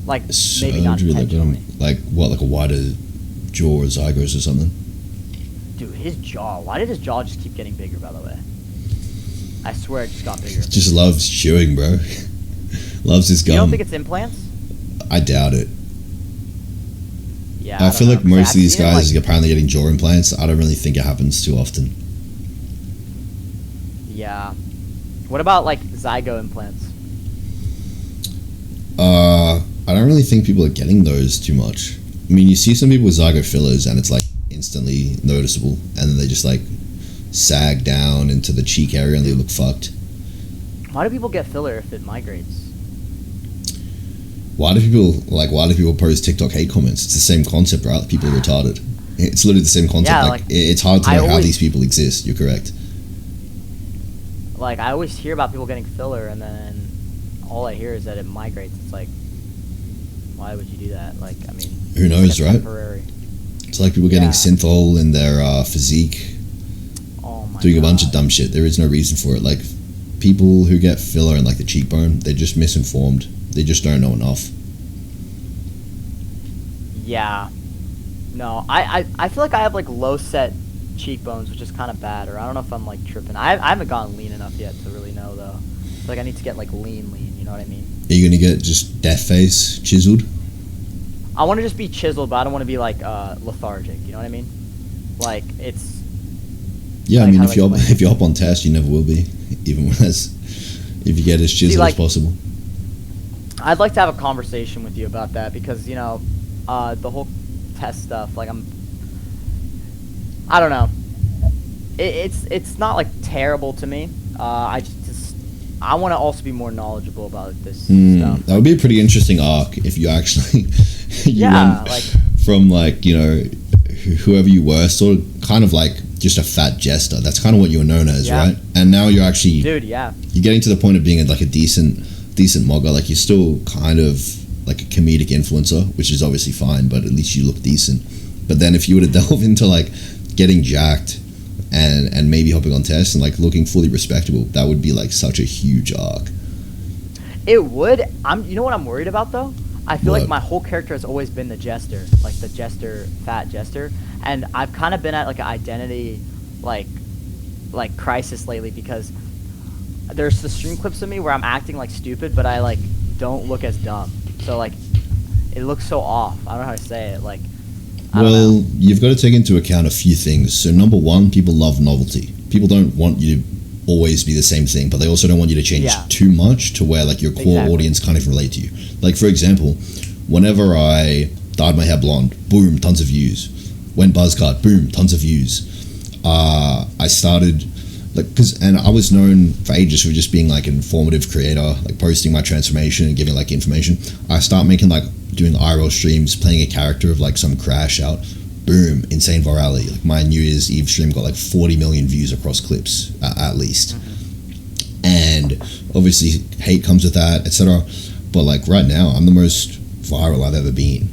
Like surgery, maybe not intentionally. Like what? Like a wider jaw or zygos or something? Dude, his jaw. Why did his jaw just keep getting bigger? By the way, I swear it just got bigger. Just loves chewing, bro. Loves his gum. You don't think it's implants? I doubt it. Yeah, I feel like most of these guys are apparently getting jaw implants. I don't really think it happens too often. Yeah. What about like zygo implants? I don't really think people are getting those too much. I mean, you see some people with zygo fillers and it's like instantly noticeable, and then they just like sag down into the cheek area and they look fucked. Why do people get filler if it migrates? Why do people post TikTok hate comments? It's the same concept, right? People are retarded. It's literally the same concept. Yeah, like it's hard to know how these people exist. You're correct. Like I always hear about people getting filler, and then all I hear is that it migrates. It's like, why would you do that? Like, I mean, who knows, right? Temporary. It's like people getting synthol in their physique, doing a bunch of dumb shit. There is no reason for it. Like people who get filler in like the cheekbone, they're just misinformed. They just don't know enough. Yeah. No, I feel like I have like low set cheekbones, which is kind of bad, or I don't know if I'm like tripping. I haven't gotten lean enough yet to really know though. feel like I need to get like lean. You know what I mean? Are you gonna get just death face chiseled? I want to just be chiseled, but I don't want to be like lethargic. You know what I mean? Like it's. Yeah, like, I mean, if you hop on test, you never will be, even if you get as chiseled as possible. I'd like to have a conversation with you about that because the whole test stuff. Like I don't know. It's not like terrible to me. I want to also be more knowledgeable about this stuff. That would be a pretty interesting arc if you actually went like from like whoever you were, sort of kind of like just a fat jester. That's kind of what you were known as, right? And now you're actually you're getting to the point of being a decent mogger. Like you're still kind of like a comedic influencer, which is obviously fine, but at least you look decent. But then if you were to delve into like getting jacked and maybe hopping on tests and like looking fully respectable, that would be like such a huge arc. It would. You know what I'm worried about though? I feel like my whole character has always been the jester, like the jester, fat jester, and I've kind of been at like an identity like crisis lately because there's the stream clips of me where I'm acting like stupid, but I like don't look as dumb. So like it looks so off. I don't know how to say it. Like well, you've got to take into account a few things. So number one, people love novelty. People don't want you to always be the same thing, but they also don't want you to change too much to where like your core audience can't even relate to you. Like for example, whenever I dyed my hair blonde, boom, tons of views. Went buzzcut, boom, tons of views. I started and I was known for ages for just being like an informative creator, like posting my transformation and giving like information. I start making like doing IRL streams, playing a character of like some crash out, boom, insane virality. Like my New Year's Eve stream got like 40 million views across clips at least. And obviously hate comes with that, etc. But like right now, I'm the most viral I've ever been,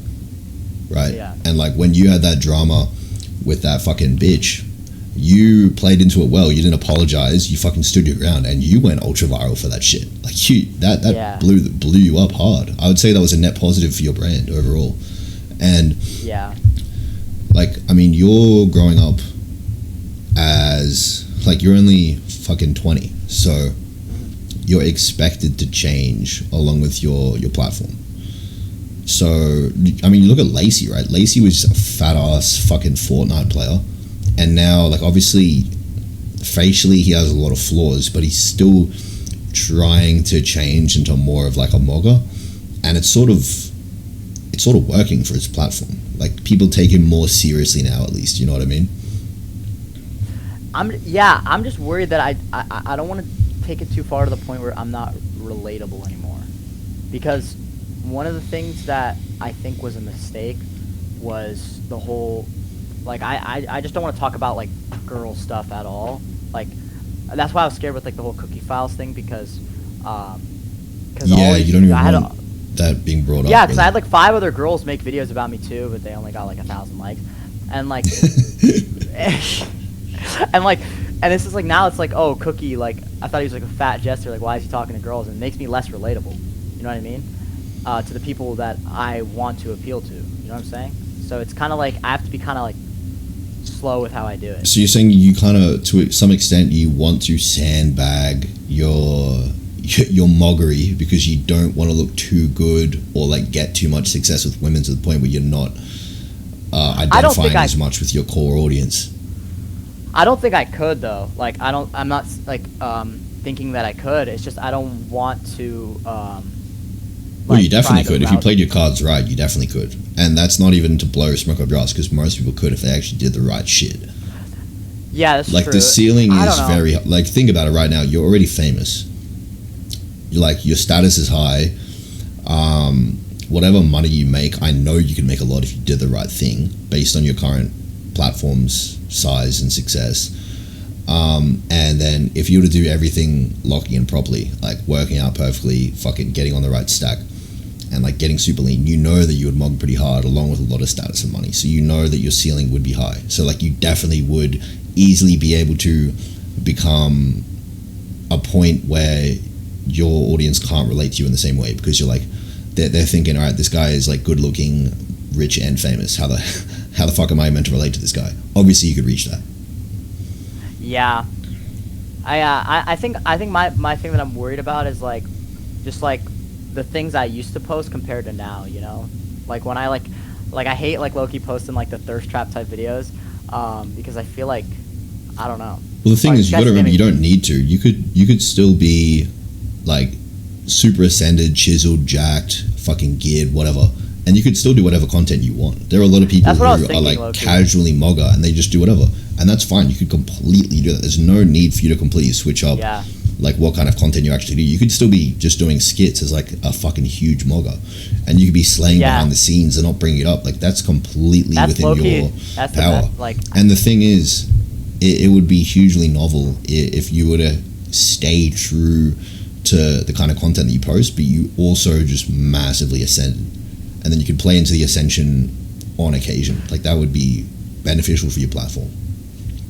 right? Yeah. And like when you had that drama with that fucking bitch, you played into it well. You didn't apologize. You fucking stood your ground, and you went ultra viral for that shit. Like that blew you up hard. I would say that was a net positive for your brand overall. And like I mean, you're growing up as like you're only fucking 20, so you're expected to change along with your platform. So I mean, you look at Lacey, right? Lacey was a fat ass fucking Fortnite player. And now, like, obviously, facially, he has a lot of flaws, but he's still trying to change into more of like a mogger, and it's sort of working for his platform. Like, people take him more seriously now, at least. You know what I mean? I'm just worried that I don't want to take it too far to the point where I'm not relatable anymore, because one of the things that I think was a mistake was the whole. Like, I just don't want to talk about, like, girl stuff at all. Like, that's why I was scared with, like, the whole cookie files thing, because you don't even want that being brought up. Yeah, because I had, like, 5 other girls make videos about me, too, but they only got, like, 1,000 likes. And, like, and this is, like, now it's, like, oh, Cookie, like, I thought he was, like, a fat jester. Like, why is he talking to girls? And it makes me less relatable. You know what I mean? To the people that I want to appeal to. You know what I'm saying? So it's kind of like, I have to be kind of, like, slow with how I do it. So you're saying you kind of, to some extent, you want to sandbag your moggery because you don't want to look too good or like get too much success with women to the point where you're not identifying as much with your core audience. I don't think I could though. Like I'm not like thinking that I could. It's just I don't want to. Well, you definitely could. If you played your cards right, you definitely could. And that's not even to blow smoke up your ass, because most people could if they actually did the right shit. Yeah, that's like true. The ceiling is very like, think about it right now. You're already famous. You're like, your status is high. Whatever money you make, I know you can make a lot if you did the right thing based on your current platform's size and success. And then if you were to do everything locking in properly, like working out perfectly, fucking getting on the right stack, and like getting super lean, you know that you would mog pretty hard along with a lot of status and money. So you know that your ceiling would be high. So like you definitely would easily be able to become a point where your audience can't relate to you in the same way, because you're like, they're thinking, all right, this guy is like good looking, rich and famous. How the fuck am I meant to relate to this guy? Obviously you could reach that. Yeah. I think my thing that I'm worried about is like, just like the things I used to post compared to now. You know, like when I like I hate like low-key posting like the thirst trap type videos, because I feel like, I don't know. Well, the thing is, you got to remember, you don't need to. You could still be like super ascended, chiseled, jacked, fucking geared, whatever, and you could still do whatever content you want. There are a lot of people who are like casually mogger and they just do whatever, and that's fine. You could completely do that. There's no need for you to completely switch up like what kind of content you actually do. You could still be just doing skits as like a fucking huge mogger, and you could be slaying behind the scenes and not bring it up. Like that's completely within your power. And the thing is, it would be hugely novel if you were to stay true to the kind of content that you post, but you also just massively ascended, and then you could play into the ascension on occasion. Like that would be beneficial for your platform.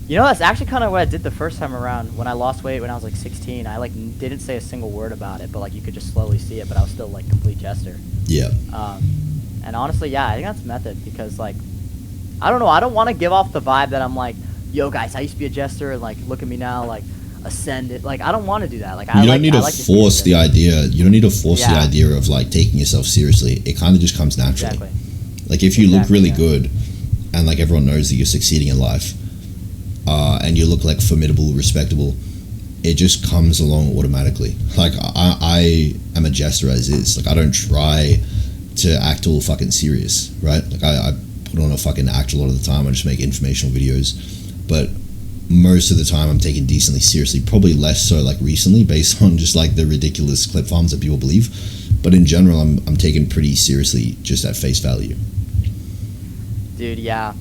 You know, that's actually kind of what I did the first time around when I lost weight when I was like 16. I like didn't say a single word about it, but like you could just slowly see it, but I was still like complete jester. Yeah. And honestly, I think that's method, because like, I don't know, I don't want to give off the vibe that I'm like, yo guys, I used to be a jester and like look at me now, like ascended. Like I don't want to do that. Like you don't need to force the idea. You don't need to force the idea of like taking yourself seriously. It kind of just comes naturally. Exactly. Like if you look really good, and like everyone knows that you're succeeding in life, and you look like formidable, respectable, it just comes along automatically. Like I am a jester as is. Like I don't try to act all fucking serious, right? Like I put on a fucking act a lot of the time. I just make informational videos, but most of the time I'm taken decently seriously. Probably less so like recently, based on just like the ridiculous clip farms that people believe. But in general, I'm taken pretty seriously, just at face value. Dude, yeah.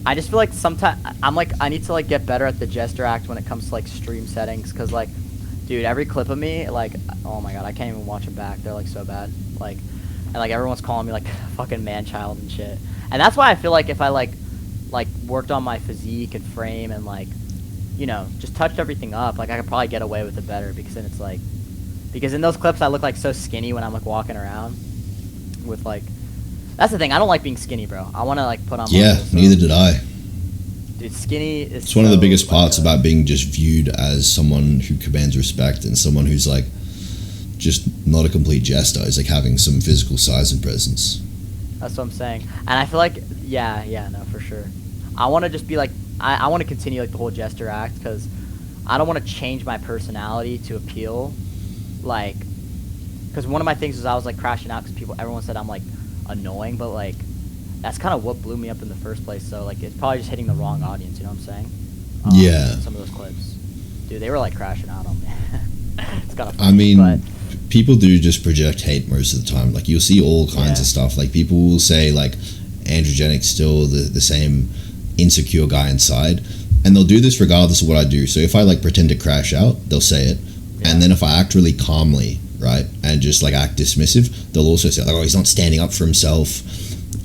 I just feel like sometimes I'm like, I need to like get better at the jester act when it comes to like stream settings, because like, dude, every clip of me, like, oh my god, I can't even watch them back. They're like so bad. Like, and like everyone's calling me like fucking man-child and shit. And that's why I feel like if I like worked on my physique and frame and like, you know, just touched everything up, like I could probably get away with it better, because then it's like, because in those clips I look like so skinny when I'm like walking around with like, that's the thing, I don't like being skinny, bro. I want to like put on muscles, so. Neither did I. Dude, skinny is it's one of the biggest parts about being just viewed as someone who commands respect and someone who's like just not a complete jester, is like having some physical size and presence. That's what I'm saying. And I feel like, no, for sure. I want to just be like, I want to continue like the whole jester act, because I don't want to change my personality to appeal. Like, because one of my things was I was like crashing out because everyone said I'm like annoying, but like that's kind of what blew me up in the first place. So like it's probably just hitting the wrong audience, you know what I'm saying? Some of those clips, dude, they were like crashing out on me. It's kind of funny, I mean, people do just project hate most of the time. Like you'll see all kinds of stuff. Like people will say like Androgenic's still the same insecure guy inside, and they'll do this regardless of what I do. So if I like pretend to crash out, they'll say it, and then if I act really calmly, right, and just like act dismissive, they'll also say like, oh, he's not standing up for himself,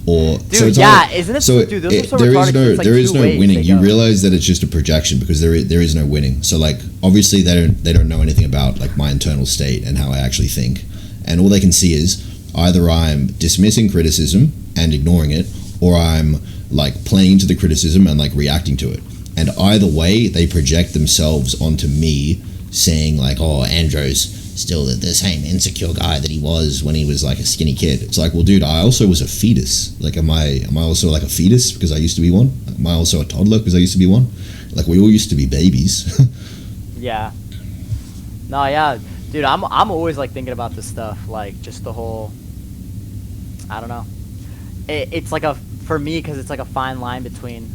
or dude, so it's isn't it? So dude, there is no winning. You realize that it's just a projection, because there is no winning. So like obviously they don't know anything about like my internal state and how I actually think, and all they can see is either I'm dismissing criticism and ignoring it, or I'm like playing into the criticism and like reacting to it. And either way, they project themselves onto me, saying like, oh, Andro's still the same insecure guy that he was when he was like a skinny kid. It's like, well, dude, I also was a fetus. Like, am I also like a fetus because I used to be one? Am I also a toddler because I used to be one? Like, we all used to be babies. Yeah. No, yeah, dude, I'm always like thinking about this stuff, like just the whole, I don't know. It's like for me, because it's like a fine line between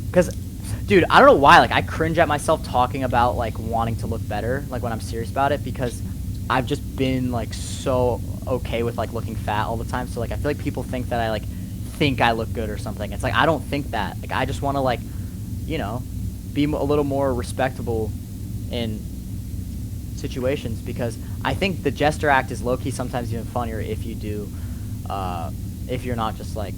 because, dude, I don't know why, like I cringe at myself talking about like wanting to look better, like when I'm serious about it, because I've just been like so okay with like looking fat all the time. So like I feel like people think that I like think I look good or something. It's like I don't think that. Like I just want to like, you know, be a little more respectable in situations, because I think the jester act is low-key sometimes even funnier if you do, if you're not just like,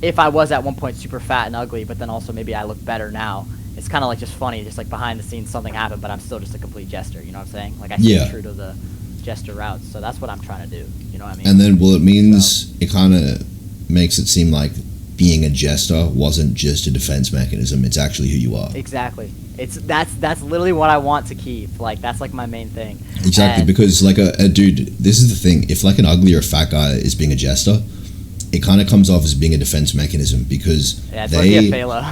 if I was at one point super fat and ugly, but then also maybe I look better now, it's kind of like just funny, just like behind the scenes something happened, but I'm still just a complete jester, you know what I'm saying? Like I stay true to the jester routes, so that's what I'm trying to do, you know what I mean? And then, well, it means it kind of makes it seem like being a jester wasn't just a defense mechanism, it's actually who you are. Exactly. That's literally what I want to keep. Like, that's like my main thing. Exactly, because like a dude, this is the thing, if like an ugly or a fat guy is being a jester, it kind of comes off as being a defense mechanism, because it's like a Phala.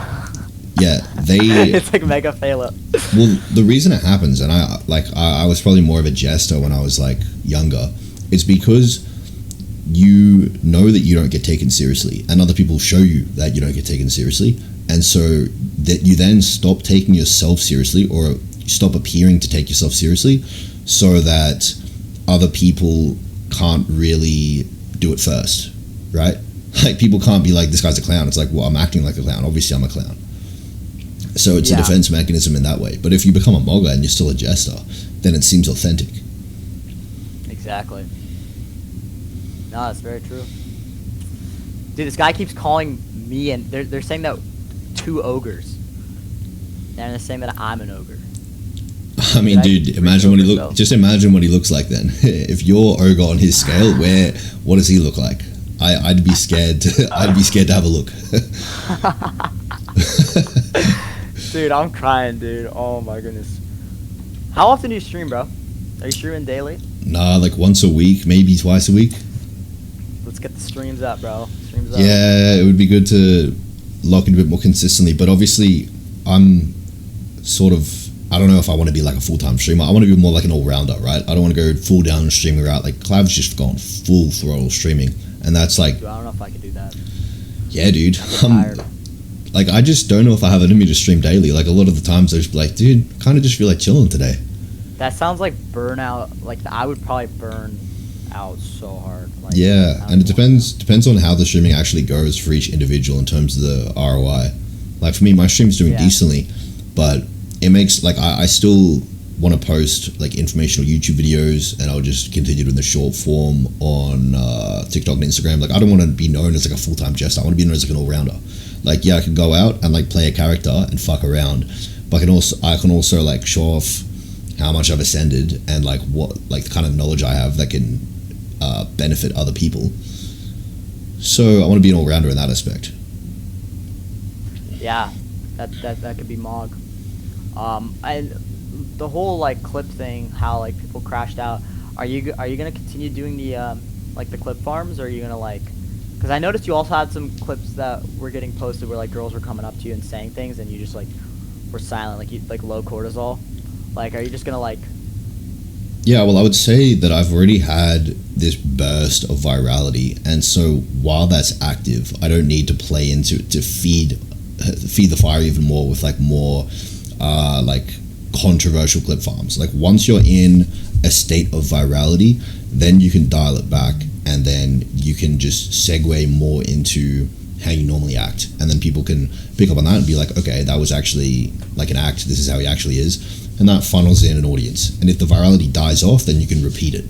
Yeah, it's like mega Phala. Well, the reason it happens, and I was probably more of a jester when I was like younger, it's because you know that you don't get taken seriously, and other people show you that you don't get taken seriously, and so that you then stop taking yourself seriously, or you stop appearing to take yourself seriously, so that other people can't really do it first, right? Like, people can't be like, this guy's a clown. It's like, well, I'm acting like a clown. Obviously, I'm a clown. So it's a defense mechanism in that way. But if you become a mogger and you're still a jester, then it seems authentic. Exactly. No, that's very true. Dude, this guy keeps calling me, and they're saying that 2 ogres. And they're saying that I'm an ogre. I mean, dude, imagine what he look. Just imagine what he looks like then. If you're ogre on his scale, what does he look like? I'd be scared. I'd be scared to have a look. Dude, I'm crying, dude. Oh my goodness. How often do you stream, bro? Are you streaming daily? Nah, like once a week, maybe twice a week. Let's get the streams up, bro. Streams up. Yeah, it would be good to lock in a bit more consistently. But obviously, I'm sort of, I don't know if I want to be like a full-time streamer. I want to be more like an all-rounder, right? I don't want to go full down streaming route. Like, Clav's just gone full throttle streaming. And that's like... Dude, I don't know if I could do that. Yeah, dude. I'm tired. Like, I just don't know if I have it in me to stream daily. Like, a lot of the times I just be like, dude, kind of just feel like chilling today. That sounds like burnout. Like, I would probably burn out so hard. Like, yeah, and it depends on how the streaming actually goes for each individual in terms of the ROI. Like, for me, my stream's doing decently, but it makes, like, I still want to post, like, informational YouTube videos, and I'll just continue doing the short form on TikTok and Instagram. Like, I don't want to be known as, like, a full-time jester. I want to be known as, like, an all-rounder. Like, yeah, I can go out and, like, play a character and fuck around, but I can also like, show off how much I've ascended and, like, what, like, the kind of knowledge I have that can benefit other people. So I want to be an all-rounder in that aspect. Yeah, that could be Mog. And the whole, like, clip thing, how, like, people crashed out. Are you gonna continue doing the like the clip farms, or are you gonna, like? Because I noticed you also had some clips that were getting posted where, like, girls were coming up to you and saying things, and you just, like, were silent, like, you, like, low cortisol. Like, are you just gonna, like? Yeah, well, I would say that I've already had this burst of virality, and so while that's active, I don't need to play into it to feed the fire even more with, like, more like controversial clip farms. Like, once you're in a state of virality, then you can dial it back, and then you can just segue more into how you normally act, and then people can pick up on that and be like, okay, that was actually like an act, this is how he actually is, and that funnels in an audience. And if the virality dies off, then you can repeat it.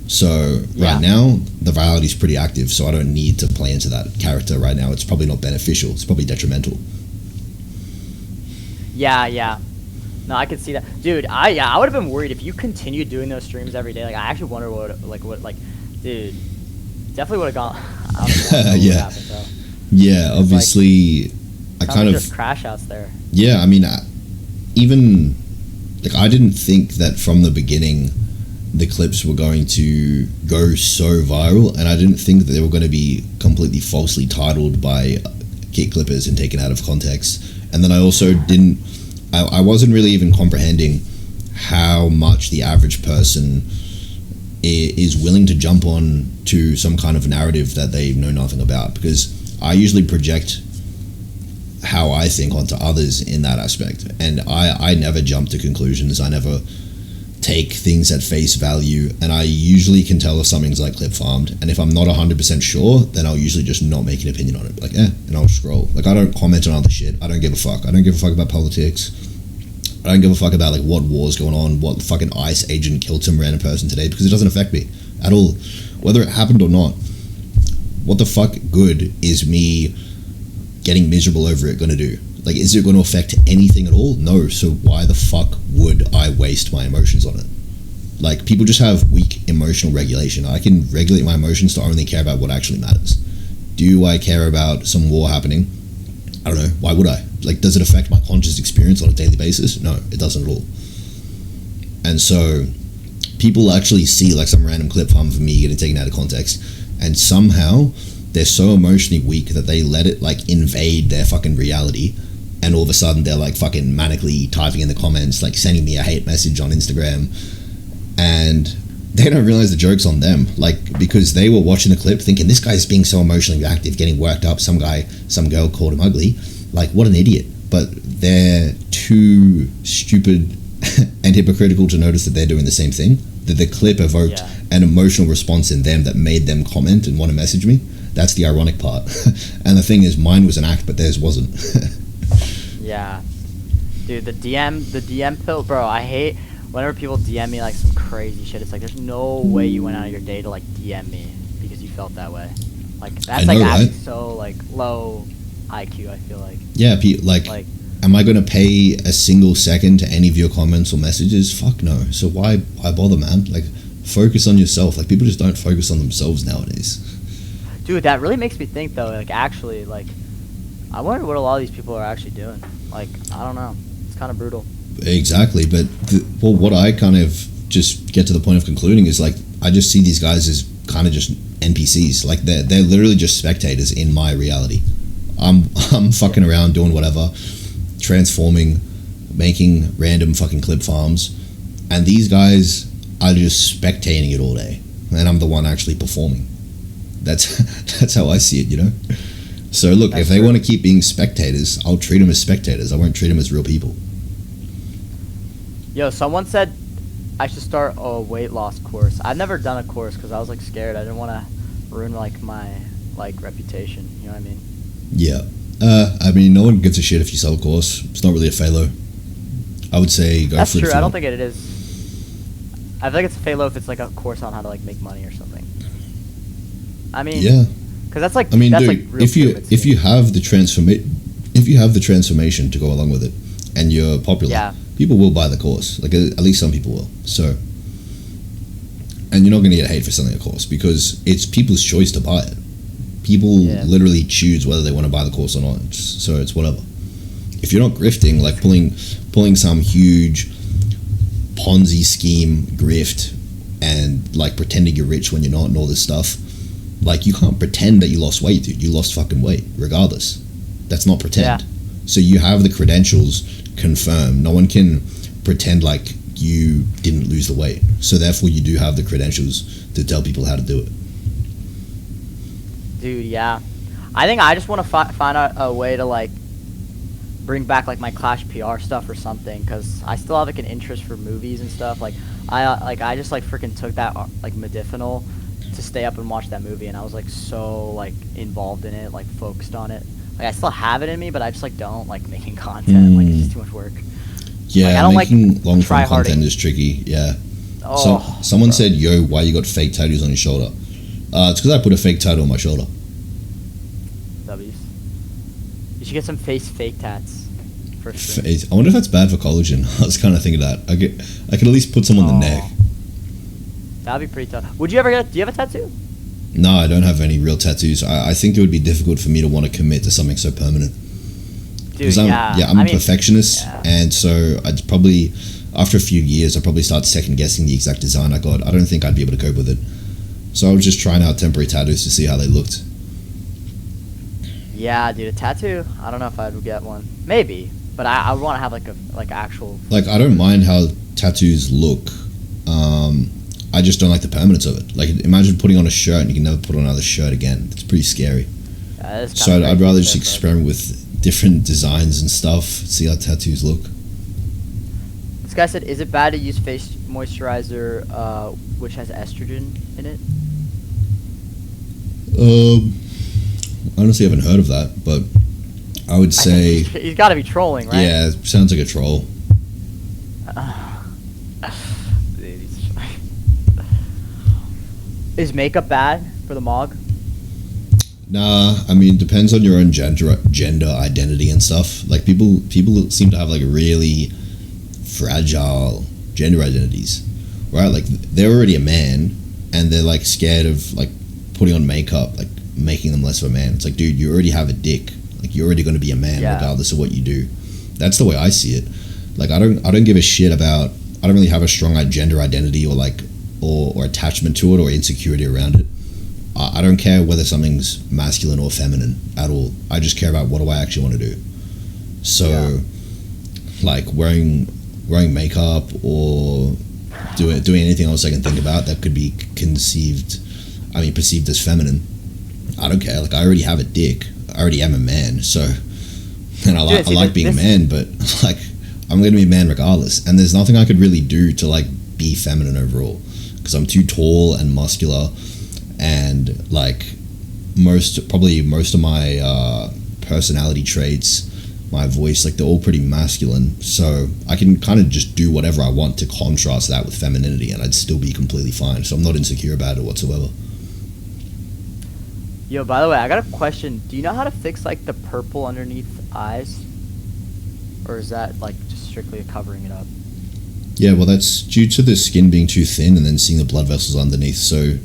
So right now the virality is pretty active, so I don't need to play into that character right now. It's probably not beneficial, it's probably detrimental. Yeah. No, I could see that, dude. I would have been worried if you continued doing those streams every day. Like, I actually wonder what dude, definitely would have gone. I don't know what happened, though. Yeah, obviously, like, I kind of just crash outs there. Yeah, I mean, even like, I didn't think that from the beginning the clips were going to go so viral, and I didn't think that they were going to be completely falsely titled by kick clippers and taken out of context. And then I also I wasn't really even comprehending how much the average person is willing to jump on to some kind of narrative that they know nothing about, because I usually project how I think onto others in that aspect, and I never jump to conclusions. I never take things at face value, and I usually can tell if something's, like, clip farmed, and if I'm not 100% sure, then I'll usually just not make an opinion on it, like, and I'll scroll. Like, I don't comment on other shit. I don't give a fuck. I don't give a fuck about politics. I don't give a fuck about, like, what war's going on, what fucking ICE agent killed some random person today, because it doesn't affect me at all, whether it happened or not. What the fuck good is me getting miserable over it gonna do? Like, is it going to affect anything at all? No. So why the fuck would I waste my emotions on it? Like, people just have weak emotional regulation. I can regulate my emotions to only care about what actually matters. Do do I care about some war happening? I don't know. Why would I? Like, does it affect my conscious experience on a daily basis? No, it doesn't at all. And so people actually see like some random clip farm of me getting taken out of context, and somehow they're so emotionally weak that they let it like invade their fucking reality, and all of a sudden they're like fucking manically typing in the comments, like sending me a hate message on Instagram, and they don't realize the joke's on them, like, because they were watching the clip thinking this guy's being so emotionally active, getting worked up, some girl called him ugly, like, what an idiot. But they're too stupid and hypocritical to notice that they're doing the same thing, that the clip evoked an emotional response in them that made them comment and want to message me. That's the ironic part. And the thing is, mine was an act, but theirs wasn't. Yeah. Dude, the DM pill, bro, I hate whenever people DM me like some crazy shit. It's like, there's no way you went out of your day to like DM me because you felt that way. Like, that's like actually so like low IQ, I feel like. Yeah, like am I going to pay a single second to any of your comments or messages? Fuck no. So why bother, man? Like, focus on yourself. Like, people just don't focus on themselves nowadays. Dude, that really makes me think though, like, actually, like, I wonder what a lot of these people are actually doing. Like, I don't know. It's kind of brutal. Exactly, but what I kind of just get to the point of concluding is, like, I just see these guys as kind of just NPCs. Like, they're literally just spectators in my reality. I'm fucking around doing whatever, transforming, making random fucking clip farms, and these guys are just spectating it all day, and I'm the one actually performing. That's how I see it, you know? So look, if they want to keep being spectators, I'll treat them as spectators. I won't treat them as real people. Yo, someone said I should start a weight loss course. I've never done a course because I was like scared. I didn't want to ruin like my like reputation. You know what I mean? Yeah. I mean, no one gives a shit if you sell a course. It's not really a falo. I would say go That's for it. That's true. I don't think it is. I think it's a falo if it's like a course on how to like make money or something. I mean, yeah. Because that's like, I mean, that's dude, like real if you have the transformation to go along with it, and you're popular, people will buy the course. Like, at least some people will. So, and you're not going to get hate for selling a course because it's people's choice to buy it. People literally choose whether they want to buy the course or not. So it's whatever. If you're not grifting, like pulling some huge Ponzi scheme grift and like pretending you're rich when you're not and all this stuff, like, you can't pretend that you lost weight, dude. You lost fucking weight, regardless. That's not pretend. So you have the credentials confirmed. No one can pretend like you didn't lose the weight. So therefore, you do have the credentials to tell people how to do it. Dude, yeah. I think I just want to find out a way to, like, bring back, like, my Clash PR stuff or something, because I still have, like, an interest for movies and stuff. Like, I just, like, freaking took that, like, medicinal to stay up and watch that movie, and I was, like, so, like, involved in it, like, focused on it. Like, I still have it in me, but I just, like, don't like making content. Like, it's just too much work. Yeah, like, I don't making like long-form content is tricky, yeah. Oh, someone said, yo, why you got fake tattoos on your shoulder? It's because I put a fake tattoo on my shoulder. W's. You should get some fake tats. I wonder if that's bad for collagen. I was kind of thinking that. I could at least put some on the neck. That'd be pretty tough. Would you ever do you have a tattoo? No, I don't have any real tattoos. I think it would be difficult for me to want to commit to something so permanent. Dude, I'm a perfectionist, and so I'd probably, after a few years, I'd probably start second guessing the exact design I got. I don't think I'd be able to cope with it. So I was just trying out temporary tattoos to see how they looked. Yeah, dude, a tattoo. I don't know if I would get one. Maybe, but I would want to have like actual. Like, I don't mind how tattoos look. I just don't like the permanence of it. Like, imagine putting on a shirt and you can never put on another shirt again. It's pretty scary. So I'd rather just experiment with different designs and stuff, see how tattoos look. This guy said, is it bad to use face moisturizer which has estrogen in it? Honestly, I haven't heard of that, but I would say... He's got to be trolling, right? Yeah, it sounds like a troll. Is makeup bad for the Mog? Nah, I mean, depends on your own gender identity and stuff. Like, people seem to have, like, really fragile gender identities, right? Like, they're already a man, and they're, like, scared of, like, putting on makeup, like, making them less of a man. It's like, dude, you already have a dick. Like, you're already going to be a man regardless of what you do. That's the way I see it. Like, I don't give a shit about. I don't really have a strong gender identity or like or attachment to it or insecurity around it. I don't care whether something's masculine or feminine at all. I just care about what do I actually want to do. So, like wearing makeup or doing anything else I can think about that could be perceived as feminine. I don't care. Like, I already have a dick. I already am a man. So, and I like being a man, but like, I'm going to be a man regardless. And there's nothing I could really do to like be feminine overall because I'm too tall and muscular, and like most of my personality traits, my voice, like they're all pretty masculine. So I can kind of just do whatever I want to contrast that with femininity, and I'd still be completely fine. So I'm not insecure about it whatsoever. Yo, by the way, I got a question. Do you know how to fix like the purple underneath eyes? Or is that like just strictly covering it up? Yeah, well, that's due to the skin being too thin and then seeing the blood vessels underneath. So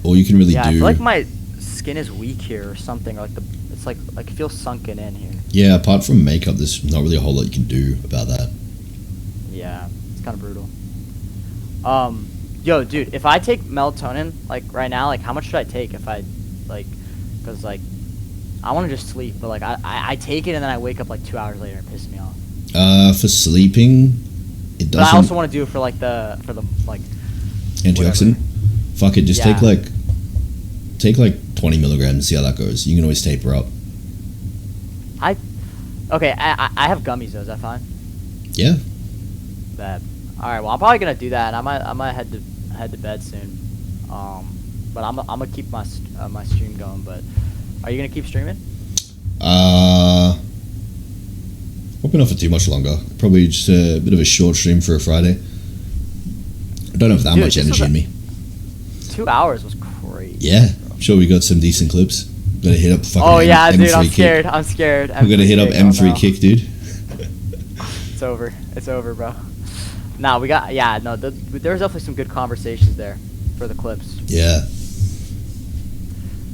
all you can really do. I feel like my skin is weak here or something. Like it's like it feels sunken in here. Yeah, apart from makeup, there's not really a whole lot you can do about that. Yeah, it's kind of brutal. Yo, dude, if I take melatonin like right now, like how much should I take if I like? Because like I want to just sleep, but like I take it and then I wake up like 2 hours later and it pisses me off. For sleeping, it doesn't. But I also want to do it for like the like antioxidant. Whatever. Fuck it, just take like 20 milligrams and see how that goes. You can always taper up. I have gummies though. Is that fine? Yeah. Bad. All right. Well, I'm probably gonna do that. I might head to bed soon. But I'm gonna keep my stream going. But are you gonna keep streaming? Probably not for too much longer. Probably just a bit of a short stream for a Friday. I don't have that much energy in me. 2 hours was crazy. Yeah, I'm sure we got some decent clips. Gotta hit up fucking M3 dude, I'm scared. Kick. I'm scared. We're gonna hit up M3 kick, dude. It's over. It's over, bro. Nah, we got there's definitely some good conversations there for the clips. Yeah.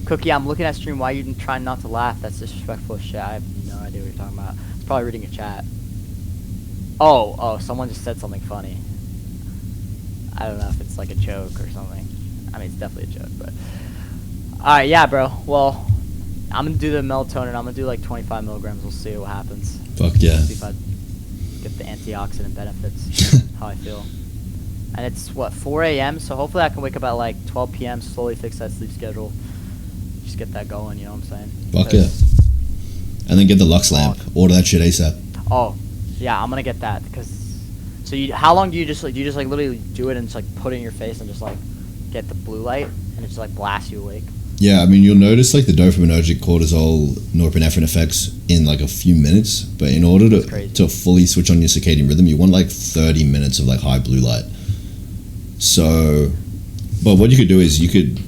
Cookie, I'm looking at stream. Why you trying not to laugh? That's disrespectful as shit. I have no idea what you're talking about. It's probably reading a chat. Oh, someone just said something funny. I don't know if it's like a joke or something. I mean, it's definitely a joke, but... Alright, yeah, bro. Well, I'm gonna do the melatonin. I'm gonna do like 25 milligrams. We'll see what happens. Fuck yeah. See if I get the antioxidant benefits. How I feel. And it's, what, 4 a.m.? So hopefully I can wake up at like 12 p.m., slowly fix that sleep schedule. Just get that going, you know what I'm saying? Fuck yeah. And then get the Lux lamp. Order that shit ASAP. Oh, yeah, I'm gonna get that because. So how long do you just literally do it and just like put it in your face and just like get the blue light and it just like blasts you awake? Yeah, I mean you'll notice like the dopaminergic cortisol norepinephrine effects in like a few minutes, but in order to fully switch on your circadian rhythm, you want like 30 minutes of like high blue light. So, but what you could do is you could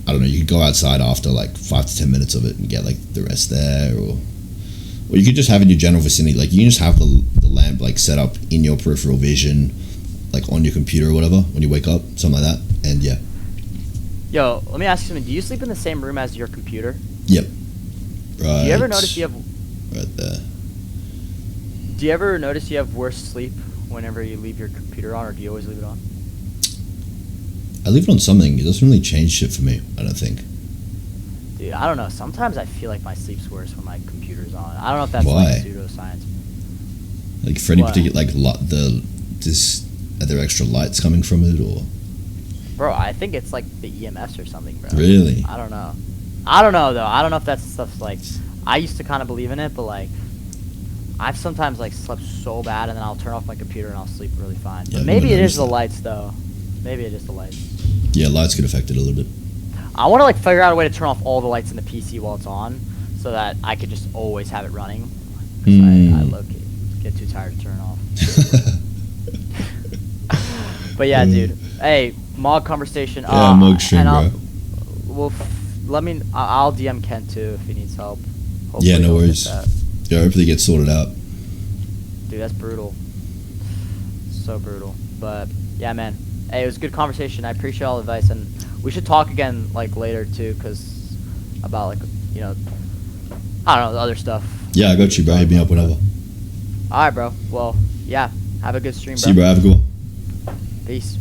go outside after like 5 to 10 minutes of it and get like the rest there, or you could just have it in your general vicinity. Like you can just have the lamp like set up in your peripheral vision, like on your computer or whatever when you wake up, something like that. And yeah. Yo, let me ask you something. Do you sleep in the same room as your computer? Yep. Right. Do you ever notice you have... Right there. Do you ever notice you have worse sleep whenever you leave your computer on, or do you always leave it on? I leave it on something. It doesn't really change shit for me, I don't think. Dude, I don't know. Sometimes I feel like my sleep's worse when my computer's on. I don't know if that's Why? like pseudoscience. Like for any particular, like are there extra lights coming from it, or? Bro, I think it's like the EMFs or something, bro. Really? I don't know. I don't know though. I don't know if that's stuff like. I used to kind of believe in it, but like, I've sometimes like slept so bad, and then I'll turn off my computer and I'll sleep really fine. Yeah, but maybe it is the lights though. Maybe it is the lights. Yeah, lights could affect it a little bit. I want to like figure out a way to turn off all the lights in the PC while it's on, so that I could just always have it running. I get too tired to turn it off. But yeah, dude. Hey, Mog conversation. Yeah, Mog stream, bro. I'll DM Ken too if he needs help. Hopefully yeah, no worries. Yeah, hopefully it gets sorted out. Dude, that's brutal. So brutal. But yeah, man. Hey, it was a good conversation. I appreciate all the advice, and we should talk again like later too, cause about like you know, I don't know, the other stuff. Yeah, I got you, bro. Hit me up whenever. All right, bro. Well, yeah. Have a good stream, bro. See you, bro. Have a good one. Peace.